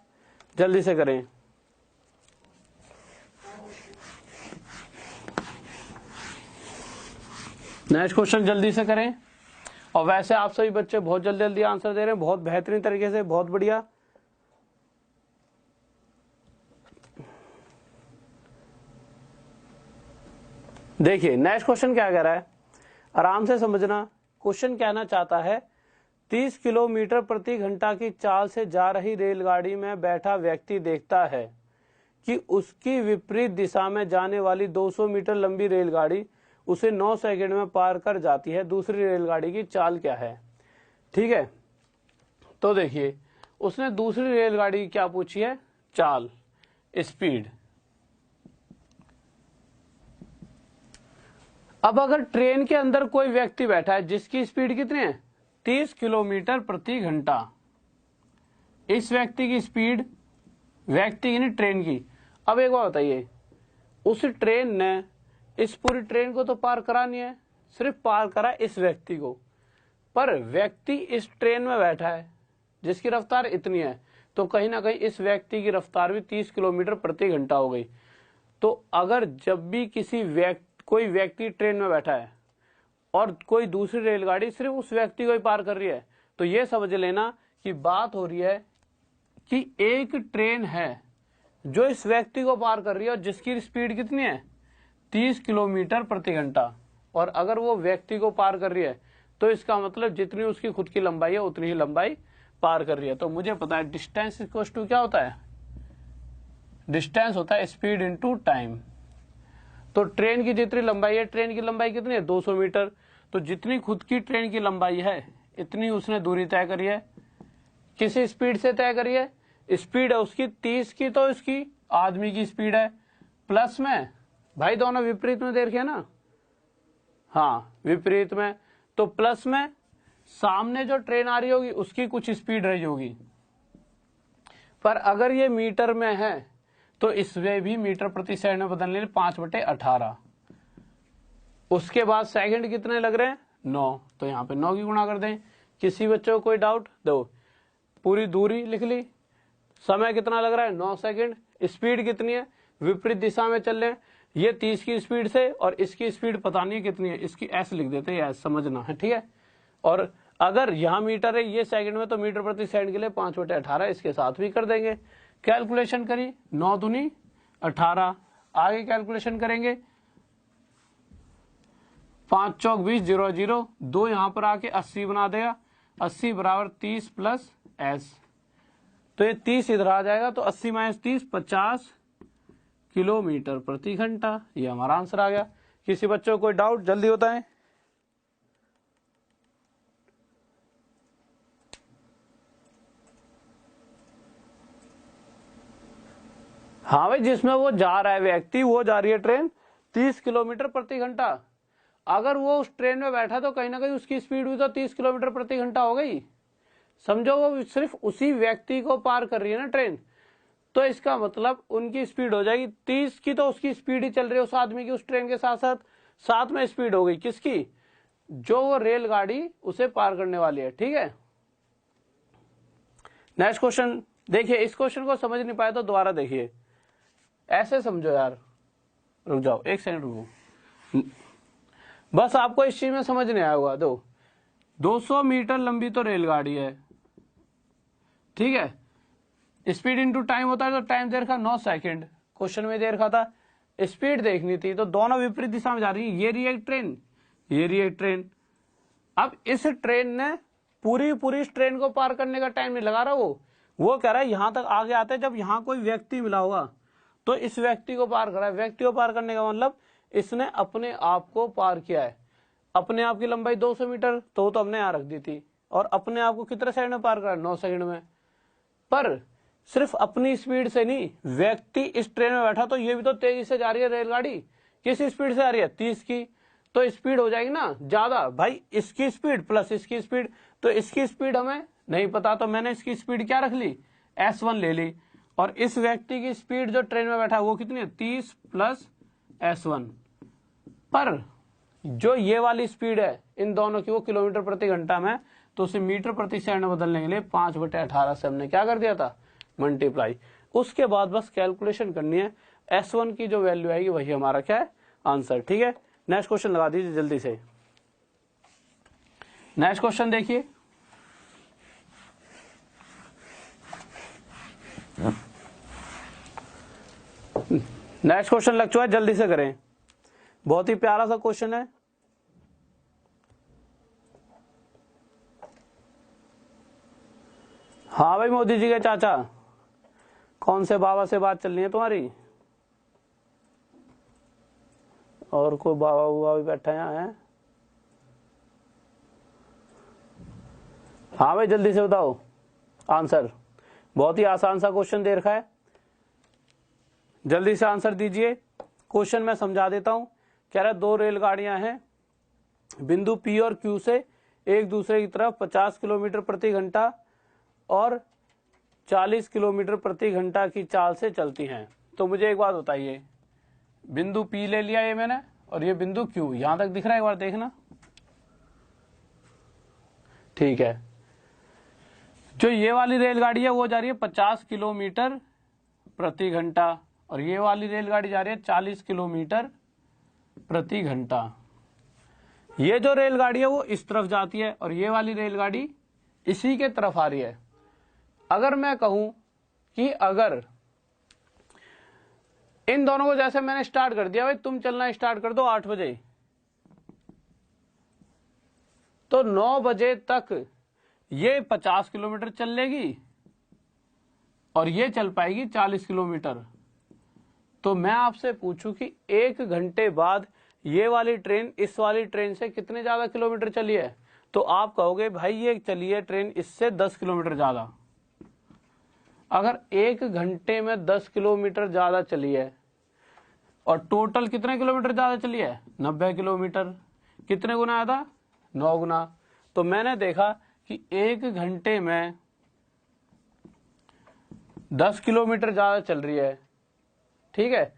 जल्दी से करें। नेक्स्ट क्वेश्चन जल्दी से करें। और वैसे आप सभी बच्चे बहुत जल्दी जल्दी आंसर दे रहे हैं, बहुत बेहतरीन तरीके से, बहुत बढ़िया। देखिए नेक्स्ट क्वेश्चन क्या कह रहा है, आराम से समझना। क्वेश्चन कहना चाहता है 30 किलोमीटर प्रति घंटा की चाल से जा रही रेलगाड़ी में बैठा व्यक्ति देखता है कि उसकी विपरीत दिशा में जाने वाली 200 मीटर लंबी रेलगाड़ी उसे 9 सेकंड में पार कर जाती है। दूसरी रेलगाड़ी की चाल क्या है, ठीक है। तो देखिए उसने दूसरी रेलगाड़ी की क्या पूछी है, चाल, स्पीड। अब अगर ट्रेन के अंदर कोई व्यक्ति बैठा है जिसकी स्पीड कितनी है, 30 किलोमीटर प्रति घंटा। इस व्यक्ति की स्पीड, व्यक्ति यानी ट्रेन की। अब एक बात बताइए, उस ट्रेन ने इस पूरी ट्रेन को तो पार करा नहीं है, सिर्फ पार करा इस व्यक्ति को। पर व्यक्ति इस ट्रेन में बैठा है जिसकी रफ्तार इतनी है, तो कहीं ना कहीं इस व्यक्ति की रफ्तार भी 30 किलोमीटर प्रति घंटा हो गई। तो अगर जब भी कोई व्यक्ति ट्रेन में बैठा है और कोई दूसरी रेलगाड़ी सिर्फ उस व्यक्ति को ही पार कर रही है, तो ये समझ लेना कि बात हो रही है कि एक ट्रेन है जो इस व्यक्ति को पार कर रही है और जिसकी स्पीड कितनी है, 30 किलोमीटर प्रति घंटा। और अगर वो व्यक्ति को पार कर रही है तो इसका मतलब जितनी उसकी खुद की लंबाई है उतनी ही लंबाई पार कर रही है। तो मुझे पता है डिस्टेंस इक्वल टू क्या होता है, डिस्टेंस होता है स्पीड इनटू टाइम। तो ट्रेन की जितनी लंबाई है, ट्रेन की लंबाई कितनी है, 200 मीटर। तो जितनी खुद की ट्रेन की लंबाई है इतनी उसने दूरी तय करी है। किसी स्पीड से तय करी है, स्पीड है उसकी 30 की, तो इसकी आदमी की स्पीड है। प्लस में भाई दोनों विपरीत में दे रखे ना, हाँ विपरीत में, तो प्लस में सामने जो ट्रेन आ रही होगी उसकी कुछ स्पीड रही होगी। पर अगर ये मीटर में है तो इसमें भी मीटर प्रति सेकंड में बदलने लिए 5/18। उसके बाद सेकंड कितने लग रहे हैं, 9, तो यहाँ पे 9 की गुणा कर दें। किसी बच्चों को कोई डाउट, दो पूरी दूरी लिख ली, समय कितना लग रहा है, 9 सेकंड। स्पीड कितनी है, विपरीत दिशा में चल रहे हैं, ये 30 की स्पीड से, और इसकी स्पीड पता नहीं है कितनी है, इसकी एस लिख देते हैं, एस समझना है, ठीक है। और अगर यहाँ मीटर है, ये सेकंड में, तो मीटर प्रति सेकंड के लिए 5/18 इसके साथ भी कर देंगे। कैलकुलेशन करी, 9 दूनी 18, आगे कैलकुलेशन करेंगे, 5 चौक 20, 0 0, 2 यहां पर आके 80 बना देगा, 80 बराबर 30 प्लस एस, तो ये 30 इधर आ जाएगा, तो 80 माइनस 30 50 किलोमीटर प्रति घंटा। ये हमारा आंसर आ गया। किसी बच्चों को कोई डाउट जल्दी बताएं। हाँ भाई, जिसमें वो जा रहा है व्यक्ति, वो जा रही है ट्रेन 30 किलोमीटर प्रति घंटा। अगर वो उस ट्रेन में बैठा तो कहीं ना कहीं उसकी स्पीड भी तो 30 किलोमीटर प्रति घंटा हो गई। समझो, वो सिर्फ उसी व्यक्ति को पार कर रही है ना ट्रेन, तो इसका मतलब उनकी स्पीड हो जाएगी 30 की, तो उसकी स्पीड ही चल रही है उस आदमी की, उस ट्रेन के साथ साथ, साथ में स्पीड हो गई किसकी, जो वो रेलगाड़ी उसे पार करने वाली है। ठीक है, नेक्स्ट क्वेश्चन देखिए। इस क्वेश्चन को समझ नहीं पाए तो दोबारा देखिए, ऐसे समझो यार, रुक जाओ एक सेकंड रुको, बस आपको इस चीज में समझ नहीं आया होगा। 200 मीटर लंबी तो रेलगाड़ी है, ठीक है, स्पीड इनटू टाइम होता है, तो टाइम दे रखा 9 सेकंड, क्वेश्चन में दे रखा था स्पीड देखनी थी, तो दोनों विपरीत दिशा में जा रही है, ये रही एक ट्रेन, ये रही एक ट्रेन। अब इस ट्रेन ने पूरी इस ट्रेन को पार करने का टाइम नहीं लगा रहा, वो कह रहा है यहां तक आगे आते जब यहां कोई व्यक्ति मिला होगा, तो इस व्यक्ति को पार करा है। व्यक्ति को पार करने का मतलब इसने अपने आप को पार किया है। अपने आप की लंबाई 200 मीटर, तो हमने यहां रख दी थी, और अपने आप को कितने सेकंड में पार करा, 9 सेकंड में। पर सिर्फ अपनी स्पीड से नहीं, व्यक्ति इस ट्रेन में बैठा तो ये भी तो तेजी से जा रही है रेलगाड़ी, किस स्पीड से आ रही है, 30 की, तो स्पीड हो जाएगी ना ज्यादा। भाई इसकी स्पीड प्लस इसकी स्पीड, तो इसकी स्पीड हमें नहीं पता, तो मैंने इसकी स्पीड क्या रख ली, S1 ले ली, और इस व्यक्ति की स्पीड जो ट्रेन में बैठा वो कितनी है, 30 प्लस S1। पर जो ये वाली स्पीड है इन दोनों की, वो किलोमीटर प्रति घंटा में, तो उसे मीटर प्रति सेकंड में बदलने के लिए 5/18 से हमने क्या कर दिया था, मल्टीप्लाई। उसके बाद बस कैलकुलेशन करनी है, S1 की जो वैल्यू आएगी वही हमारा क्या है, आंसर। ठीक है, नेक्स्ट क्वेश्चन लगा दीजिए जल्दी से। नेक्स्ट क्वेश्चन देखिए, नेक्स्ट क्वेश्चन लग चुका है, जल्दी से करें, बहुत ही प्यारा सा क्वेश्चन है। हाँ भाई मोदी जी के चाचा, कौन से बाबा से बात चल रही है तुम्हारी, और कोई बाबा हुआ भी बैठा यहाँ है? हाँ भाई जल्दी से बताओ आंसर, बहुत ही आसान सा क्वेश्चन दे रखा है, जल्दी से आंसर दीजिए। क्वेश्चन मैं समझा देता हूं। कह रहा है 2 रेलगाड़ियां हैं, बिंदु P और Q से एक दूसरे की तरफ 50 किलोमीटर प्रति घंटा और 40 किलोमीटर प्रति घंटा की चाल से चलती हैं। तो मुझे एक बात बताइए, बिंदु P ले लिया ये मैंने, और ये बिंदु Q, यहां तक दिख रहा है, एक बार देखना, ठीक है। जो ये वाली रेलगाड़ी है वो जा रही है 50 किलोमीटर प्रति घंटा, और ये वाली रेलगाड़ी जा रही है 40 किलोमीटर प्रति घंटा। ये जो रेलगाड़ी है वो इस तरफ जाती है, और ये वाली रेलगाड़ी इसी के तरफ आ रही है। अगर मैं कहूं कि अगर इन दोनों को, जैसे मैंने स्टार्ट कर दिया, भाई तुम चलना स्टार्ट कर दो 8 बजे, तो 9 बजे तक ये 50 किलोमीटर चल लेगी और ये चल पाएगी 40 किलोमीटर। तो मैं आपसे पूछूं कि 1 घंटे बाद ये वाली ट्रेन इस वाली ट्रेन से कितने ज्यादा किलोमीटर चली है, तो आप कहोगे भाई ये चली है ट्रेन इससे 10 किलोमीटर ज्यादा। अगर 1 घंटे में 10 किलोमीटर ज्यादा चली है, और टोटल कितने किलोमीटर ज्यादा चली है, 90 किलोमीटर, कितने गुना आया था, 9 गुना। तो मैंने देखा कि 1 घंटे में 10 किलोमीटर ज्यादा चल रही है, ठीक है,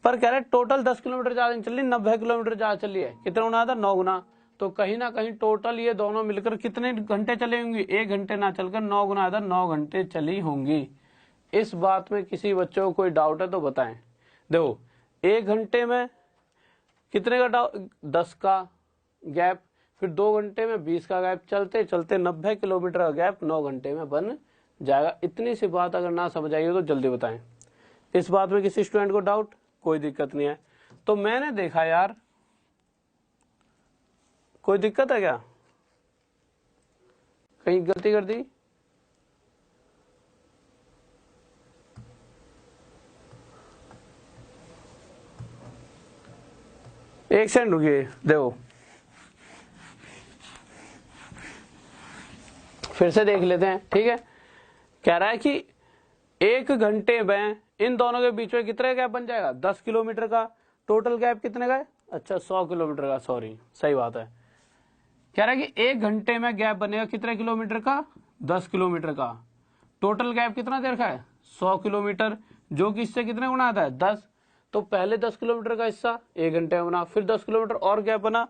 पर कह रहे टोटल 10 किलोमीटर ज्यादा नहीं चल रही, 90 किलोमीटर ज्यादा चली है, कितना गुना था, 9 गुना। तो कहीं ना कहीं टोटल ये दोनों मिलकर कितने घंटे चले होंगी, 1 घंटे ना चलकर 9 गुना था, 9 घंटे चली होंगी। इस बात में किसी बच्चों को कोई डाउट है तो बताएं। देखो 1 घंटे में कितने का 10 का गैप, फिर 2 घंटे में 20 का गैप, चलते चलते 90 किलोमीटर का गैप 9 घंटे में बन जाएगा। इतनी सी बात अगर ना समझ आई हो तो जल्दी बताएं। इस बात में किसी स्टूडेंट को डाउट? कोई दिक्कत नहीं है। तो मैंने देखा यार कोई दिक्कत है क्या, कहीं गलती कर दी? एक सेकंड रुकिए, देखो फिर से देख लेते हैं। ठीक है, कह रहा है कि 1 घंटे में इन दोनों के बीच में कितने गैप बन जाएगा, 10 किलोमीटर का। टोटल गैप कितने का है, अच्छा 100 किलोमीटर का, सॉरी सही बात है। कह रहा है कि 1 घंटे में गैप बनेगा कितने किलोमीटर का, 10 किलोमीटर का। टोटल गैप कितना दे रखा है, 100 किलोमीटर, जो कि इससे कितने गुना आता है, 10। तो पहले 10 किलोमीटर का हिस्सा 1 घंटे में बना, फिर 10 किलोमीटर और गैप बना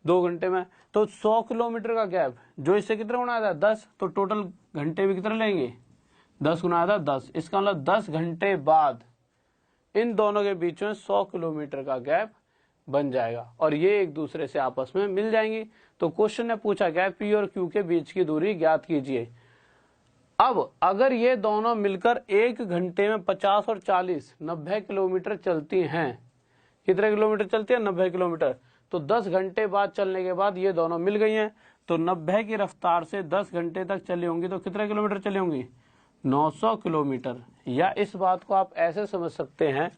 2 घंटे में। तो 100 किलोमीटर का गैप जो इससे कितने गुना आता है, 10। तो टोटल घंटे भी कितने लेंगे, 10 गुना आता है 10। इसका मतलब 10 घंटे बाद इन दोनों के बीच में 100 किलोमीटर का गैप बन जाएगा और ये एक दूसरे से आपस में मिल जाएंगी। तो क्वेश्चन ने पूछा गया पी और क्यू के बीच की दूरी ज्ञात कीजिए। अब अगर ये दोनों मिलकर 1 घंटे में 50 और 40 90 किलोमीटर चलती हैं, कितने किलोमीटर चलती है, 90 किलोमीटर। तो 10 घंटे बाद चलने के बाद ये दोनों मिल गई हैं, तो 90 की रफ्तार से 10 घंटे तक चली होंगी, तो कितने किलोमीटर चली होंगी, 900 किलोमीटर। या इस बात को आप ऐसे समझ सकते हैं,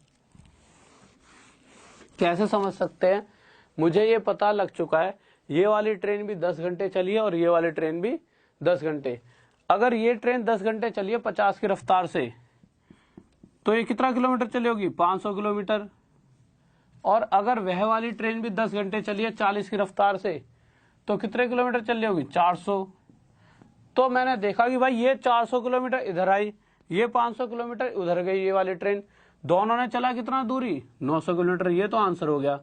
कैसे समझ सकते हैं, मुझे ये पता लग चुका है ये वाली ट्रेन भी 10 घंटे चली है और ये वाली ट्रेन भी 10 घंटे। अगर ये ट्रेन 10 घंटे चली है 50 की रफ्तार से, तो ये कितना किलोमीटर चली होगी, 500 किलोमीटर। और अगर वह वाली ट्रेन भी 10 घंटे चली है 40 की रफ्तार से, तो कितने किलोमीटर चली होगी, 400। तो मैंने देखा कि भाई ये 400 किलोमीटर इधर आई, ये 500 किलोमीटर उधर गई ये वाली ट्रेन, दोनों ने चला कितना दूरी, 900 किलोमीटर। ये तो आंसर हो गया।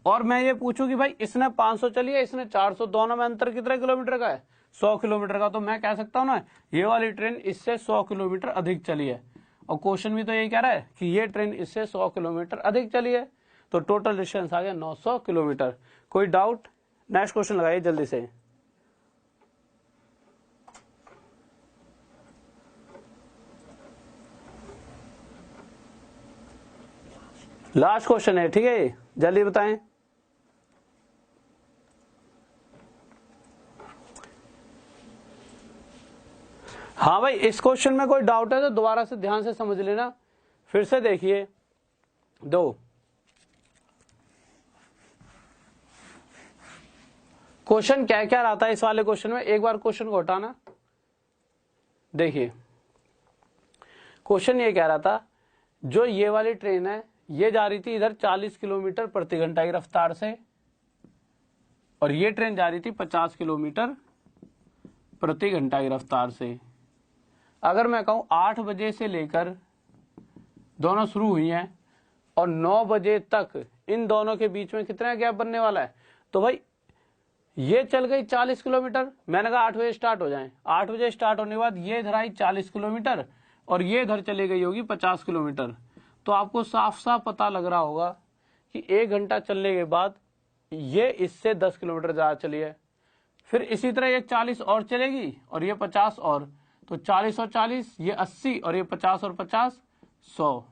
और मैं ये पूछूं कि भाई इसने 500 चली है, इसने 400, दोनों में अंतर कितने किलोमीटर का है, 100 किलोमीटर का। तो मैं कह सकता हूं ना ये वाली ट्रेन इससे 100 किलोमीटर अधिक चली है। और क्वेश्चन भी तो यही कह रहा है कि ये ट्रेन इससे 100 किलोमीटर अधिक चली है। तो टोटल डिस्टेंस आ गया 900 किलोमीटर। कोई डाउट? नेक्स्ट क्वेश्चन लगाइए जल्दी से। लास्ट क्वेश्चन है, ठीक है, जल्दी बताएं। हाँ भाई, इस क्वेश्चन में कोई डाउट है तो दोबारा से ध्यान से समझ लेना, फिर से देखिए। दो क्वेश्चन क्या क्या आता है इस वाले क्वेश्चन में, एक बार क्वेश्चन को हटाना। देखिए क्वेश्चन ये कह रहा था, जो ये वाली ट्रेन है ये जा रही थी इधर 40 किलोमीटर प्रति घंटा की रफ्तार से, और ये ट्रेन जा रही थी 50 किलोमीटर प्रति घंटा की रफ्तार से। अगर मैं कहूं 8 बजे से लेकर दोनों शुरू हुई हैं और 9 बजे तक इन दोनों के बीच में कितना गैप बनने वाला है, तो भाई ये चल गई 40 किलोमीटर, मैंने कहा 8 बजे स्टार्ट हो जाए। 8 बजे स्टार्ट होने के बाद ये इधर आई 40 किलोमीटर और ये इधर चली गई होगी 50 किलोमीटर। तो आपको साफ साफ पता लग रहा होगा कि 1 घंटा चलने के बाद ये इससे 10 किलोमीटर ज्यादा चली है। फिर इसी तरह ये 40 और चलेगी और ये 50 और, तो 40 और 40 ये 80 और ये 50 और 50 100।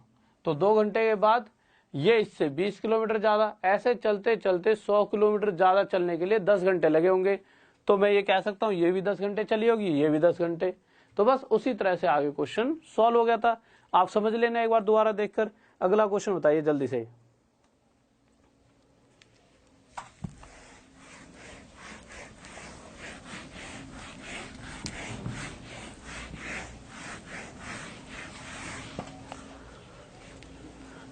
तो 2 घंटे के बाद ये इससे 20 किलोमीटर ज्यादा। ऐसे चलते चलते 100 किलोमीटर ज्यादा चलने के लिए 10 घंटे लगे होंगे। तो मैं ये कह सकता हूँ ये भी 10 घंटे चली होगी, ये भी 10 घंटे। तो बस उसी तरह से आगे क्वेश्चन सॉल्व हो गया था। आप समझ लेना एक बार दोबारा देखकर। अगला क्वेश्चन बताइए जल्दी से।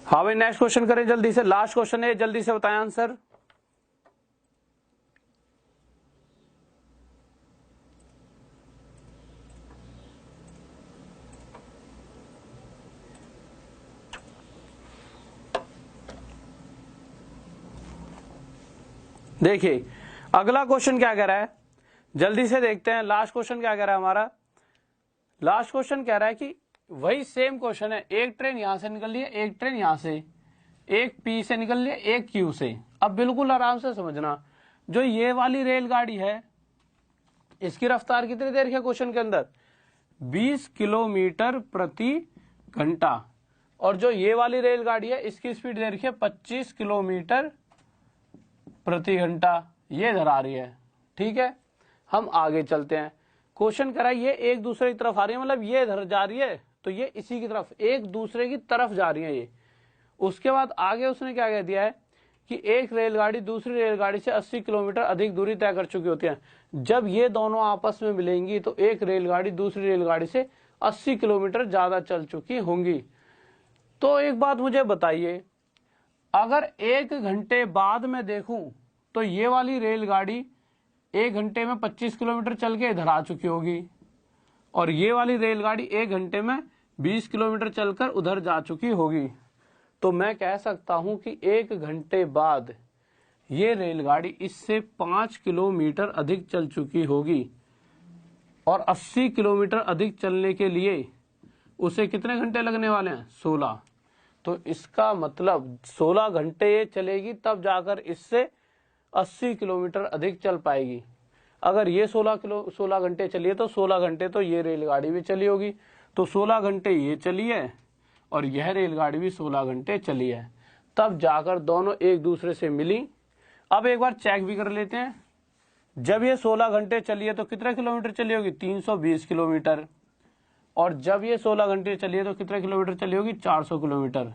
हाँ भाई, नेक्स्ट क्वेश्चन करें जल्दी से, लास्ट क्वेश्चन है, जल्दी से बताएं आंसर। देखिए अगला क्वेश्चन क्या कह रहा है, जल्दी से देखते हैं। लास्ट क्वेश्चन क्या कह रहा है हमारा, लास्ट क्वेश्चन कह रहा है कि वही सेम क्वेश्चन है, एक ट्रेन यहां से निकल रही है, एक ट्रेन यहां से, एक पी से निकल रही है, एक क्यू से। अब बिल्कुल आराम से समझना, जो ये वाली रेलगाड़ी है इसकी रफ्तार कितनी देर है क्वेश्चन के अंदर, 20 किलोमीटर प्रति घंटा, और जो ये वाली रेलगाड़ी है इसकी स्पीड दे रखी है 25 किलोमीटर प्रति घंटा, ये इधर आ रही है। ठीक है, हम आगे चलते हैं। क्वेश्चन करा ये एक दूसरे की तरफ आ रही है, मतलब ये इधर जा रही है तो ये इसी की तरफ, एक दूसरे की तरफ जा रही है ये। उसके बाद आगे उसने क्या कह दिया है कि एक रेलगाड़ी दूसरी रेलगाड़ी से 80 किलोमीटर अधिक दूरी तय कर चुकी होती है। जब ये दोनों आपस में मिलेंगी तो एक रेलगाड़ी दूसरी रेलगाड़ी से 80 किलोमीटर ज्यादा चल चुकी होंगी। तो एक बात मुझे बताइए, अगर 1 घंटे बाद में देखूं तो ये वाली रेलगाड़ी 1 घंटे में 25 किलोमीटर चल के इधर आ चुकी होगी और ये वाली रेलगाड़ी 1 घंटे में 20 किलोमीटर चलकर उधर जा चुकी होगी। तो मैं कह सकता हूं कि 1 घंटे बाद ये रेलगाड़ी इससे 5 किलोमीटर अधिक चल चुकी होगी और 80 किलोमीटर अधिक चलने के लिए उसे कितने घंटे लगने वाले हैं? 16। तो इसका मतलब 16 घंटे ये चलेगी तब जाकर इससे 80 किलोमीटर अधिक चल पाएगी। अगर ये 16 घंटे चली है तो 16 घंटे तो ये रेलगाड़ी भी चली होगी, तो 16 घंटे ये चली है और यह रेलगाड़ी भी 16 घंटे चली है, तब जाकर दोनों एक दूसरे से मिली। अब एक बार चेक भी कर लेते हैं, जब ये 16 घंटे चली है तो कितने किलोमीटर चली होगी? 320 किलोमीटर। और जब ये 16 घंटे चली है तो कितने किलोमीटर चली होगी? 400 किलोमीटर।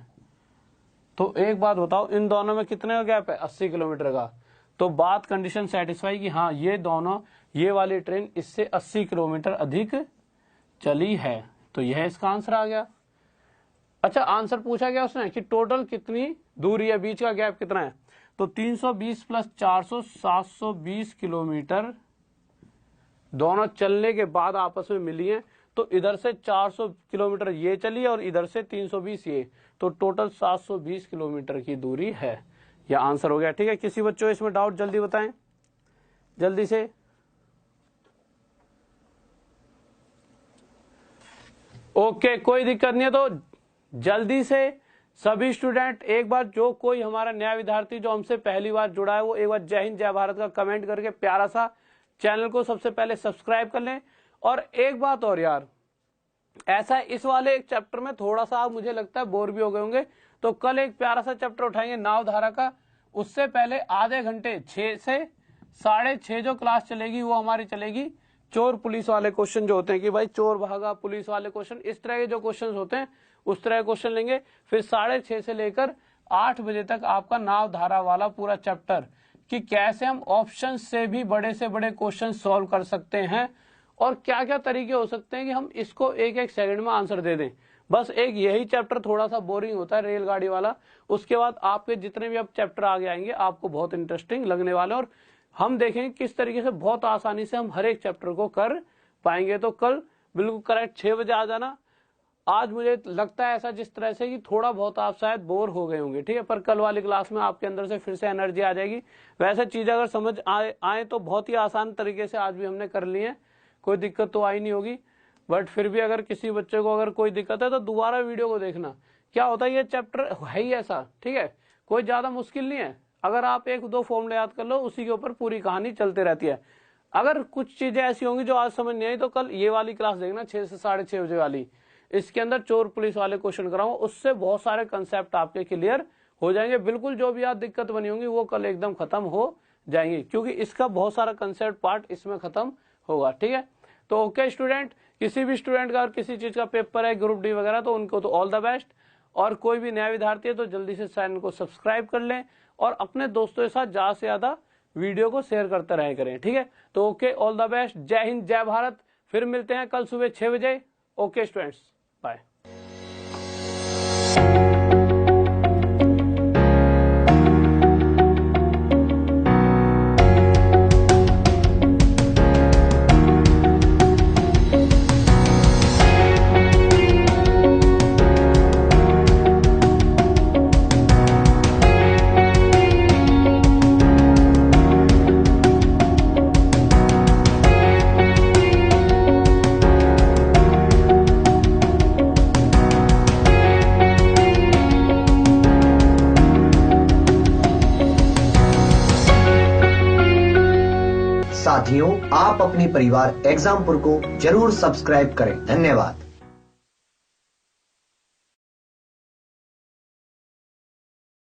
तो एक बात बताओ, इन दोनों में कितने का गैप है? 80 किलोमीटर का। तो बात कंडीशन सेटिस्फाई कि हाँ ये दोनों, ये वाली ट्रेन इससे 80 किलोमीटर अधिक चली है, तो यह इसका आंसर आ गया। अच्छा, आंसर पूछा गया उसने कि टोटल कितनी दूरी है, बीच का गैप कितना है? तो 320 प्लस 400 720 किलोमीटर दोनों चलने के बाद आपस में मिली है। तो इधर से 400 किलोमीटर ये चली और इधर से 320 ये, तो टोटल 720 किलोमीटर की दूरी है। यह आंसर हो गया। ठीक है, किसी बच्चों इसमें डाउट जल्दी बताएं, जल्दी से। ओके, कोई दिक्कत नहीं है तो जल्दी से सभी स्टूडेंट एक बार, जो कोई हमारा नया विद्यार्थी जो हमसे पहली बार जुड़ा है वो एक बार जय हिंद जय भारत का कमेंट करके प्यारा सा चैनल को सबसे पहले सब्सक्राइब कर लें। और एक बात और यार, ऐसा इस वाले एक चैप्टर में थोड़ा सा आप मुझे लगता है बोर भी हो गए होंगे, तो कल एक प्यारा सा चैप्टर उठाएंगे नावधारा का। उससे पहले आधे घंटे 6 से 6:30 जो क्लास चलेगी वो हमारी चलेगी चोर पुलिस वाले क्वेश्चन जो होते हैं कि भाई चोर भागा पुलिस वाले क्वेश्चन, इस तरह के जो क्वेश्चन होते हैं उस तरह के क्वेश्चन लेंगे। फिर 6:30 से लेकर 8 बजे तक आपका नावधारा वाला पूरा चैप्टर कि कैसे हम ऑप्शन से भी बड़े से बड़े क्वेश्चन सॉल्व कर सकते हैं और क्या क्या तरीके हो सकते हैं कि हम इसको 1-1 सेकंड में आंसर दे दें। बस एक यही चैप्टर थोड़ा सा बोरिंग होता है, रेलगाड़ी वाला। उसके बाद आपके जितने भी अब चैप्टर आगे आएंगे आपको बहुत इंटरेस्टिंग लगने वाले, और हम देखेंगे किस तरीके से बहुत आसानी से हम हर एक चैप्टर को कर पाएंगे। तो कल बिल्कुल करेक्ट 6 बजे आ जाना। आज मुझे लगता है ऐसा जिस तरह से कि थोड़ा बहुत आप शायद बोर हो गए होंगे, ठीक है, पर कल वाली क्लास में आपके अंदर से फिर से एनर्जी आ जाएगी। वैसे चीजें अगर समझ आए तो बहुत ही आसान तरीके से आज भी हमने कर ली है, कोई दिक्कत तो आई नहीं होगी। बट फिर भी अगर किसी बच्चे को अगर कोई दिक्कत है तो दोबारा वीडियो को देखना। क्या होता है, ये चैप्टर है ही ऐसा, ठीक है, कोई ज्यादा मुश्किल नहीं है। अगर आप 1-2 फॉर्मूले याद कर लो, उसी के ऊपर पूरी कहानी चलते रहती है। अगर कुछ चीजें ऐसी होंगी जो आज समझ नहीं आई तो कल ये वाली क्लास देखना 6 से 6:30 बजे वाली। इसके अंदर चोर पुलिस वाले क्वेश्चन कराऊंगा, उससे बहुत सारे कंसेप्ट आपके क्लियर हो जाएंगे। बिल्कुल जो भी आज दिक्कत बनी होंगी वो कल एकदम खत्म हो जाएंगी, क्योंकि इसका बहुत सारा कंसेप्ट पार्ट इसमें खत्म होगा। ठीक है, तो ओके स्टूडेंट, किसी भी स्टूडेंट का अगर किसी चीज का पेपर है ग्रुप डी वगैरह तो उनको तो ऑल द बेस्ट। और कोई भी नया विद्यार्थी है तो जल्दी से चैनल को सब्सक्राइब कर लें और अपने दोस्तों के साथ ज्यादा से ज्यादा वीडियो को शेयर करते रहे करें। ठीक है, तो ओके, ऑल द बेस्ट, जय हिंद जय भारत। फिर मिलते हैं कल सुबह 6 बजे। Okay students, bye. साथियों, आप अपने परिवार एग्जामपुर को जरूर सब्सक्राइब करें। धन्यवाद।